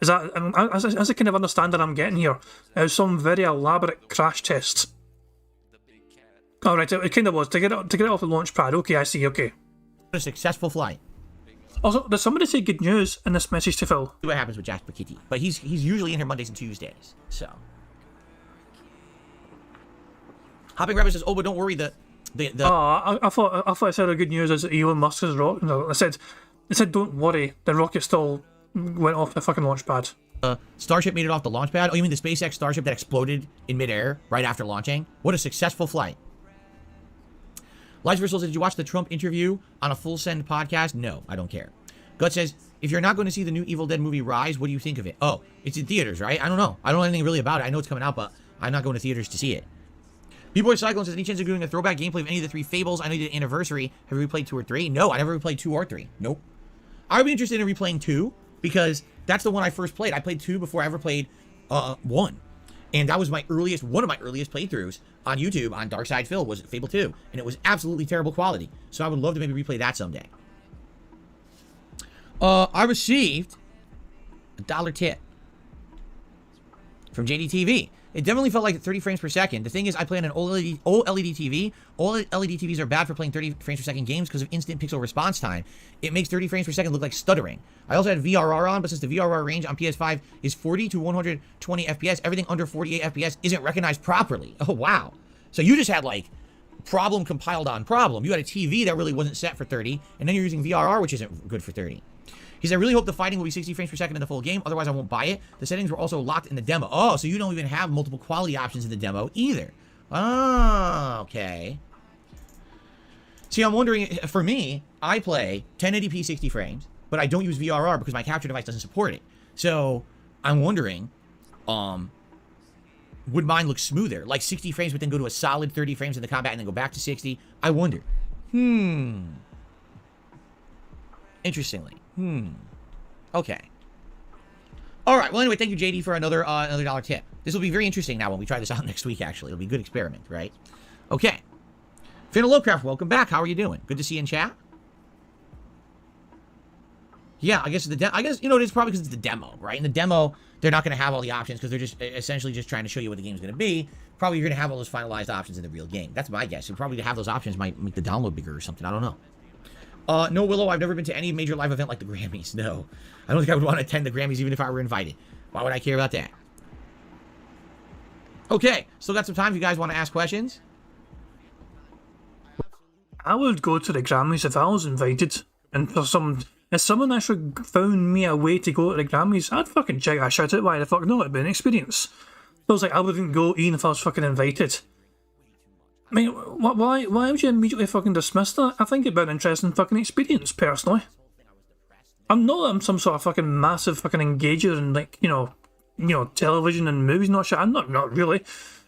Is that... As the kind of understanding I'm getting here, it was some very elaborate crash test. Alright, it kind of was. To get it off the launch pad. Okay, I see, okay. What a successful flight. Also, does somebody say good news in this message to Phil? See what happens with Jasper Kitty. But he's usually in here Mondays and Tuesdays, so. Hopping Rabbit says, oh, but don't worry, I thought I said the good news is that Elon Musk is rocket. No, I said don't worry, the rocket still went off the fucking launch pad. Starship made it off the launch pad? Oh, you mean the SpaceX Starship that exploded in midair right after launching? What a successful flight. Lights Bristles, did you watch the Trump interview on a full send podcast? No, I don't care. Gut says, if you're not going to see the new Evil Dead movie Rise, what do you think of it? Oh, it's in theaters, right? I don't know. I don't know anything really about it. I know it's coming out, but I'm not going to theaters to see it. B-Boy Cyclone says, any chance of doing a throwback gameplay of any of the 3 Fables? I know you did Anniversary. Have you replayed 2 or 3? No, I never replayed 2 or 3. Nope. I would be interested in replaying 2, because that's the one I first played. I played 2 before I ever played 1. And that was one of my earliest playthroughs on YouTube on Dark Side Phil was Fable 2. And it was absolutely terrible quality. So I would love to maybe replay that someday. I received a $1 tip from JDTV. It definitely felt like 30 frames per second. The thing is, I play on an OLED TV. OLED TVs are bad for playing 30 frames per second games because of instant pixel response time. It makes 30 frames per second look like stuttering. I also had VRR on, but since the VRR range on PS5 is 40 to 120 FPS, everything under 48 FPS isn't recognized properly. Oh, wow. So you just had, like, problem compiled on problem. You had a TV that really wasn't set for 30, and then you're using VRR, which isn't good for 30. He said, I really hope the fighting will be 60 frames per second in the full game. Otherwise, I won't buy it. The settings were also locked in the demo. Oh, so you don't even have multiple quality options in the demo either. Oh, okay. See, I'm wondering, for me, I play 1080p 60 frames, but I don't use VRR because my capture device doesn't support it. So, I'm wondering, would mine look smoother? Like 60 frames, but then go to a solid 30 frames in the combat and then go back to 60? I wonder. Interestingly. Okay. All right. Well, anyway, thank you, JD, for another $1 tip. This will be very interesting now when we try this out next week, actually. It'll be a good experiment, right? Okay. Finn Lovecraft, welcome back. How are you doing? Good to see you in chat. Yeah, I guess you know, it's probably because it's the demo, right? In the demo, they're not going to have all the options because they're just essentially just trying to show you what the game's going to be. Probably you're going to have all those finalized options in the real game. That's my guess. And probably to have those options might make the download bigger or something. I don't know. No, Willow, I've never been to any major live event like the Grammys. No. I don't think I would want to attend the Grammys even if I were invited. Why would I care about that? Okay, still got some time if you guys want to ask questions. I would go to the Grammys if I was invited. And if someone actually found me a way to go to the Grammys, I'd fucking check that shit out. Why the fuck not? It'd be an experience. Feels like I wouldn't go even if I was fucking invited. I mean, why would you immediately fucking dismiss that? I think it'd be an interesting fucking experience, personally. I'm some sort of fucking massive fucking engager in, like, you know, television and movies and all shit. I'm not really.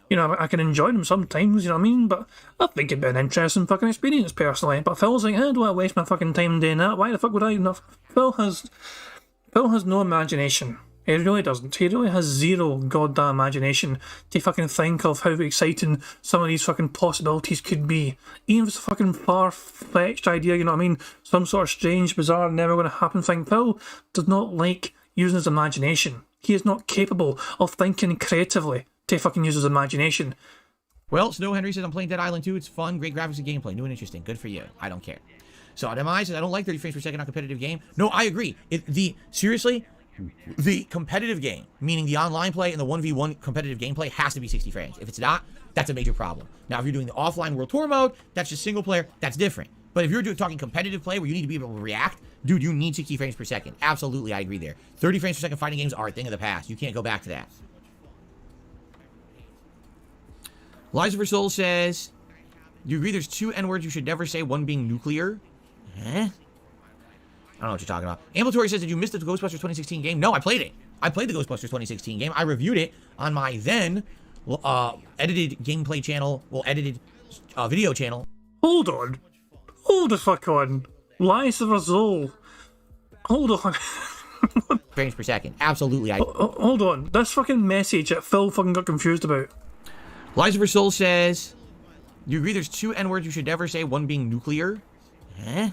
You know, I can enjoy them sometimes, you know what I mean? But I think it'd be an interesting fucking experience, personally. But Phil's like, I don't want to waste my fucking time doing that. Why the fuck would I? No, Phil has no imagination. He really doesn't. He really has zero goddamn imagination to fucking think of how exciting some of these fucking possibilities could be. Even if it's a fucking far-fetched idea, you know what I mean? Some sort of strange, bizarre, never going to happen thing. Phil does not like using his imagination. He is not capable of thinking creatively to fucking use his imagination. Well, Snow Henry says, I'm playing Dead Island 2. It's fun, great graphics and gameplay. New and interesting. Good for you. I don't care. So, Ademai says, I don't like 30 frames per second on competitive game. No, I agree. Seriously, the competitive game, meaning the online play and the 1v1 competitive gameplay, has to be 60 frames. If it's not, that's a major problem. Now, if you're doing the offline World Tour mode, that's just single player, that's different. But if you're talking competitive play where you need to be able to react, dude, you need 60 frames per second. Absolutely, I agree there. 30 frames per second fighting games are a thing of the past. You can't go back to that. Liza for Soul says, you agree there's 2 N-words you should never say, one being nuclear? Huh? I don't know what you're talking about. Ambulatory says, did you miss the Ghostbusters 2016 game? No, I played it. I played the Ghostbusters 2016 game. I reviewed it on my then edited gameplay channel, edited video channel. Hold on. Hold the fuck on. Lies of a soul. Hold on. Frames per second. Absolutely. Hold on. This fucking message that Phil fucking got confused about. Liza for Soul says, you agree there's 2 N-words you should never say, one being nuclear? Huh? I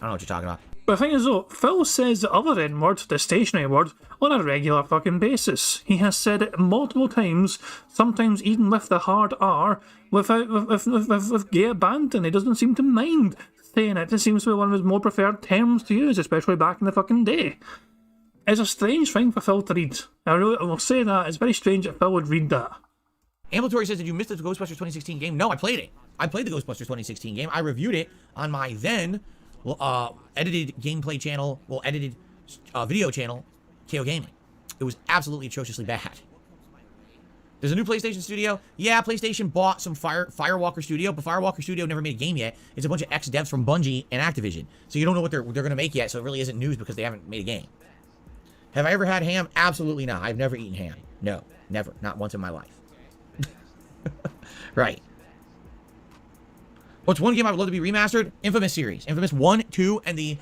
don't know what you're talking about. But the thing is though, Phil says the other N-word, the stationary word, on a regular fucking basis. He has said it multiple times, sometimes even with the hard R, with gay abandon. He doesn't seem to mind saying it. It seems to be one of his more preferred terms to use, especially back in the fucking day. It's a strange thing for Phil to read. I will say that. It's very strange that Phil would read that. Ambulatory says, did you miss the Ghostbusters 2016 game? No, I played it. I played the Ghostbusters 2016 game. I reviewed it on my then edited gameplay channel, edited video channel, KO Gaming. It was absolutely atrociously bad. There's a new PlayStation Studio. Yeah, PlayStation bought some Firewalker Studio, but Firewalker Studio never made a game yet. It's a bunch of ex-devs from Bungie and Activision. So you don't know what they're going to make yet, so it really isn't news because they haven't made a game. Have I ever had ham? Absolutely not. I've never eaten ham. No, never. Not once in my life. Right. What's one game I would love to be remastered? Infamous series. Infamous 1, 2, and the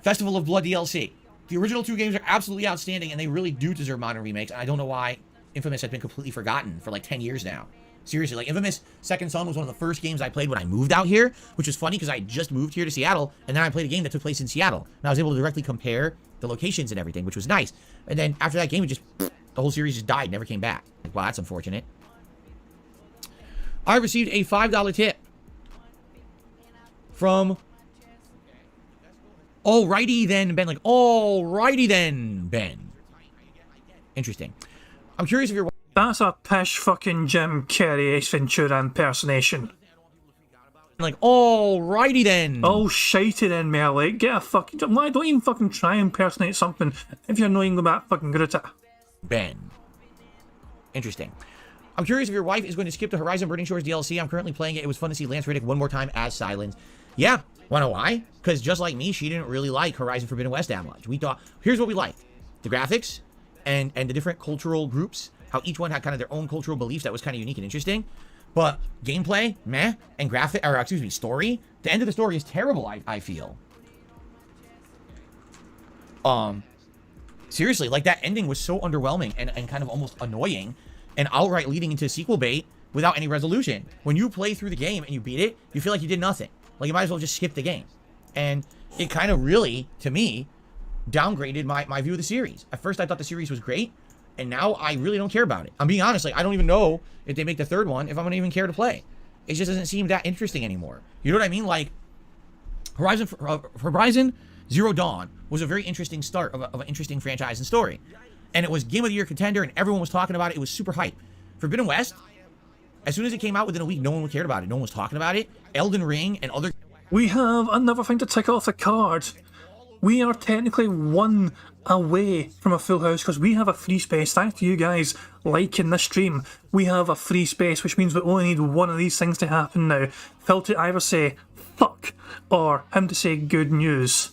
Festival of Blood DLC. The original 2 games are absolutely outstanding, and they really do deserve modern remakes. I don't know why Infamous has been completely forgotten for like 10 years now. Seriously, like Infamous Second Son was one of the first games I played when I moved out here, which is funny because I just moved here to Seattle, and then I played a game that took place in Seattle, and I was able to directly compare the locations and everything, which was nice. And then after that game, the whole series just died, never came back. Like, wow, that's unfortunate. I received a $5 tip from Alrighty Then Ben. Like, Alrighty Then Ben. Interesting. I'm curious if you're... That's a pish fucking Jim Carrey Ace Ventura impersonation. Like, alrighty then. Oh, shitey then, Melly. Get a fucking... Why don't even fucking try and impersonate something if you're not even that fucking good at it? Ben. Interesting. I'm curious if your wife is going to skip the Horizon Burning Shores DLC. I'm currently playing it. It was fun to see Lance Reddick one more time as Silence. Yeah. Wanna know why? Because just like me, she didn't really like Horizon Forbidden West that much. We thought... Here's what we liked. The graphics and the different cultural groups. How each one had kind of their own cultural beliefs that was kind of unique and interesting. But gameplay, meh, and story. The end of the story is terrible, I feel. Seriously, like that ending was so underwhelming and kind of almost annoying and outright leading into sequel bait without any resolution. When you play through the game and you beat it, you feel like you did nothing. Like you might as well just skip the game. And it kind of really, to me, downgraded my view of the series. At first I thought the series was great, and now I really don't care about it. I'm being honest, like I don't even know if they make the third one, if I'm gonna even care to play. It just doesn't seem that interesting anymore. You know what I mean? Like Horizon Zero Dawn was a very interesting start of an interesting franchise and story. And it was Game of the Year contender, and everyone was talking about it. It was super hype. Forbidden West, as soon as it came out within a week, no one cared about it. No one was talking about it. Elden Ring and other... We have another thing to tick off the card. We are technically one away from a full house because we have a free space. Thanks to you guys liking this stream. We have a free space, which means we only need one of these things to happen now. Phil to either say fuck or him to say good news.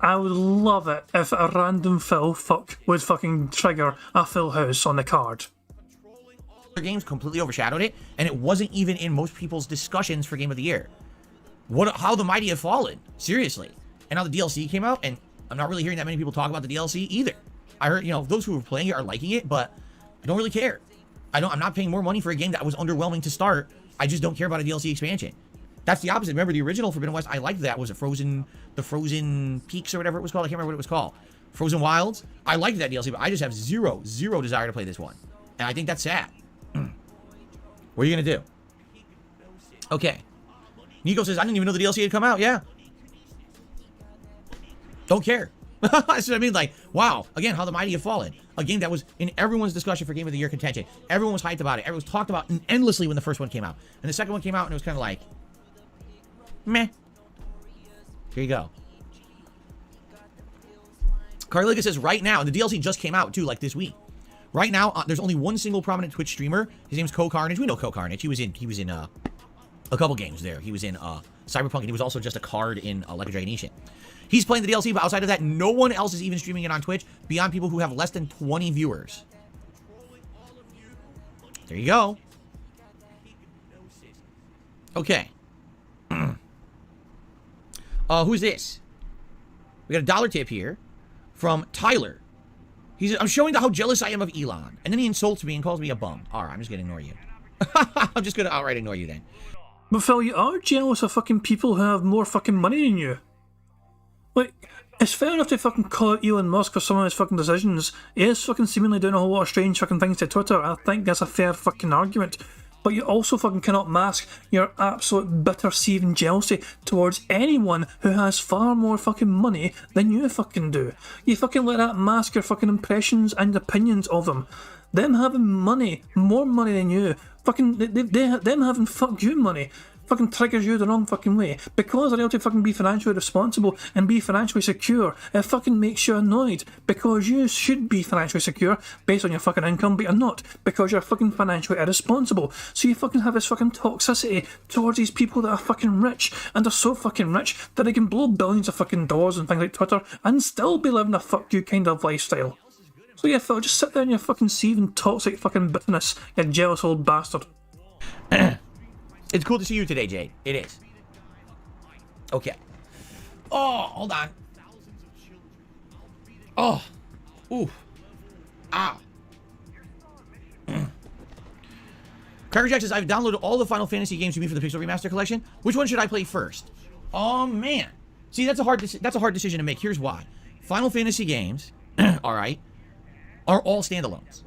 I would love it if a random Phil fuck would fucking trigger a full house on the card. Games completely overshadowed it, and it wasn't even in most people's discussions for Game of the Year. How the mighty have fallen, seriously. And now the DLC came out, and I'm not really hearing that many people talk about the DLC either. I heard, those who are playing it are liking it, but I don't really care. I'm not paying more money for a game that was underwhelming to start. I just don't care about a DLC expansion. That's the opposite. Remember the original Forbidden West? I liked that. Was it the Frozen Peaks or whatever it was called? I can't remember what it was called. Frozen Wilds. I liked that DLC, but I just have zero desire to play this one, and I think that's sad. What are you gonna do? Okay. Nico says, I didn't even know the DLC had come out. Yeah. Don't care. That's what I mean. Like, wow. Again, How the Mighty Have Fallen. A game that was in everyone's discussion for Game of the Year contention. Everyone was hyped about it. Everyone was talked about endlessly when the first one came out. And the second one came out and it was kind of like, meh. Here you go. Carliga says, right now, and the DLC just came out too, like this week. Right now, there's only one single prominent Twitch streamer. His name's Co-Carnage. We know Co-Carnage. He was in a couple games there. He was in Cyberpunk, and he was also just a card in Like a Dragon Nation. He's playing the DLC, but outside of that, no one else is even streaming it on Twitch beyond people who have less than 20 viewers. There you go. Okay. Who's this? We got a $1 tip here from Tyler. He says, I'm showing how jealous I am of Elon. And then he insults me and calls me a bum. All right, I'm just going to ignore you. I'm just going to outright ignore you then. But Phil, you are jealous of fucking people who have more fucking money than you. Like, it's fair enough to fucking call out Elon Musk for some of his fucking decisions. He is fucking seemingly doing a whole lot of strange fucking things to Twitter. I think that's a fair fucking argument. But you also fucking cannot mask your absolute bitter seething jealousy towards anyone who has far more fucking money than you fucking do. You fucking let that mask your fucking impressions and opinions of them. Them having money, more money than you, fucking, them having fuck you money, fucking triggers you the wrong fucking way. Because they're able to fucking be financially responsible and be financially secure, it fucking makes you annoyed. Because you should be financially secure based on your fucking income, but you're not. Because you're fucking financially irresponsible. So you fucking have this fucking toxicity towards these people that are fucking rich, and they're so fucking rich that they can blow billions of fucking dollars and things like Twitter and still be living a fuck you kind of lifestyle. So yeah, Phil, just sit there in your fucking seething toxic fucking bitterness, you jealous old bastard. It's cool to see you today, Jade. It is. Okay. Oh, hold on. Oh. Ooh. Ah. Cracker Jack says, I've downloaded all the Final Fantasy games you mean for the Pixel Remaster Collection. Which one should I play first? Oh, man. See, that's a hard decision to make. Here's why. Final Fantasy games, all right, are all standalones.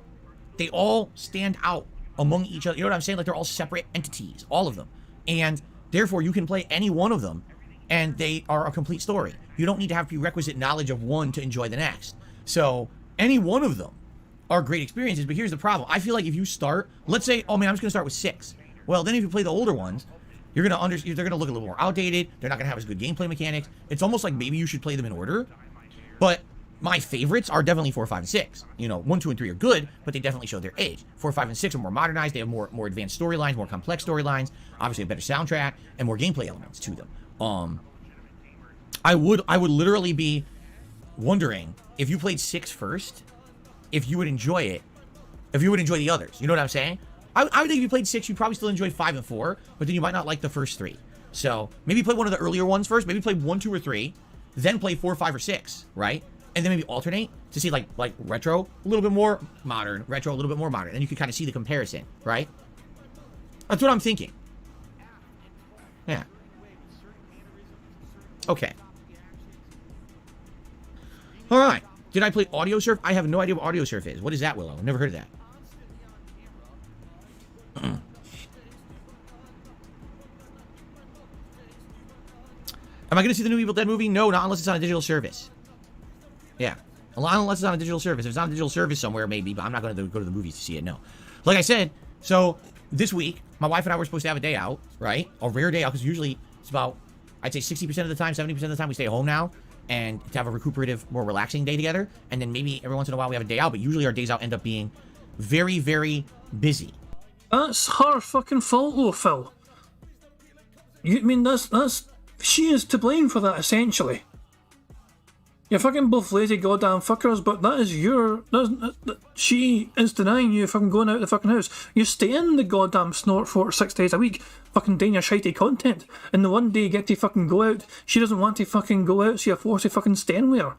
They all stand out among each other. You know what I'm saying? Like, they're all separate entities, all of them. And therefore, you can play any one of them, and they are a complete story. You don't need to have prerequisite knowledge of one to enjoy the next. So, any one of them are great experiences, but here's the problem. I feel like if you start, let's say, oh man, I'm just gonna start with 6. Well, then if you play the older ones, they're gonna look a little more outdated. They're not gonna have as good gameplay mechanics. It's almost like maybe you should play them in order. But my favorites are definitely 4, 5, and 6. You know, 1, 2, and 3 are good, but they definitely show their age. 4, 5, and 6 are more modernized. They have more advanced storylines, more complex storylines. Obviously, a better soundtrack and more gameplay elements to them. I would literally be wondering if you played 6 first, if you would enjoy it, if you would enjoy the others. You know what I'm saying? I would think if you played 6, you'd probably still enjoy 5 and 4, but then you might not like the first 3. So maybe play one of the earlier ones first. Maybe play 1, 2, or 3, then play 4, 5, or 6, right? And then maybe alternate to see like retro, a little bit more modern, retro, a little bit more modern. And you can kind of see the comparison, right? That's what I'm thinking. Yeah. Okay. All right. Did I play Audio Surf? I have no idea what Audio Surf is. What is that, Willow? I've never heard of that. Am I going to see the new Evil Dead movie? No, not unless it's on a digital service. Yeah. Unless it's on a digital service. If it's on a digital service somewhere, maybe, but I'm not going to go to the movies to see it, no. Like I said, so this week, my wife and I were supposed to have a day out, right? A rare day out, because usually it's about, I'd say 60% of the time, 70% of the time we stay home now, and to have a recuperative, more relaxing day together. And then maybe every once in a while we have a day out, but usually our days out end up being very, very busy. That's her fucking fault, though, Phil. You mean that's she is to blame for that, essentially. You're fucking both lazy goddamn fuckers, but that is she is denying you fucking going out of the fucking house. You stay in the goddamn snort for 6 days a week, fucking doing your shitey content, and the one day you get to fucking go out, she doesn't want to fucking go out, so you're forced to fucking stay in with her.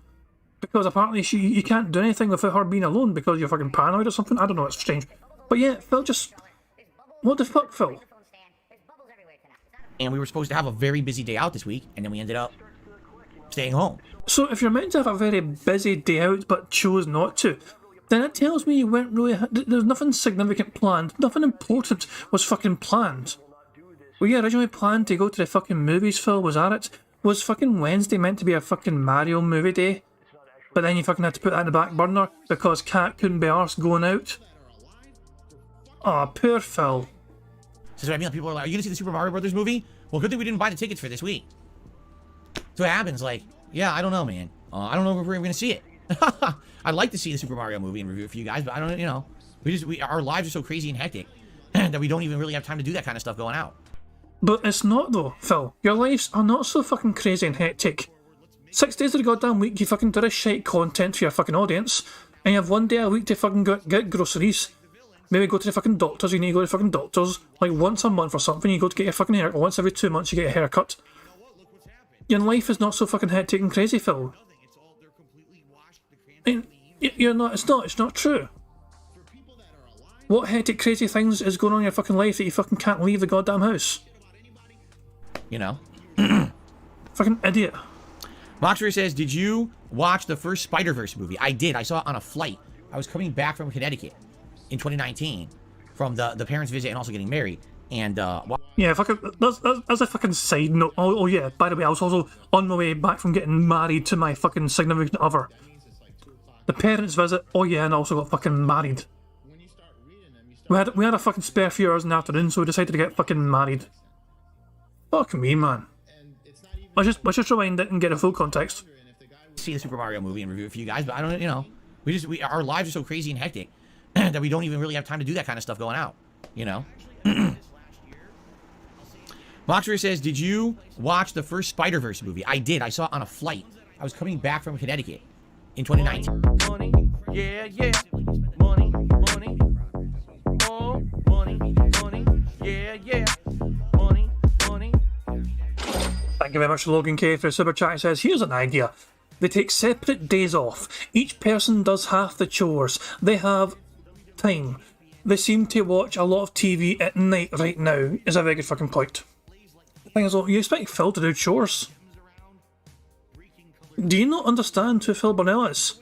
Because apparently you can't do anything without her being alone because you're fucking paranoid or something. I don't know, it's strange. But yeah, Phil just... What the fuck, Phil? And we were supposed to have a very busy day out this week, and then we ended up staying home. So if you're meant to have a very busy day out but chose not to, then it tells me you weren't really... There's nothing significant planned. Nothing important was fucking planned. Were you originally planned to go to the fucking movies, Phil? Was that it? Was fucking Wednesday meant to be a fucking Mario movie day? But then you fucking had to put that in the back burner because Kat couldn't be arsed going out? Aw, poor Phil. So I mean, people are like, are you going to see the Super Mario Brothers movie? Well, good thing we didn't buy the tickets for this week. So it happens, like, yeah, I don't know, man. I don't know if we're even going to see it. I'd like to see the Super Mario movie and review it for you guys, but I don't, you know. Our lives are so crazy and hectic that we don't even really have time to do that kind of stuff going out. But it's not, though, Phil. Your lives are not so fucking crazy and hectic. 6 days of the goddamn week, you fucking do this shite content for your fucking audience, and you have 1 day a week to fucking get groceries. Maybe go to the fucking doctors, you need to go to the fucking doctors, like once a month or something, you go to get your fucking hair, or once every 2 months you get a haircut. Your life is not so fucking hectic and crazy, Phil. And you're not, it's not true. What hectic, crazy things is going on in your fucking life that you fucking can't leave the goddamn house? You know? Fucking idiot. Moxer says, did you watch the first Spider-Verse movie? I did. I saw it on a flight. I was coming back from Connecticut in 2019 from the parents' visit and also getting married. And, yeah, fucking, that's a fucking side note. Oh, yeah, by the way, I was also on my way back from getting married to my fucking significant other. The parents' visit, oh yeah, and I also got fucking married. We had a fucking spare few hours in the afternoon, so we decided to get fucking married. Fuck me, man. Let's just rewind it and get a full context. See the Super Mario movie and review it for you guys, but I don't, you know, our lives are so crazy and hectic that we don't even really have time to do that kind of stuff going out, you know? Moxer says, did you watch the first Spider-Verse movie? I did. I saw it on a flight. I was coming back from Connecticut in 2019. Money, yeah, yeah. Money, money. Oh, money, money. Yeah, yeah. Money, money. Thank you very much, Logan K, for Super Chat. He says, here's an idea. They take separate days off. Each person does half the chores. They have time. They seem to watch a lot of TV at night right now, is a very good fucking point. The thing is, well, you expect Phil to do chores. Do you not understand who Phil Burnell is?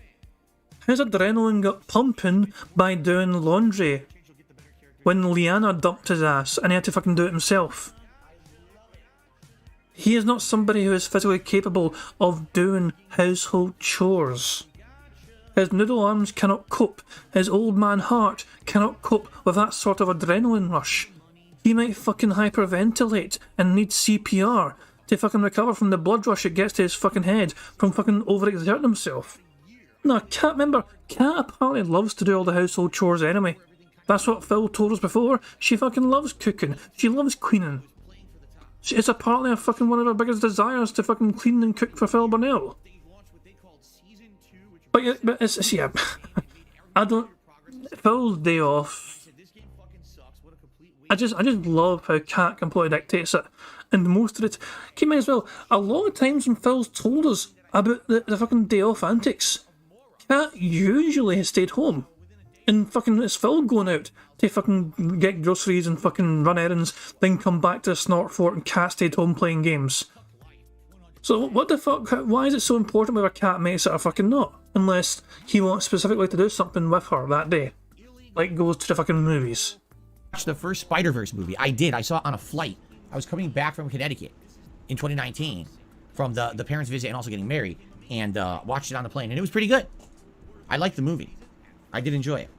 His adrenaline got pumping by doing laundry when Leanna dumped his ass and he had to fucking do it himself. He is not somebody who is physically capable of doing household chores. His noodle arms cannot cope. His old man heart cannot cope with that sort of adrenaline rush. He might fucking hyperventilate and need CPR to fucking recover from the blood rush it gets to his fucking head from fucking overexerting himself. No, Kat apparently loves to do all the household chores anyway. That's what Phil told us before. She fucking loves cooking. She loves cleaning. It's apparently a fucking one of her biggest desires to fucking clean and cook for Phil Burnell. But it's yeah. I don't. Phil's day off. I just love how Kat completely dictates it, and most of it. Keep in mind as well, a lot of times when Phil's told us about the fucking day off antics, Kat usually has stayed home, and fucking it's Phil going out to fucking get groceries and fucking run errands, then come back to the snort fort, and Kat stayed home playing games. So what the fuck? Why is it so important whether Kat makes it or fucking not? Unless he wants specifically to do something with her that day, like goes to the fucking movies. Watched the first Spider-Verse movie. I did. I saw it on a flight. I was coming back from Connecticut in 2019 from the parents' visit and also getting married, and watched it on the plane, and it was pretty good. I liked the movie. I did enjoy it.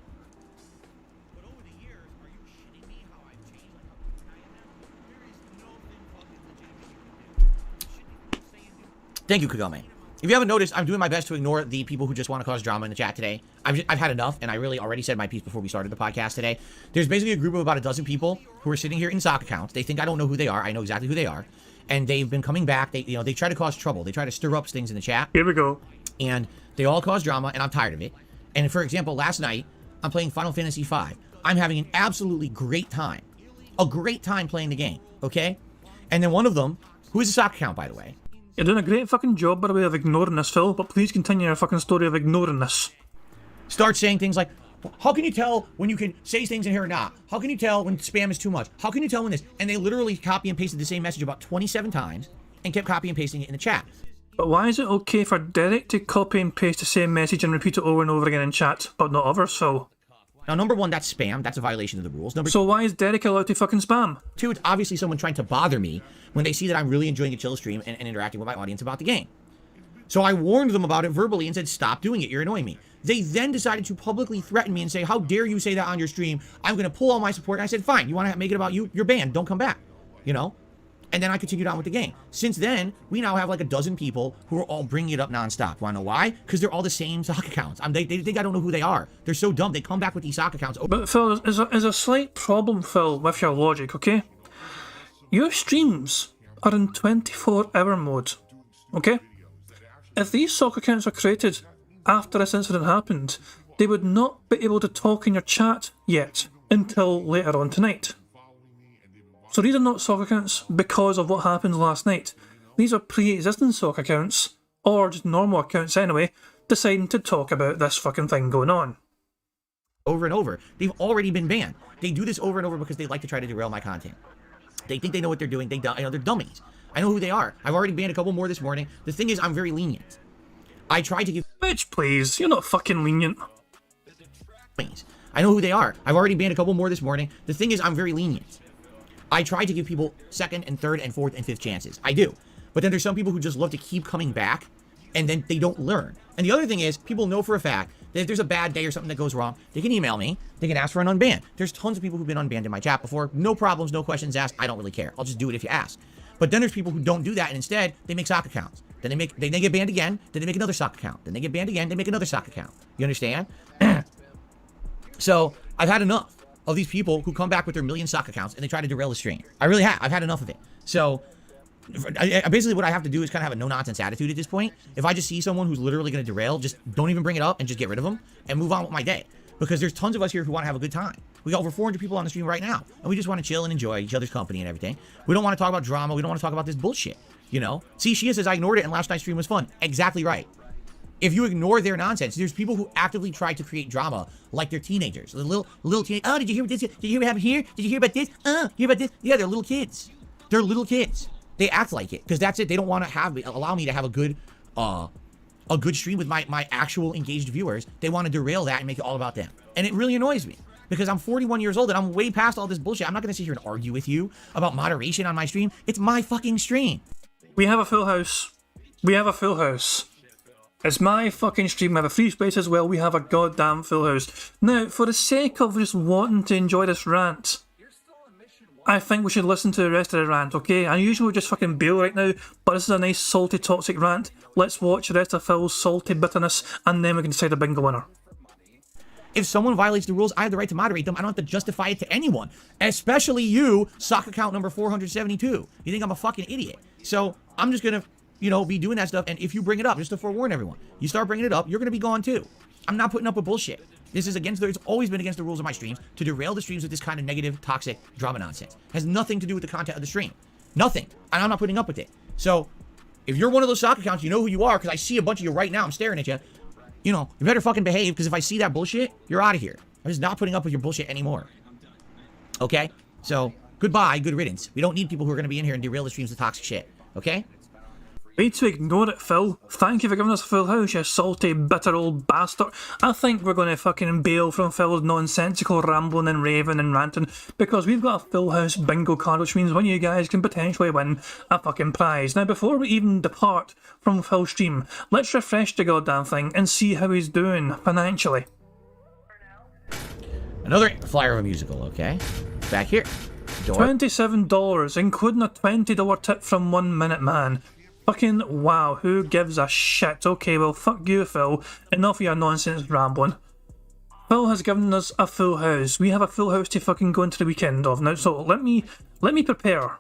Thank you, Kagome. If you haven't noticed, I'm doing my best to ignore the people who just want to cause drama in the chat today. I've had enough, and I really already said my piece before we started the podcast today. There's basically a group of about a dozen people who are sitting here in sock accounts. They think I don't know who they are. I know exactly who they are. And they've been coming back. They try to cause trouble. They try to stir up things in the chat. Here we go. And they all cause drama, and I'm tired of it. And for example, last night, I'm playing Final Fantasy V. I'm having an absolutely great time. A great time playing the game, okay? And then one of them, who is a sock account, by the way. You're doing a great fucking job, by the way, of ignoring this, Phil, but please continue your fucking story of ignoring this. Start saying things like, how can you tell when you can say things in here or not? How can you tell when spam is too much? How can you tell when this? And they literally copy and pasted the same message about 27 times and kept copy and pasting it in the chat. But why is it okay for Derek to copy and paste the same message and repeat it over and over again in chat, but not others, Phil? Now, number one, that's spam. That's a violation of the rules. So why is Derek allowed to fucking spam? Two, it's obviously someone trying to bother me when they see that I'm really enjoying a chill stream and interacting with my audience about the game. So I warned them about it verbally and said, stop doing it. You're annoying me. They then decided to publicly threaten me and say, how dare you say that on your stream? I'm going to pull all my support. And I said, fine. You want to make it about you? You're banned. Don't come back. You know? And then I continued on with the game. Since then, we now have like a dozen people who are all bringing it up nonstop. Want to know why? Because they're all the same sock accounts. They think I don't know who they are. They're so dumb. They come back with these sock accounts. But Phil, there's a slight problem, Phil, with your logic, okay? Your streams are in 24-hour mode, okay? If these sock accounts were created after this incident happened, they would not be able to talk in your chat yet until later on tonight. So these are not sock accounts because of what happened last night. These are pre-existing sock accounts, or just normal accounts anyway, deciding to talk about this fucking thing going on. Over and over. They've already been banned. They do this over and over because they like to try to derail my content. They think they know what they're doing. They're dummies. I know who they are. I've already banned a couple more this morning. The thing is, I'm very lenient. I try to give... Bitch, please. You're not fucking lenient. I know who they are. I've already banned a couple more this morning. The thing is, I'm very lenient. I try to give people second and third and fourth and fifth chances. I do. But then there's some people who just love to keep coming back, and then they don't learn. And the other thing is, people know for a fact that if there's a bad day or something that goes wrong, they can email me. They can ask for an unban. There's tons of people who've been unbanned in my chat before. No problems, no questions asked. I don't really care. I'll just do it if you ask. But then there's people who don't do that, and instead, they make sock accounts. Then they get banned again. Then they make another sock account. Then they get banned again. They make another sock account. You understand? So I've had enough of these people who come back with their million sock accounts and they try to derail the stream. I really have. I've had enough of it. So basically what I have to do is kind of have a no-nonsense attitude at this point. If I just see someone who's literally going to derail, just don't even bring it up and just get rid of them and move on with my day. Because there's tons of us here who want to have a good time. We got over 400 people on the stream right now, and we just want to chill and enjoy each other's company and everything. We don't want to talk about drama. We don't want to talk about this bullshit, you know? See, Shia says, I ignored it, and last night's stream was fun. Exactly right. If you ignore their nonsense, there's people who actively try to create drama like they're teenagers. The little teenagers. Oh, did you hear what this? Did you hear what happened here? Did you hear about this? Hear about this? Yeah, they're little kids. They're little kids. They act like it because that's it. They don't want to allow me to have a good stream with my actual engaged viewers. They want to derail that and make it all about them, and it really annoys me because I'm 41 years old and I'm way past all this bullshit. I'm not gonna sit here and argue with you about moderation on my stream. It's my fucking stream. We have a full house. We have a full house. It's my fucking stream. We have a free space as well. We have a goddamn full house. Now, for the sake of just wanting to enjoy this rant, I think we should listen to the rest of the rant, okay? I usually just fucking bail right now, but this is a nice, salty, toxic rant. Let's watch the rest of Phil's salty bitterness, and then we can decide a bingo winner. If someone violates the rules, I have the right to moderate them. I don't have to justify it to anyone, especially you, sock account number 472. You think I'm a fucking idiot. So I'm just gonna, you know, be doing that stuff, and if you bring it up, just to forewarn everyone, you start bringing it up, you're gonna be gone too. I'm not putting up with bullshit. This is it's always been against the rules of my streams to derail the streams with this kind of negative, toxic drama nonsense. Has nothing to do with the content of the stream. Nothing. And I'm not putting up with it. So, if you're one of those sock accounts, you know who you are, because I see a bunch of you right now, I'm staring at you. You know, you better fucking behave, because if I see that bullshit, you're out of here. I'm just not putting up with your bullshit anymore. Okay? So, goodbye, good riddance. We don't need people who are going to be in here and derail the streams with toxic shit. Okay? Way to ignore it, Phil. Thank you for giving us a full house, you salty, bitter old bastard. I think we're going to fucking bail from Phil's nonsensical rambling and raving and ranting because we've got a full house bingo card, which means one of you guys can potentially win a fucking prize. Now, before we even depart from Phil's stream, let's refresh the goddamn thing and see how he's doing financially. Another flyer of a musical, okay? Back here. Door. $27, including a $20 tip from 1 Minute Man. Fucking wow, who gives a shit? Okay, well, fuck you, Phil. Enough of your nonsense rambling. Phil has given us a full house. We have a full house to fucking go into the weekend of. Now, so let me prepare.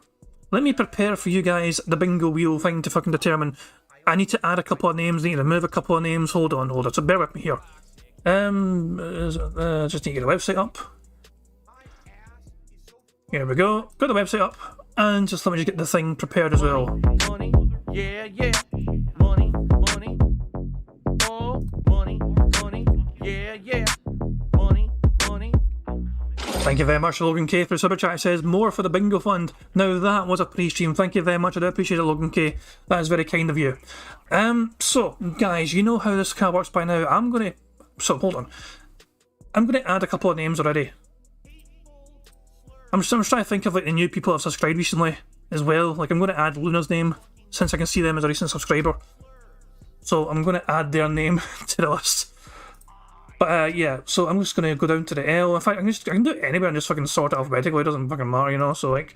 Let me prepare for you guys the bingo wheel thing to fucking determine. I need to add a couple of names, I need to remove a couple of names. Hold on. So bear with me here. Just need to get the website up. Here we go. Got the website up. And just let me just get the thing prepared as well. Money, yeah, money, oh, money, yeah, money. Thank you very much, Logan K, for the super chat. It says more for the bingo fund. Now that was a pre-stream. Thank you very much. I do appreciate it, Logan K. That is very kind of you. So guys, you know how this car works by now. Hold on. I'm gonna add a couple of names already. I'm just trying to think of like the new people that have subscribed recently as well. Like I'm going to add Luna's name since I can see them as a recent subscriber. So I'm going to add their name to the list. But yeah, so I'm just going to go down to the L. In fact, I can do it anywhere and just fucking sort it alphabetically. It doesn't fucking matter, you know. So like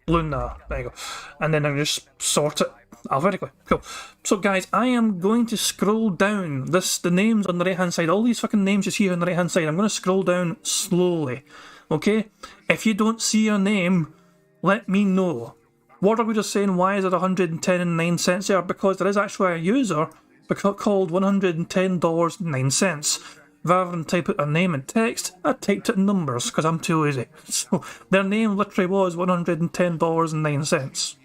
Luna, there you go. And then I can just sort it alphabetically. Cool. So guys, I am going to scroll down the names on the right hand side. All these fucking names you see on the right hand side. I'm going to scroll down slowly. Okay? If you don't see your name, let me know. What are we just saying? Why is it 110.09 cents there? Because there is actually a user called $110.09. Rather than type out their name in text, I typed it in numbers because I'm too lazy. So their name literally was $110.09.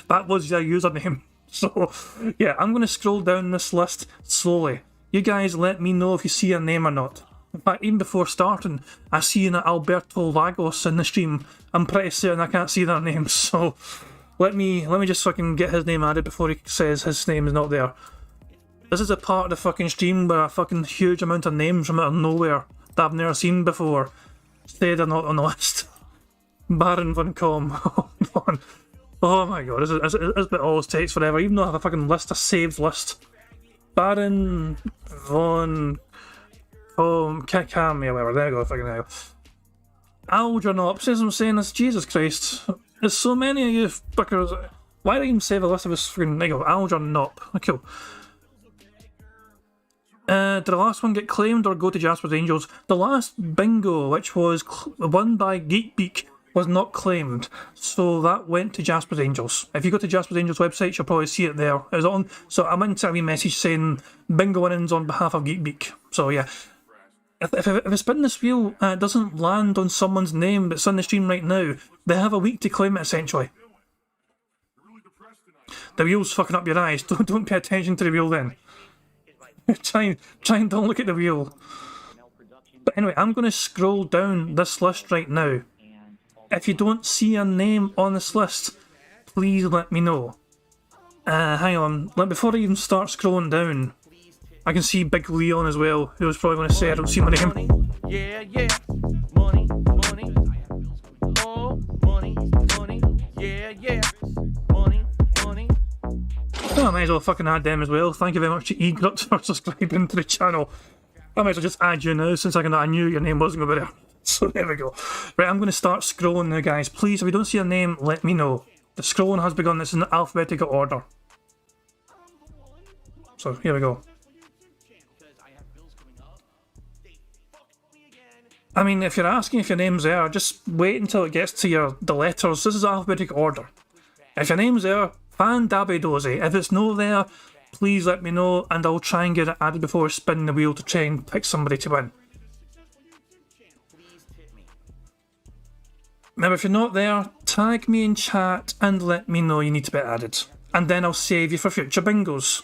That was their username. So yeah, I'm going to scroll down this list slowly. You guys let me know if you see your name or not. In fact, even before starting, I see an Alberto Lagos in the stream. I'm pretty certain I can't see their name, so let me just fucking get his name added before he says his name is not there. This is a part of the fucking stream where a fucking huge amount of names from out of nowhere that I've never seen before say they're not on the list. Baron Von Com. Oh my god, this bit always takes forever, even though I have a fucking list, a saved list. Baron Von Cam, yeah, whatever, there we go, fucking hell. Algernon, says I'm saying this, Jesus Christ. There's so many of you fuckers. Why did I even save a list of this fucking, there you go, Algernon. Cool. Did the last one get claimed or go to Jasper's Angels? The last bingo, which was won by Geekbeak, was not claimed, so that went to Jasper's Angels. If you go to Jasper's Angels website, you'll probably see it there. It was on, so I meant to have a message saying bingo winnings on behalf of Geekbeak. So yeah. If I spin this wheel and it doesn't land on someone's name that's on the stream right now, they have a week to claim it, essentially. The wheel's fucking up your eyes. Don't pay attention to the wheel then. try and don't look at the wheel. But anyway, I'm going to scroll down this list right now. If you don't see a name on this list, please let me know. Hang on, before I even start scrolling down, I can see Big Leon as well, who was probably going to say I don't see my name. Yeah, yeah. Money, money. Oh, money, money. Yeah, yeah. Money, money. Oh, I might as well fucking add them as well. Thank you very much to Egrupt for subscribing to the channel. I might as well just add you now, since I knew your name wasn't going to be there. So there we go. Right, I'm going to start scrolling now, guys. Please, if you don't see a name, let me know. The scrolling has begun. It's in alphabetical order. So, here we go. I mean, if you're asking if your name's there, just wait until it gets to the letters. This is alphabetical order. If your name's there, fan-dabby-dozy. If it's no there, please let me know, and I'll try and get it added before spinning the wheel to try and pick somebody to win. Now, if you're not there, tag me in chat and let me know you need to be added. And then I'll save you for future bingos.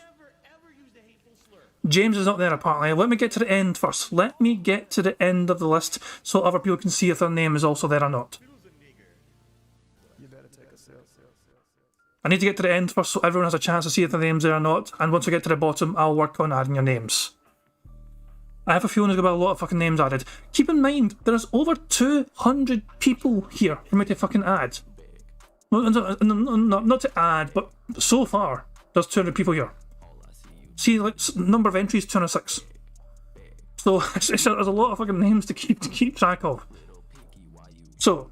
James is not there apparently. Let me get to the end first. Let me get to the end of the list so other people can see if their name is also there or not. I need to get to the end first so everyone has a chance to see if their name's there or not. And once we get to the bottom, I'll work on adding your names. I have a feeling there's going to be a lot of fucking names added. Keep in mind, there's over 200 people here for me to fucking add. Not to add, but so far, there's 200 people here. See, like, number of entries, 206. So, there's a lot of fucking names to keep track of. So,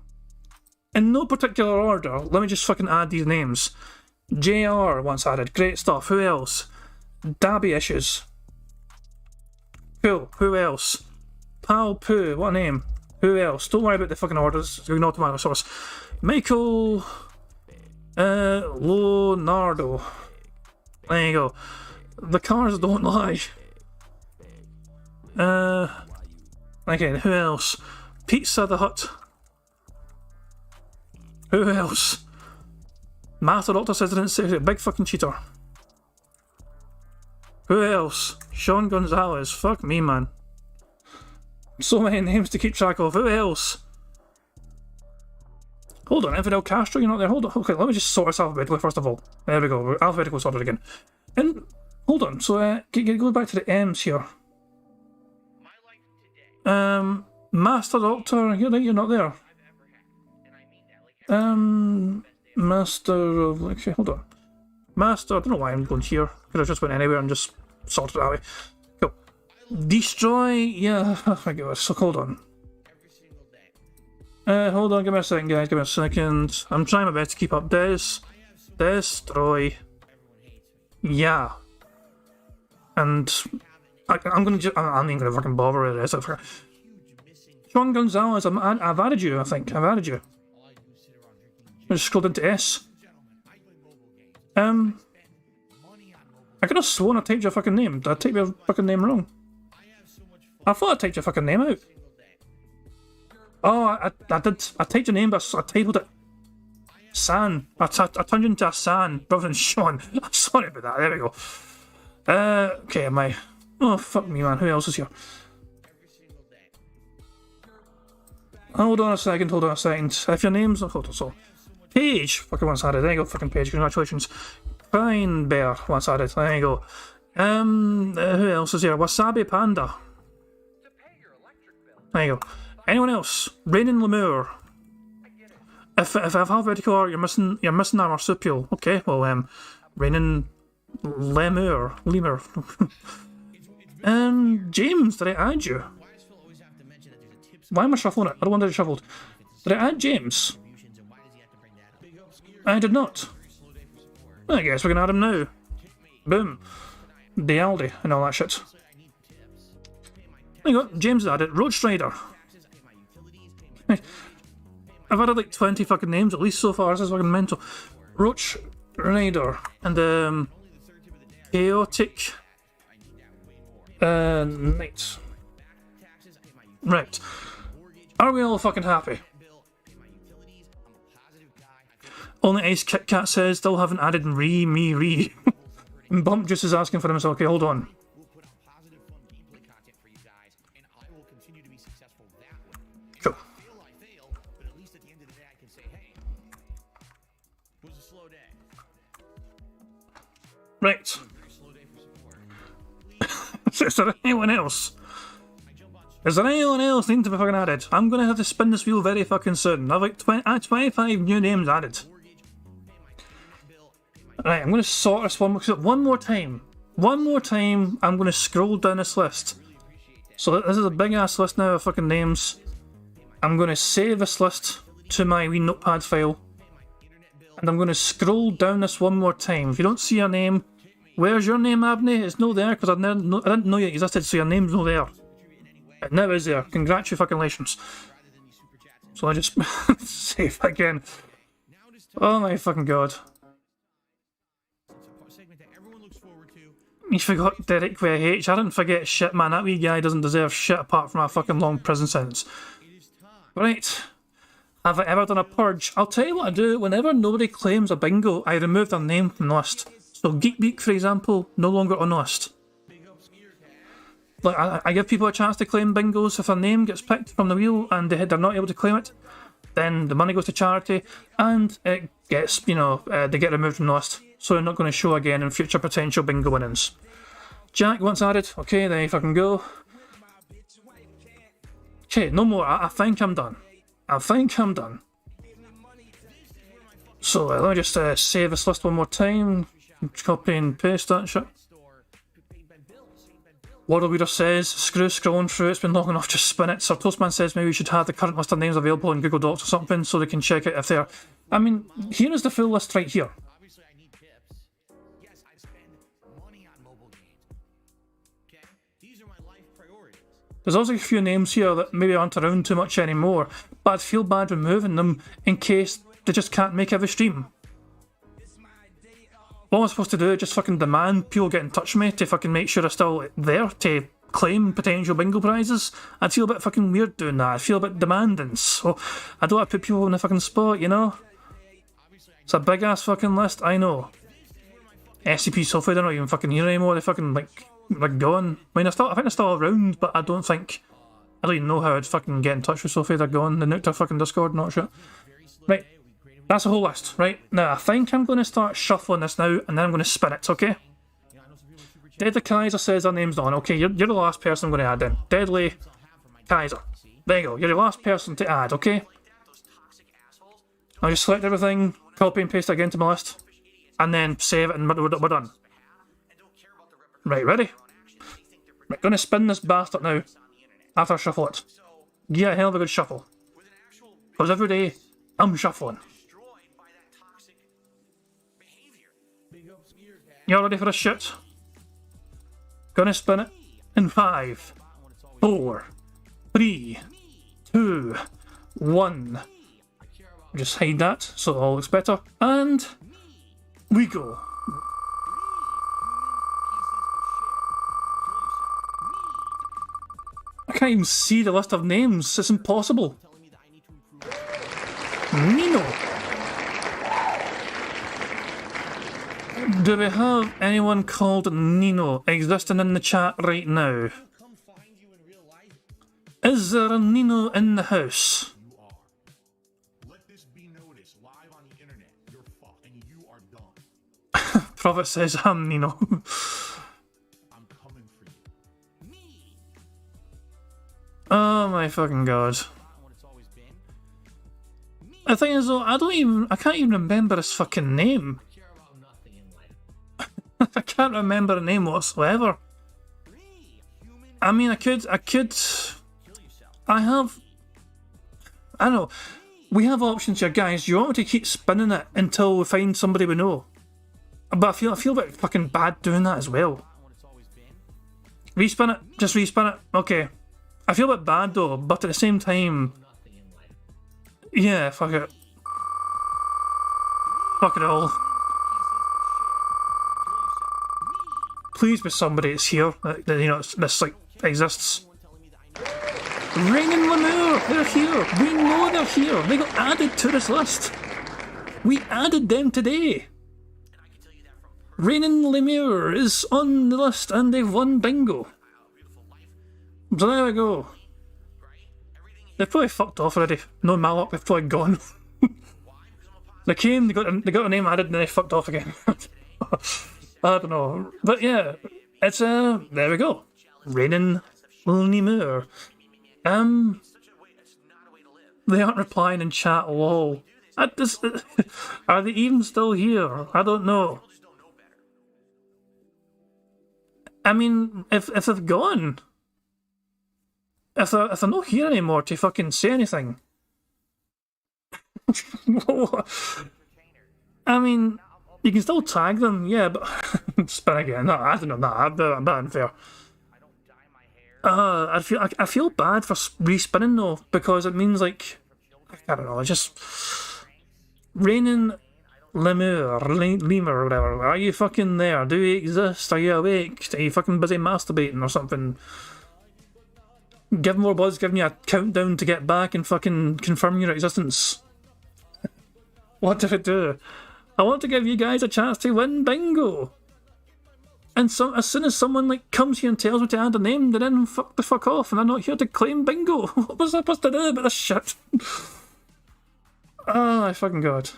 in no particular order, let me just fucking add these names. JR once added, great stuff. Who else? Dabby Issues. Cool, who else? Pal Poo, what a name. Who else? Don't worry about the fucking orders, it's an automatic source. Michael... Leonardo. There you go. The cars don't lie. Okay, who else? Pizza the Hut. Who else? Master Doctor says I didn't say it. Big fucking cheater. Who else? Sean Gonzalez. Fuck me, man. So many names to keep track of. Who else? Hold on, Infidel Castro, you're not there. Hold on. Okay, let me just sort this alphabetically first of all. There we go. We're alphabetical sorted again. And hold on. So go back to the M's here. Master Doctor, you're not there. Master of... Okay, hold on. Master, I don't know why I'm going here. Could have just went anywhere and just sorted it that way. Cool. Destroy, yeah, oh my god, so hold on. Hold on, give me a second, guys, give me a second. I'm trying my best to keep up. Destroy. Yeah. And I'm gonna just, I'm not even gonna fucking bother with this. Sean Gonzalez, I've added you, I think. I've added you. I just scrolled into S. I could have sworn I typed your fucking name. Did I type your fucking name wrong? I thought I typed your fucking name out. Oh, I did. I typed your name, but I typed it. San. I turned you into a San rather than Sean. I'm sorry about that. There we go. Okay, am I... Oh, fuck me, man. Who else is here? Hold on a second. If your name's... Hold on, so... Paige! Fucking once added. There you go, fucking Paige. Congratulations. Fine Bear once added. There you go. Who else is here? Wasabi Panda. There you go. Anyone else? Rainin Lemur. If I've alphabetical order, you're missing a marsupial. Okay, well, Rainin Lemur. James, did I add you? Why am I shuffling it? I don't want it shuffled. Did I add James? I did not. I guess we can add him now. Boom. The Aldi and all that shit. There you go, James added. Road Strider. I've added like 20 fucking names at least so far. This is fucking mental. Roach Rider and Chaotic Knight. Right. Are we all fucking happy? Only Ice Kit Kat says, still haven't added me. And Bump Juice is asking for himself. Okay, hold on. Cool. Right. Is there anyone else? Is there anyone else needing to be fucking added? I'm gonna have to spin this wheel very fucking soon. I've like 25 new names added. Right, I'm gonna sort this one more time. One more time, I'm gonna scroll down this list. So this is a big ass list now of fucking names. I'm gonna save this list to my wee notepad file. And I'm gonna scroll down this one more time. If you don't see your name, where's your name, Abney? It's no there because I didn't know you existed, so your name's no there. It now is there. Congratulations. So I just save again. Oh my fucking god. You forgot Derek VH. I didn't forget shit, man. That wee guy doesn't deserve shit apart from a fucking long prison sentence. Right. Have I ever done a purge? I'll tell you what I do. Whenever nobody claims a bingo, I remove their name from the list. So Geek Beak, for example, no longer on the list. Like, I give people a chance to claim bingos. If their name gets picked from the wheel and they're not able to claim it, then the money goes to charity and it gets, they get removed from the list. So they're not going to show again in future potential bingo winnings. Jack once added. Okay, there you fucking go. Okay, no more. I think I'm done. So let me just save this list one more time. Copy and paste that shit. Waddle Weeder says, screw scrolling through, it's been long enough, just spin it. Sir Toastman says maybe we should have the current list of names available in Google Docs or something so they can check it if they're... I mean, here is the full list right here. There's also a few names here that maybe aren't around too much anymore, but I'd feel bad removing them in case they just can't make every stream. What am I supposed to do? Just fucking demand people get in touch with me to fucking make sure they're still there to claim potential bingo prizes? I'd feel a bit fucking weird doing that. I'd feel a bit demanding, so I don't want to put people in the fucking spot, you know? It's a big ass fucking list, I know. SCP Software, they're not even fucking here anymore, they fucking like gone. I mean, I think they're still around, but I don't even know how I'd fucking get in touch with Sophie. They're gone. They nuked our fucking Discord, not shit. Right, that's the whole list. Right, now I think I'm going to start shuffling this now, and then I'm going to spin it, okay? Deadly Kaiser says her name's on. Okay, you're the last person I'm going to add in. Deadly Kaiser. There you go, you're the last person to add, okay? I'll just select everything, copy and paste it again to my list, and then save it, and we're done. Right, ready? Right, gonna spin this bastard now, after I shuffle it. Yeah, a hell of a good shuffle. Because every day, I'm shuffling. You all ready for this shit? Gonna spin it in 5, 4, 3, 2, 1. Just hide that so it all looks better. And we go. I can't even see the list of names. It's impossible. Nino. Do we have anyone called Nino existing in the chat right now? Is there a Nino in the house? Prophet says I'm Nino. Oh my fucking god. The thing is though, I can't even remember his fucking name. I can't remember a name whatsoever. I mean, I don't know. We have options here, guys. You want me to keep spinning it until we find somebody we know? But I feel a bit fucking bad doing that as well. Respin it. Just respin it. Okay. I feel a bit bad though, but at the same time... Yeah, fuck it. Fuck it all. Please be somebody that's here, that this like exists. Rain and Lemur, they're here. We know they're here. They got added to this list. We added them today. Rain and Lemur is on the list and they've won bingo. So there we go. They've probably fucked off already. No Malloc, they've probably gone. They came, they got a name added and then they fucked off again. I don't know. But yeah, it's there we go. Rain and Lemur. They aren't replying in chat, lol. Are they even still here? I don't know. I mean, if they've gone, if they're not here anymore to fucking say anything, I mean, you can still tag them, yeah, but spin again. No, I don't know. Nah, I'm a bit unfair. I feel bad for respinning though, because it means like, I don't know, just raining lemur, whatever. Are you fucking there? Do you exist? Are you awake? Are you fucking busy masturbating or something? Give more buzz, giving you a countdown to get back and fucking confirm your existence. What did it do? I want to give you guys a chance to win bingo. And so, as soon as someone like comes here and tells me to add a name, they then fuck the fuck off, and I'm not here to claim bingo. What was I supposed to do about this shit? Oh my fucking god.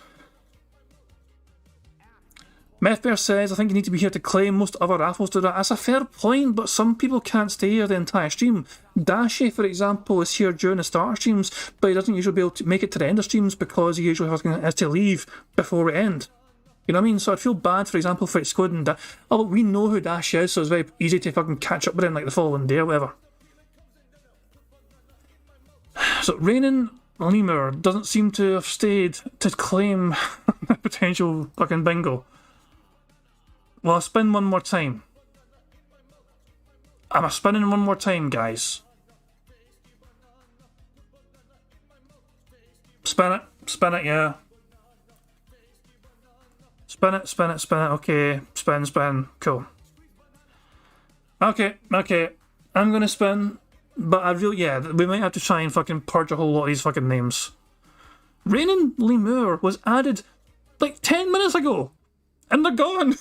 Methbear says, I think you need to be here to claim. Most other raffles do that. That's a fair point, but some people can't stay here the entire stream. Dashy, for example, is here during the start of streams, but he doesn't usually be able to make it to the end of streams because he usually has to leave before we end. You know what I mean? So I'd feel bad, for example, for excluding Dash. Oh, we know who Dash is, so it's very easy to fucking catch up with him like the following day or whatever. So Rainin Lemur doesn't seem to have stayed to claim a potential fucking bingo. Well, I'll spin one more time. I'm spinning one more time, guys. Spin it, yeah. Spin it, okay. Spin, cool. Okay. I'm gonna spin, but we might have to try and fucking purge a whole lot of these fucking names. Rainin Lemur was added like 10 minutes ago, and they're gone.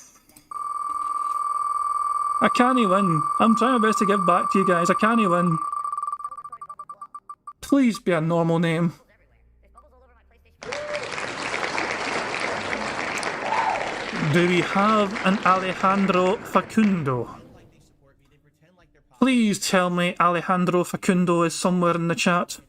I can't win. I'm trying my best to give back to you guys. I can't win. Please be a normal name. Do we have an Alejandro Facundo? Please tell me Alejandro Facundo is somewhere in the chat.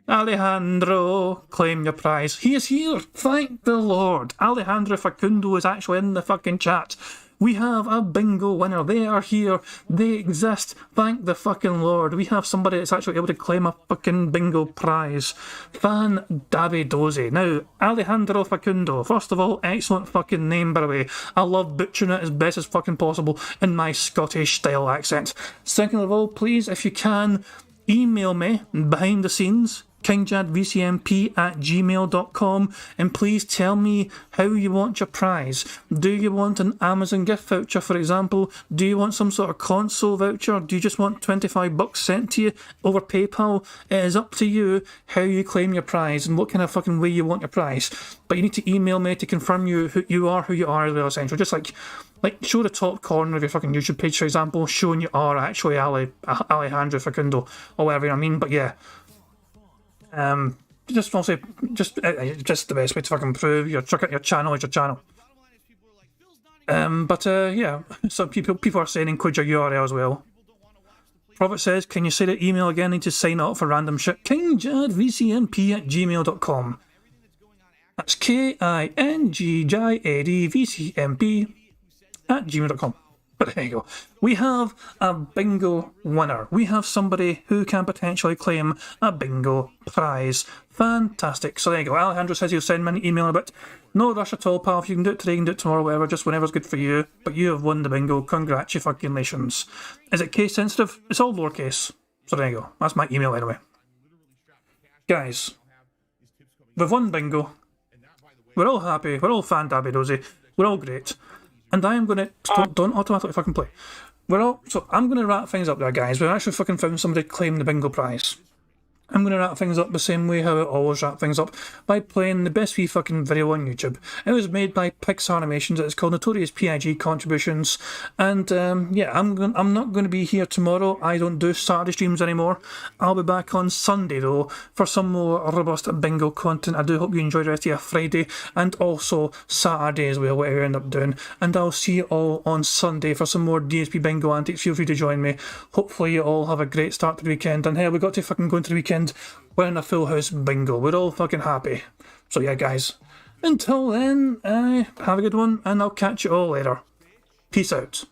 Alejandro, claim your prize. He is here! Thank the Lord! Alejandro Facundo is actually in the fucking chat. We have a bingo winner. They are here. They exist. Thank the fucking Lord. We have somebody that's actually able to claim a fucking bingo prize. Fan Dabby Dozy. Now, Alejandro Facundo. First of all, excellent fucking name, by the way. I love butchering it as best as fucking possible in my Scottish style accent. Second of all, please, if you can, email me behind the scenes, kingjadvcmp@gmail.com, and please tell me how you want your prize. Do you want an Amazon gift voucher, for example? Do you want some sort of console voucher? Do you just want $25 sent to you over PayPal? It is up to you how you claim your prize and what kind of fucking way you want your prize. But you need to email me to confirm who you are essentially. Just like show the top corner of your fucking YouTube page, for example, showing you are actually Alejandro Facundo or whatever, you know what I mean? But yeah. Just the best way to fucking prove your channel is your channel. Yeah, some people are saying include your URL as well. Robert says, can you say the email again? I need to sign up for random shit. kingjadvcmp@gmail.com. That's kingjadvcmp@gmail.com. But there you go. We have a bingo winner. We have somebody who can potentially claim a bingo prize. Fantastic. So there you go. Alejandro says he'll send me an email in a bit. No rush at all, pal. If you can do it today, you can do it tomorrow, whatever. Just whenever's good for you. But you have won the bingo. Congratulations. Is it case sensitive? It's all lowercase. So there you go. That's my email anyway. Guys, we've won bingo. We're all happy. We're all fan Dabby Dozy. We're all great. And I am going to... Don't automatically fucking play. Well, so I'm going to wrap things up there, guys. We've actually fucking found somebody to claim the bingo prize. I'm going to wrap things up the same way how I always wrap things up, by playing the best wee fucking video on YouTube. It was made by Pixar Animations. It's called Notorious PIG Contributions. And yeah, I'm not going to be here tomorrow. I don't do Saturday streams anymore. I'll be back on Sunday though for some more robust bingo content. I do hope you enjoy the rest of your Friday and also Saturday as well, whatever you end up doing. And I'll see you all on Sunday for some more DSP Bingo antics. Feel free to join me. Hopefully you all have a great start to the weekend. And hey, we got to fucking go into the weekend winning a full house bingo. We're all fucking happy. So yeah, guys, until then, have a good one, and I'll catch you all later. Peace out.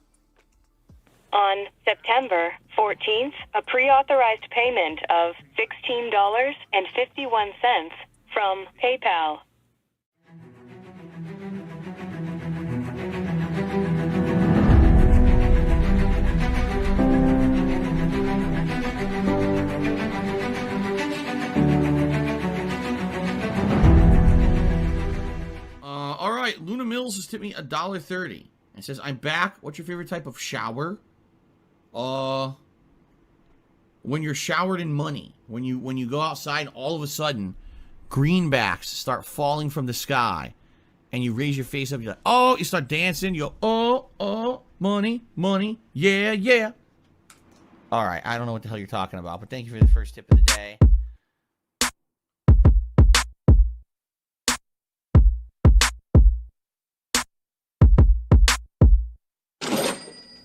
On September 14th, a pre-authorized payment of $16.51 from PayPal. All right, Luna Mills has tipped me $1.30. It says, I'm back. What's your favorite type of shower? When you're showered in money. When you go outside, all of a sudden, greenbacks start falling from the sky. And you raise your face up, you're like, oh, you start dancing, you go, oh, money, money, yeah, yeah. All right, I don't know what the hell you're talking about, but thank you for the first tip of the day.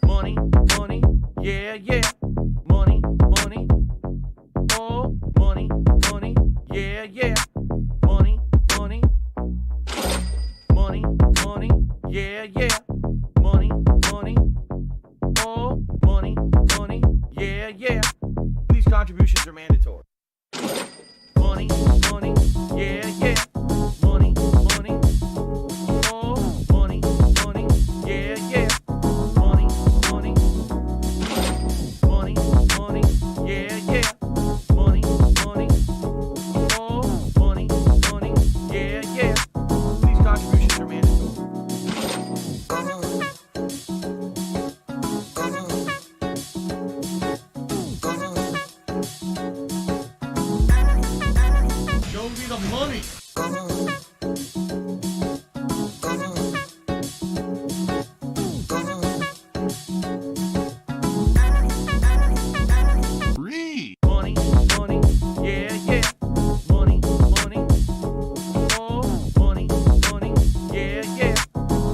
Money, money, yeah, yeah. Money, money, oh, money, money, yeah, yeah. Money, money, money, money, yeah, yeah. Money, money, oh, money, money, yeah, yeah. These contributions are mandatory. Money, money, yeah, yeah. Money, money, oh, money, money, yeah, yeah. Money, money, money, money, yeah, yeah. Money, money, oh, money, money, yeah, yeah. These contributions are mandatory. Show me the money. Free. Money, money, yeah, yeah. Money, money, oh, money, money, yeah, yeah.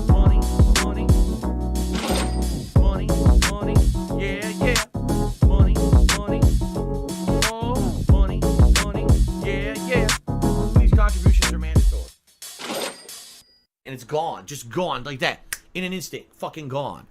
Money, money, money, money, yeah, yeah. Money, money, oh, money, money, yeah, yeah. These contributions are mandatory. And it's gone, just gone like that, in an instant, fucking gone.